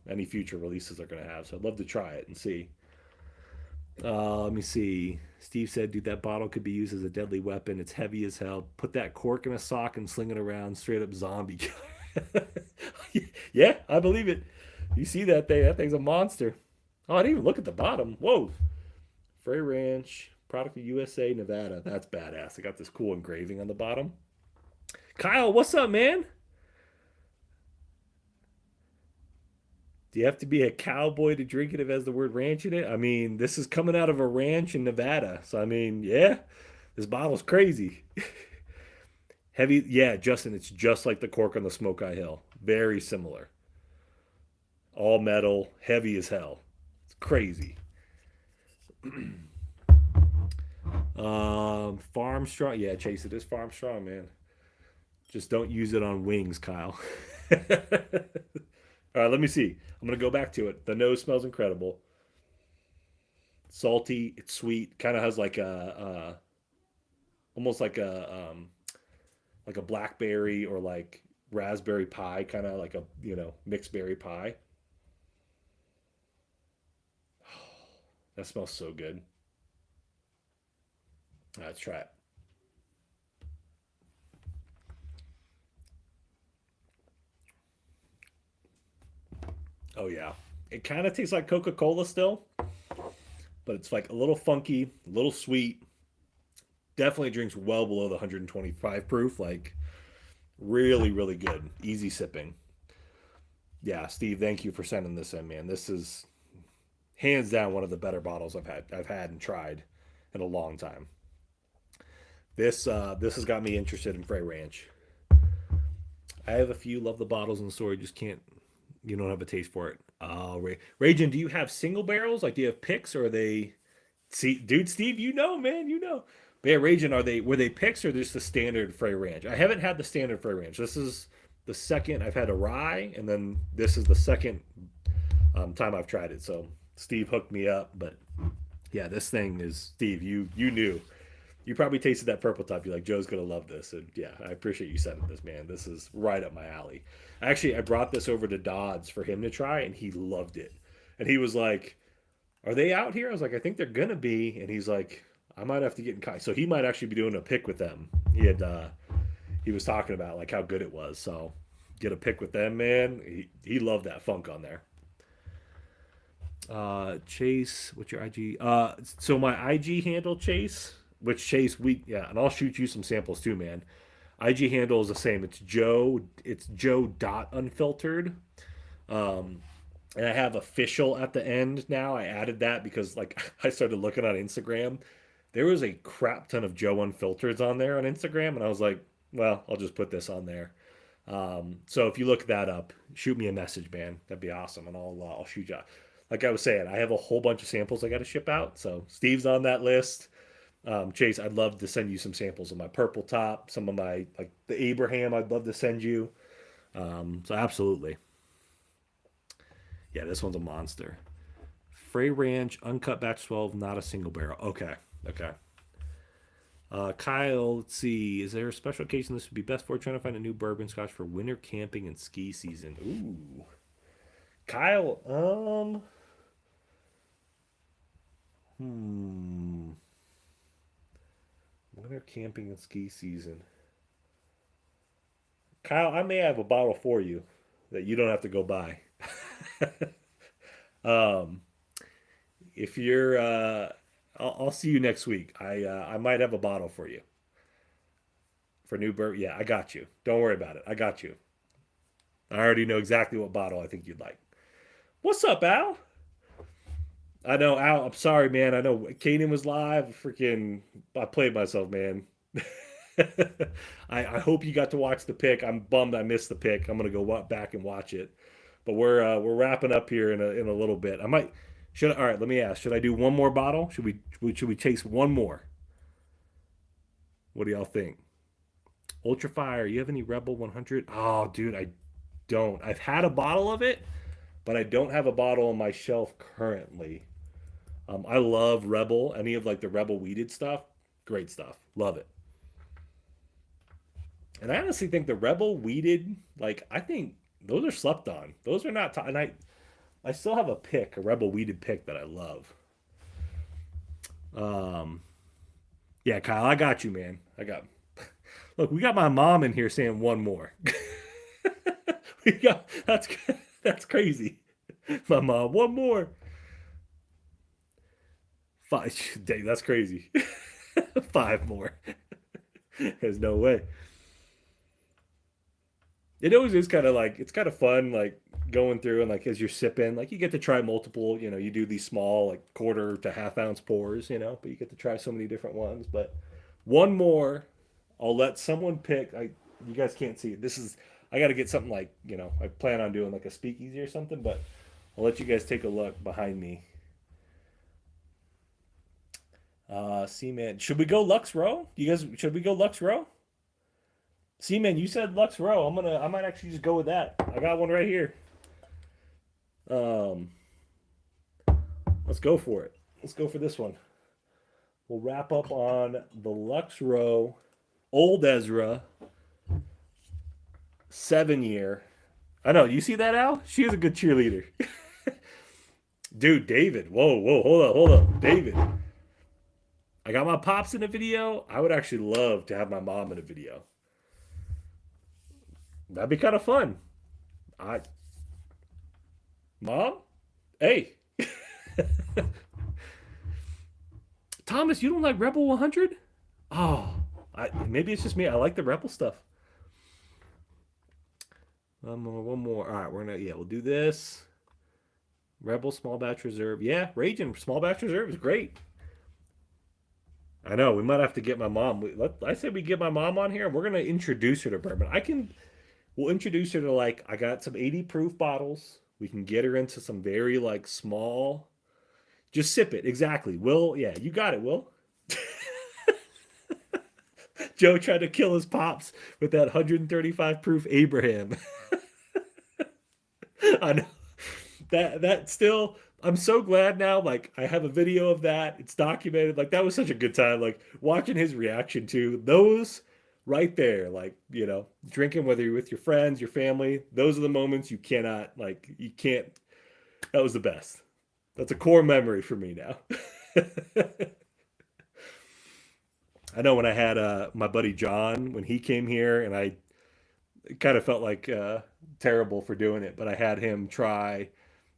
Speaker 1: any future releases they're gonna have. So I'd love to try it and see. Let me see. Steve said, dude, that bottle could be used as a deadly weapon. It's heavy as hell. Put that cork in a sock and sling it around. Straight up zombie killer. Yeah, I believe it. You see that thing? That thing's a monster. Oh, I didn't even look at the bottom. Whoa. Frey Ranch, product of USA, Nevada. That's badass. I got this cool engraving on the bottom. Kyle, what's up, man? Do you have to be a cowboy to drink it if it has the word ranch in it? I mean, this is coming out of a ranch in Nevada. So, I mean, yeah, this bottle's crazy. Heavy. Yeah, Justin, it's just like the cork on the Smoke Eye Hill. Very similar. All metal, heavy as hell. It's crazy. Farm Strong. Yeah, Chase, it is Farm Strong, man. Just don't use it on wings, Kyle. All right, let me see. I'm going to go back to it. The nose smells incredible. Salty. It's sweet. Kind of has like almost like a blackberry or like raspberry pie, kind of like a, mixed berry pie. That smells so good. All right, let's try it. Oh yeah. It kind of tastes like Coca-Cola still, but it's like a little funky, a little sweet. definitely drinks well below the 125 proof. Like really, really good. Easy sipping. Yeah, Steve, thank you for sending this in, man. This is hands down one of the better bottles I've had and tried in a long time. This has got me interested in Frey Ranch. I have a few love the bottles in the store. You just can't. You don't have a taste for it. Raging, do you have single barrels? Like, do you have picks, or are they? See, dude, Steve, you know, man, you know. But yeah, Raging, were they picks or just the standard Frey Ranch? I haven't had the standard Frey Ranch. This is the second I've had a rye, and then this is the second time I've tried it. So Steve hooked me up, but yeah, this thing is Steve. You knew. You probably tasted that purple top. You're like, Joe's gonna love this, and yeah, I appreciate you sending this, man. This is right up my alley. Actually, I brought this over to Dodds for him to try, and he loved it. And he was like, "Are they out here?" I was like, "I think they're gonna be." And he's like, "I might have to get in contact." So he might actually be doing a pick with them. He was talking about like how good it was. So get a pick with them, man. He loved that funk on there. Chase, what's your IG? So my IG handle, Chase, which Chase we yeah, and I'll shoot you some samples too, man. IG handle is the same. It's Joe dot unfiltered. Um, and I have official at the end now. I added that because like I started looking on Instagram. There was a crap ton of Joe unfiltered on there on Instagram, and I was like, well, I'll just put this on there. So if you look that up, shoot me a message, man. That'd be awesome, and I'll shoot you. Like I was saying, I have a whole bunch of samples I got to ship out. So Steve's on that list. Chase, I'd love to send you some samples of my purple top, some of my like the Abraham. I'd love to send you. So absolutely, yeah, this one's a monster. Frey Ranch uncut batch 12, not a single barrel. Okay, okay. Kyle, let's see. Is there a special occasion this would be best for? Trying to find a new bourbon scotch for winter camping and ski season. Ooh, Kyle. Hmm. Winter camping and ski season. Kyle, I may have a bottle for you that you don't have to go buy. um, if you're, I'll see you next week. I might have a bottle for you for new bourbon. Yeah, I got you. Don't worry about it. I got you. I already know exactly what bottle I think you'd like. What's up, Al? I know, Al. I'm sorry, man. I know Kaden was live. Freaking, I played myself, man. I hope you got to watch the pick. I'm bummed I missed the pick. I'm gonna go back and watch it. But we're wrapping up here in a little bit. I might should all right. Let me ask. Should I do one more bottle? Should we chase one more? What do y'all think? Ultra Fire. You have any Rebel 100? Oh, dude, I don't. I've had a bottle of it, but I don't have a bottle on my shelf currently. I love Rebel. Any of like the Rebel weeded stuff, great stuff. Love it. And I honestly think the Rebel weeded, like I think those are slept on. Those are not. And I still have a pick, a Rebel weeded pick that I love. Um, yeah, Kyle, I got you, man. I got. Look, we got my mom in here saying one more. we got that's crazy. My mom, one more. Five. Dang, that's crazy. Five more. There's no way. It always is kind of like it's kind of fun, like going through and like as you're sipping, like you get to try multiple. You do these small like quarter to half ounce pours, but you get to try so many different ones. But one more, I'll let someone pick. You guys can't see it. I got to get something like I plan on doing like a speakeasy or something, but I'll let you guys take a look behind me. C-Man, should we go Lux Row? You guys, should we go Lux Row? C-Man, you said Lux Row. I might actually just go with that. I got one right here. Um, let's go for it. Let's go for this one. We'll wrap up on the Lux Row Old Ezra 7-year. I know. You see that, Al? She is a good cheerleader. Dude, David. Whoa. Hold up. David. I got my pops in a video. I would actually love to have my mom in a video. That'd be kind of fun. Mom? Hey. Thomas, you don't like Rebel 100? Oh, maybe it's just me. I like the Rebel stuff. One more. All right, we'll do this. Rebel small batch reserve. Yeah, Raging small batch reserve is great. I know we might have to get my mom. I say we get my mom on here, and we're gonna introduce her to bourbon. We'll introduce her to like I got some 80 proof bottles. We can get her into some very like small. Just sip it exactly. Will, yeah, you got it, Will. Joe tried to kill his pops with that 135 proof Abraham. I know that still. I'm so glad now. Like I have a video of that. It's documented. Like that was such a good time. Like watching his reaction to those right there. Like drinking whether you're with your friends, your family. Those are the moments you cannot like. You can't. That was the best. That's a core memory for me now. I know when I had my buddy John when he came here, and I kind of felt like terrible for doing it, but I had him try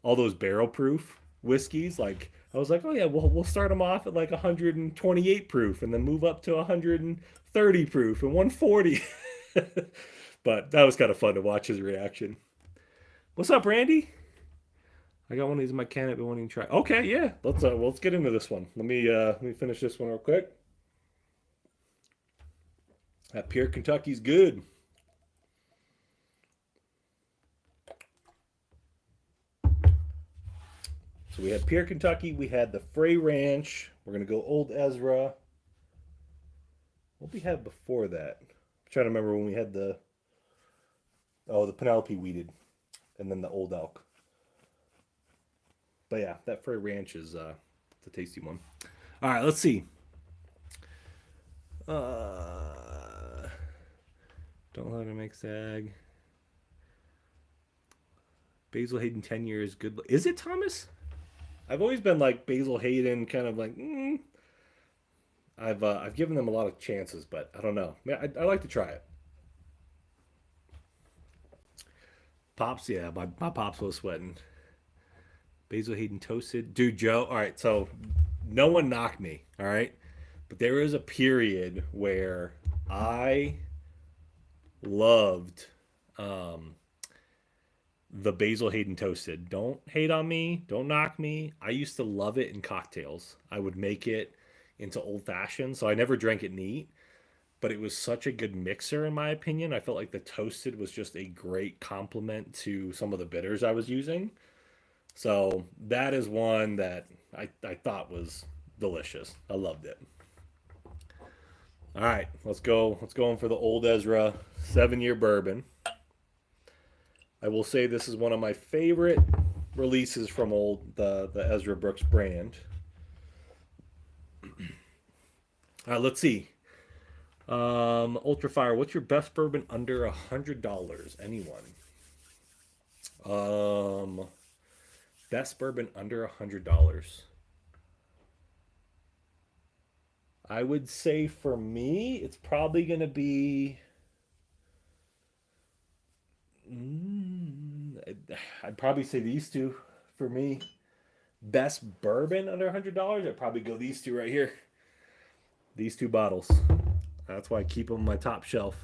Speaker 1: all those barrel proof whiskeys. Like I was like, oh yeah, we'll start them off at like 128 proof, and then move up to 130 proof and 140. But that was kind of fun to watch his reaction. What's up, Randy? I got one of these in my can I've been wanting to try. Okay, yeah, let's get into this one. Let me finish this one real quick. That pure Kentucky's good. So we had Pure Kentucky. We had the Frey Ranch. We're going to go Old Ezra. What we had before that? I'm trying to remember when we had the Penelope weeded. And then the Old Elk. But yeah, that Frey Ranch is the tasty one. All right, let's see. Don't let it make sag. Basil Hayden 10 years good. Is it Thomas? I've always been like Basil Hayden, kind of like. I've given them a lot of chances, but I don't know. I like to try it. Pops, yeah, my pops was sweating. Basil Hayden toasted, dude. Joe, all right. So no one knocked me, all right, but there was a period where I loved the Basil Hayden toasted. Don't hate on me. Don't knock me. I used to love it in cocktails. I would make it into old fashioned. So I never drank it neat, but it was such a good mixer, in my opinion. I felt like the toasted was just a great complement to some of the bitters I was using. So that is one that I thought was delicious. I loved it. All right, let's go. Let's go in for the Old Ezra 7 year bourbon. I will say this is one of my favorite releases from the Ezra Brooks brand. All right, let's see. Ultra Fire, what's your best bourbon under $100? Anyone? Best bourbon under $100. I would say for me, it's probably going to be. I'd probably say these two for me. Best bourbon under $100. I'd probably go these two right here. These two bottles. That's why I keep them on my top shelf.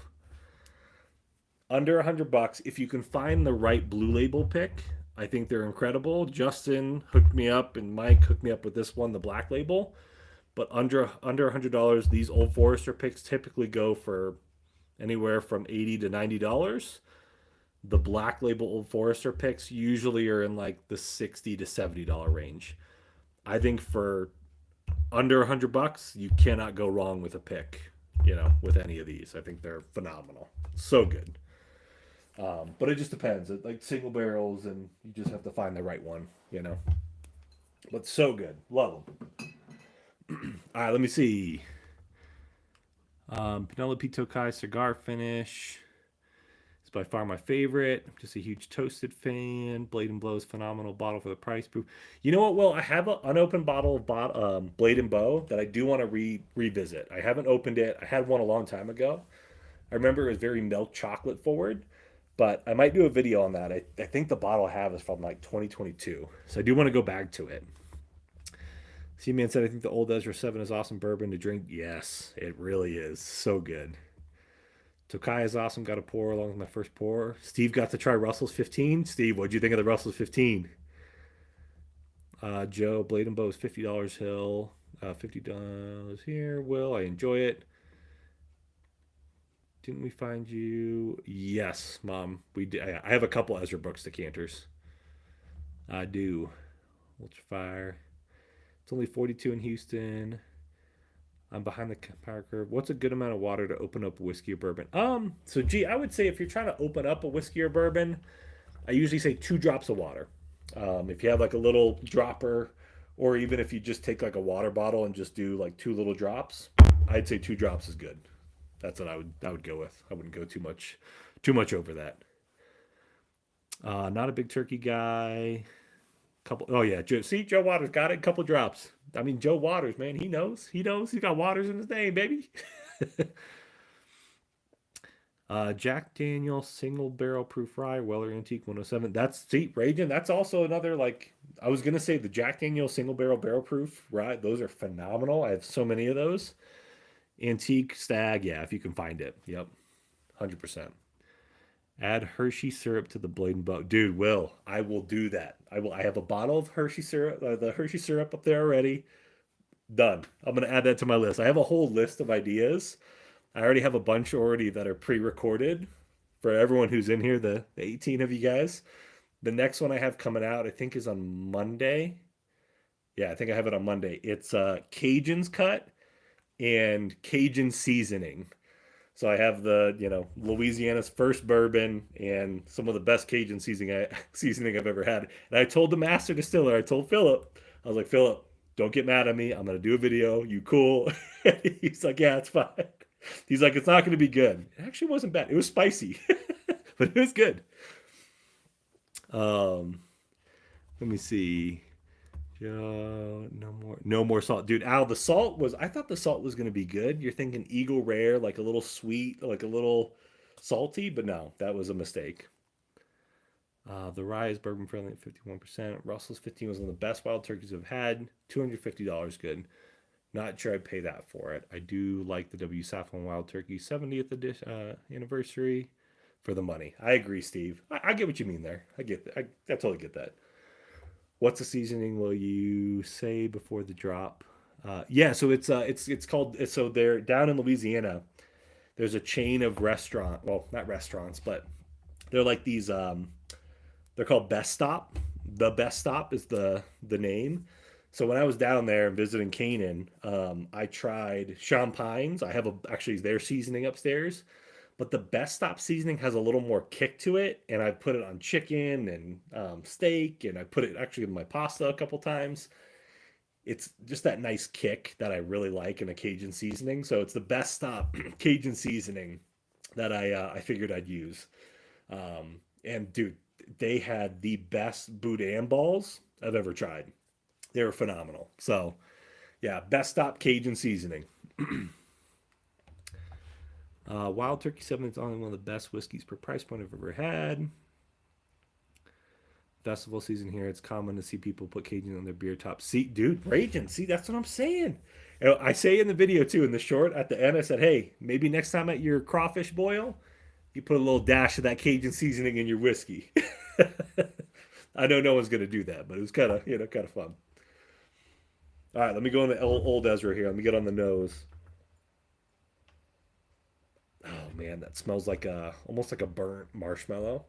Speaker 1: Under $100, if you can find the right blue label pick, I think they're incredible. Justin hooked me up, and Mike hooked me up with this one, the black label. But under $100, these Old Forester picks typically go for anywhere from $80 to $90. The black label Old Forester picks usually are in like the $60 to $70 range. I think for under $100, you cannot go wrong with a pick, with any of these. I think they're phenomenal. So good. But it just depends. Like single barrels, and you just have to find the right one. But so good. Love them. All right, let me see. Penelope Tokai cigar finish. It's by far my favorite. I'm just a huge toasted fan. Blade and Blow's phenomenal bottle for the price proof. You know what, Will? I have an unopened bottle of Blade and Bow that I do want to revisit. I haven't opened it. I had one a long time ago. I remember it was very milk chocolate forward, but I might do a video on that. I think the bottle I have is from like 2022. So I do want to go back to it. C-Man said, I think the Old Ezra 7 is awesome bourbon to drink. Yes, it really is. So good. Tokai is awesome. Got a pour along with my first pour. Steve got to try Russell's 15. Steve, what'd you think of the Russell's 15? Joe, Blade and Bow is $50 Hill. $50 here. Will, I enjoy it. Didn't we find you? Yes, Mom. We did. I have a couple Ezra Brooks decanters. I do. Ultra Fire. It's only 42 in Houston. I'm behind the power curve. What's a good amount of water to open up a whiskey or bourbon? So gee, I would say if you're trying to open up a whiskey or bourbon, I usually say 2 drops of water. If you have like a little dropper, or even if you just take like a water bottle and just do like 2 little drops, I'd say 2 drops is good. That's what I would go with. I wouldn't go too much over that. Not a big turkey guy. Couple. Oh yeah, see, Joe Waters got it. Couple drops. I mean, Joe Waters, man, he knows. He knows. He's got Waters in his name, baby. Jack Daniel single barrel proof rye, Weller Antique 107. That's see, Raging. That's also another like I was gonna say the Jack Daniel single barrel proof rye. Those are phenomenal. I have so many of those. Antique Stag, yeah, if you can find it. Yep, 100%. Add Hershey syrup to the Blade and Bow. Dude, I will do that. I will. I have a bottle of Hershey syrup, the Hershey syrup up there already. Done. I'm gonna add that to my list. I have a whole list of ideas. I already have a bunch already that are pre-recorded for everyone who's in here. The 18 of you guys. The next one I have coming out, I think, is on Monday. Yeah, I think I have it on Monday. It's Cajun's cut and Cajun seasoning. So I have Louisiana's first bourbon and some of the best Cajun seasoning I've ever had. And I told the master distiller, I told Philip, I was like, Philip, don't get mad at me. I'm gonna do a video. You cool? He's like, yeah, it's fine. He's like, it's not gonna be good. It actually wasn't bad. It was spicy, but it was good. Um, Let me see. No more salt, dude. Al, the salt was. I thought the salt was gonna be good. You're thinking Eagle Rare, like a little sweet, like a little salty, but no, that was a mistake. The rye is bourbon friendly at 51%. Russell's 15 was one of the best wild turkeys I've had. $250 good. Not sure I'd pay that for it. I do like the W. Saffron Wild Turkey 70th anniversary for the money. I agree, Steve. I get what you mean there. I get that. I totally get that. What's the seasoning will you say before the drop? Yeah, so it's called so they're down in Louisiana. There's a chain of restaurant, well, not restaurants, but they're like these they're called Best Stop. The Best Stop is the name. So when I was down there visiting Canaan, I tried Champagnes. I have actually their seasoning upstairs, but the Best Stop seasoning has a little more kick to it, and I put it on chicken and steak, and I put it actually in my pasta a couple times. It's just that nice kick that I really like in a Cajun seasoning. So it's the Best Stop Cajun seasoning that I figured I'd use. And dude, they had the best boudin balls I've ever tried. They were phenomenal. So yeah, Best Stop Cajun seasoning. Wild Turkey 7 is only one of the best whiskeys per price point I've ever had. Festival season here, it's common to see people put Cajun on their beer top. See, dude, raging. See, that's what I'm saying. I say in the video too, in the short at the end, I said, hey, maybe next time at your crawfish boil, you put a little dash of that Cajun seasoning in your whiskey. I know no one's gonna do that, but it was kind of kind of fun. All right, let me go on the old Ezra here. Let me get on the nose. Oh man, that smells like almost like a burnt marshmallow.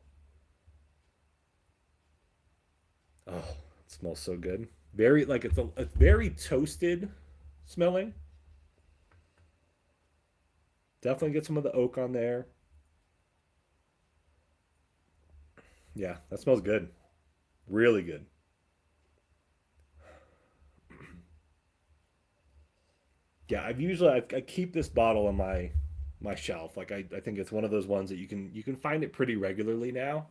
Speaker 1: Oh, it smells so good. Very like it's very toasted smelling. Definitely get some of the oak on there. Yeah, that smells good. Really good. Yeah, I keep this bottle on my shelf. Like I think it's one of those ones that you can find it pretty regularly now.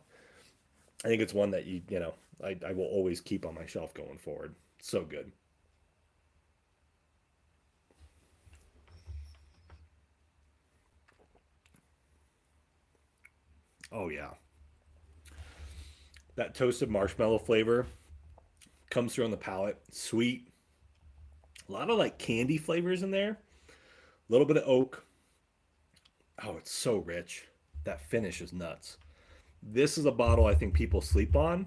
Speaker 1: I think it's one that I will always keep on my shelf going forward. So good. Oh yeah, that toasted marshmallow flavor comes through on the palate. Sweet, A lot of like candy flavors in there. A little bit of oak. Oh, it's so rich. That finish is nuts. This is a bottle I think people sleep on.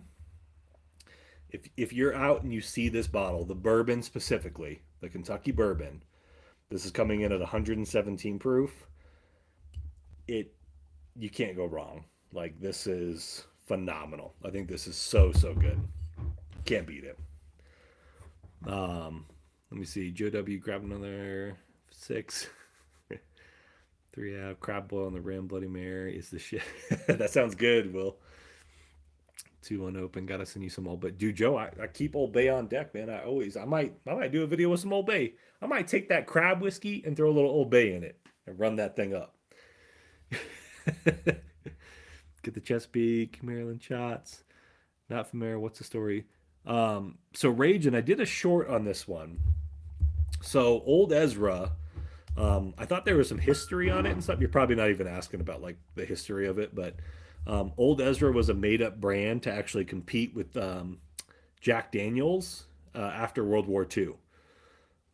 Speaker 1: If you're out and you see this bottle, the bourbon specifically, the Kentucky bourbon, this is coming in at 117 proof. It You can't go wrong. Like this is phenomenal. I think this is so good. Can't beat it. Let me see. Joe W. Grab another 6. 3 out. Crab boil on the rim. Bloody Mary is the shit. That sounds good, Will. 2 unopened. Gotta send you some Old Bay. Dude, Joe, I keep Old Bay on deck, man. I might do a video with some Old Bay. I might take that crab whiskey and throw a little Old Bay in it and run that thing up. Get the Chesapeake, Maryland shots. Not familiar. What's the story? So Rage, and I did a short on this one. So Old Ezra, I thought there was some history on it and stuff. You're probably not even asking about like the history of it, but Old Ezra was a made-up brand to actually compete with Jack Daniels after World War II.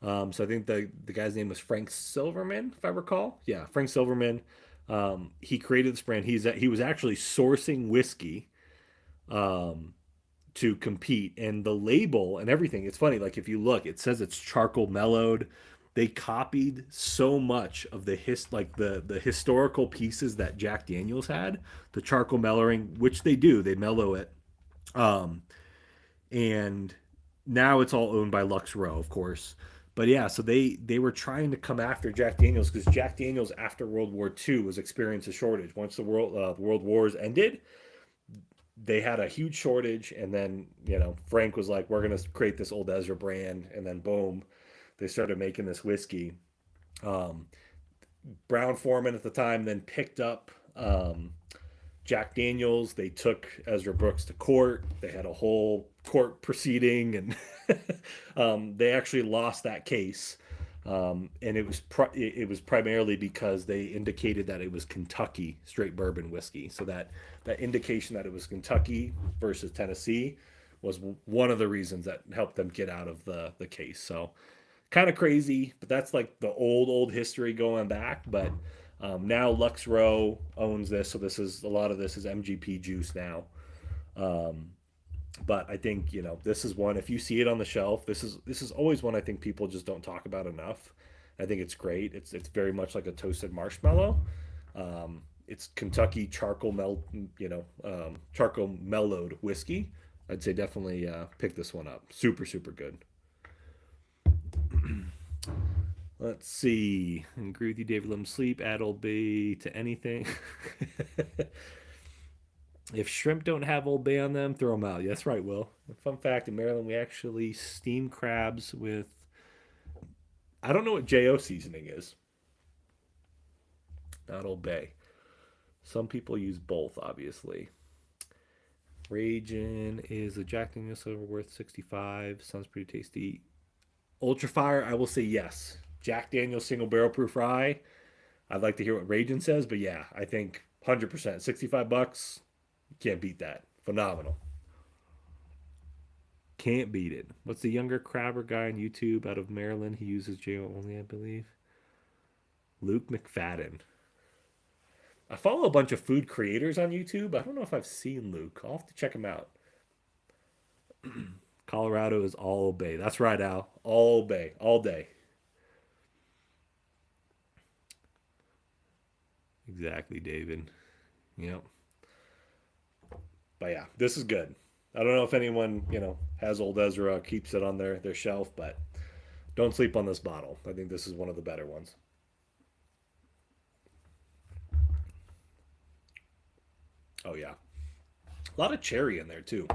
Speaker 1: So I think the guy's name was Frank Silverman, if I recall. Yeah, Frank Silverman. He created this brand. He was actually sourcing whiskey to compete, and the label and everything. It's funny. Like if you look, it says it's charcoal mellowed. They copied so much of the historical pieces that Jack Daniels had, the charcoal mellowing, which they do. They mellow it, and now it's all owned by Lux Row, of course. But yeah, so they were trying to come after Jack Daniels because Jack Daniels after World War II was experiencing a shortage. Once the world wars ended, they had a huge shortage, and then Frank was like, "We're gonna create this Old Ezra brand," and then boom, they started making this whiskey. Um, Brown Foreman at the time then picked up Jack Daniels. They took Ezra Brooks to court. They had a whole court proceeding, and they actually lost that case. And it was primarily because they indicated that it was Kentucky straight bourbon whiskey. So that indication that it was Kentucky versus Tennessee was one of the reasons that helped them get out of the case. So kind of crazy, but that's like the old history going back. But now Lux Row owns this, so a lot of this is MGP juice now. Um, but I think this is one. If you see it on the shelf, this is always one I think people just don't talk about enough. I think it's great. It's very much like a toasted marshmallow. It's Kentucky charcoal mellowed whiskey. I'd say definitely pick this one up. Super good. Let's see. I agree with you, David. Let them sleep. Add Old Bay to anything. If shrimp don't have Old Bay on them, throw them out. Yeah, that's right, Will. Fun fact, in Maryland, we actually steam crabs with, I don't know what JO seasoning is. Not Old Bay. Some people use both, obviously. Ragin is a Jack Daniel's Silver worth 65. Sounds pretty tasty. Ultra Fire, I will say yes. Jack Daniel's single barrel proof rye. I'd like to hear what Ragin says, but yeah, I think 100%. $65. Can't beat that. Phenomenal. Can't beat it. What's the younger crabber guy on YouTube out of Maryland? He uses JO only, I believe. Luke McFadden. I follow a bunch of food creators on YouTube. I don't know if I've seen Luke. I'll have to check him out. Colorado is all Bay. That's right, Al. All Bay. All day. Exactly, David. Yep. But yeah, this is good. I don't know if anyone, has Old Ezra, keeps it on their shelf, but don't sleep on this bottle. I think this is one of the better ones. Oh yeah. A lot of cherry in there too.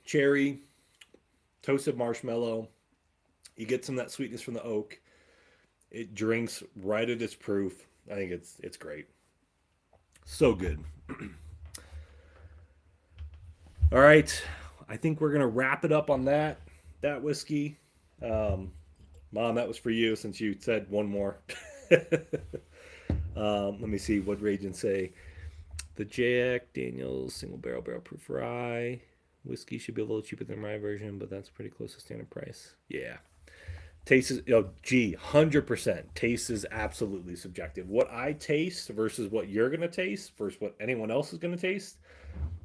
Speaker 1: Cherry, toasted marshmallow. You get some of that sweetness from the oak. It drinks right at its proof. I think it's great. So good. All right. I think we're gonna wrap it up on that whiskey. Um, Mom, that was for you since you said one more. Let me see what Ragin say. The Jack Daniels single barrel proof rye whiskey should be a little cheaper than rye version, but that's pretty close to standard price. Yeah. Taste is, 100%. Taste is absolutely subjective. What I taste versus what you're going to taste versus what anyone else is going to taste,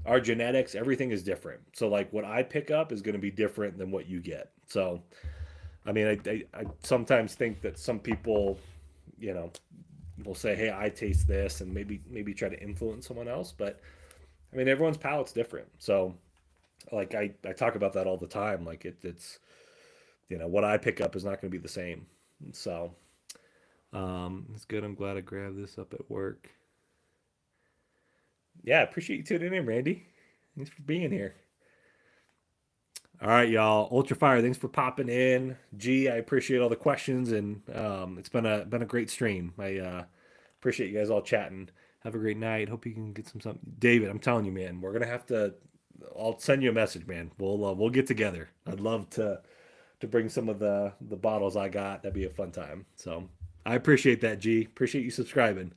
Speaker 1: our genetics, everything is different. So, like, what I pick up is going to be different than what you get. So, I mean, I sometimes think that some people, you know, will say, "Hey, I taste this," and maybe try to influence someone else. But I mean, everyone's palate's different. So, like, I talk about that all the time. Like, it's what I pick up is not going to be the same. So, it's good. I'm glad I grabbed this up at work. Yeah, appreciate you tuning in, Randy. Thanks for being here. All right, y'all. Ultra Fire, thanks for popping in. G, I appreciate all the questions, and it's been a great stream. I appreciate you guys all chatting. Have a great night. Hope you can get some something. David, I'm telling you, man, we're gonna have to. I'll send you a message, man. We'll get together. I'd love to bring some of the bottles I got. That'd be a fun time. So I appreciate that, G. Appreciate you subscribing.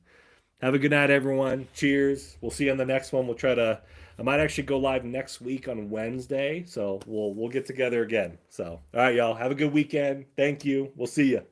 Speaker 1: Have a good night, everyone. Cheers. We'll see you on the next one. We'll try to. I might actually go live next week on Wednesday, so we'll get together again. So, all right, y'all. Have a good weekend. Thank you. We'll see you.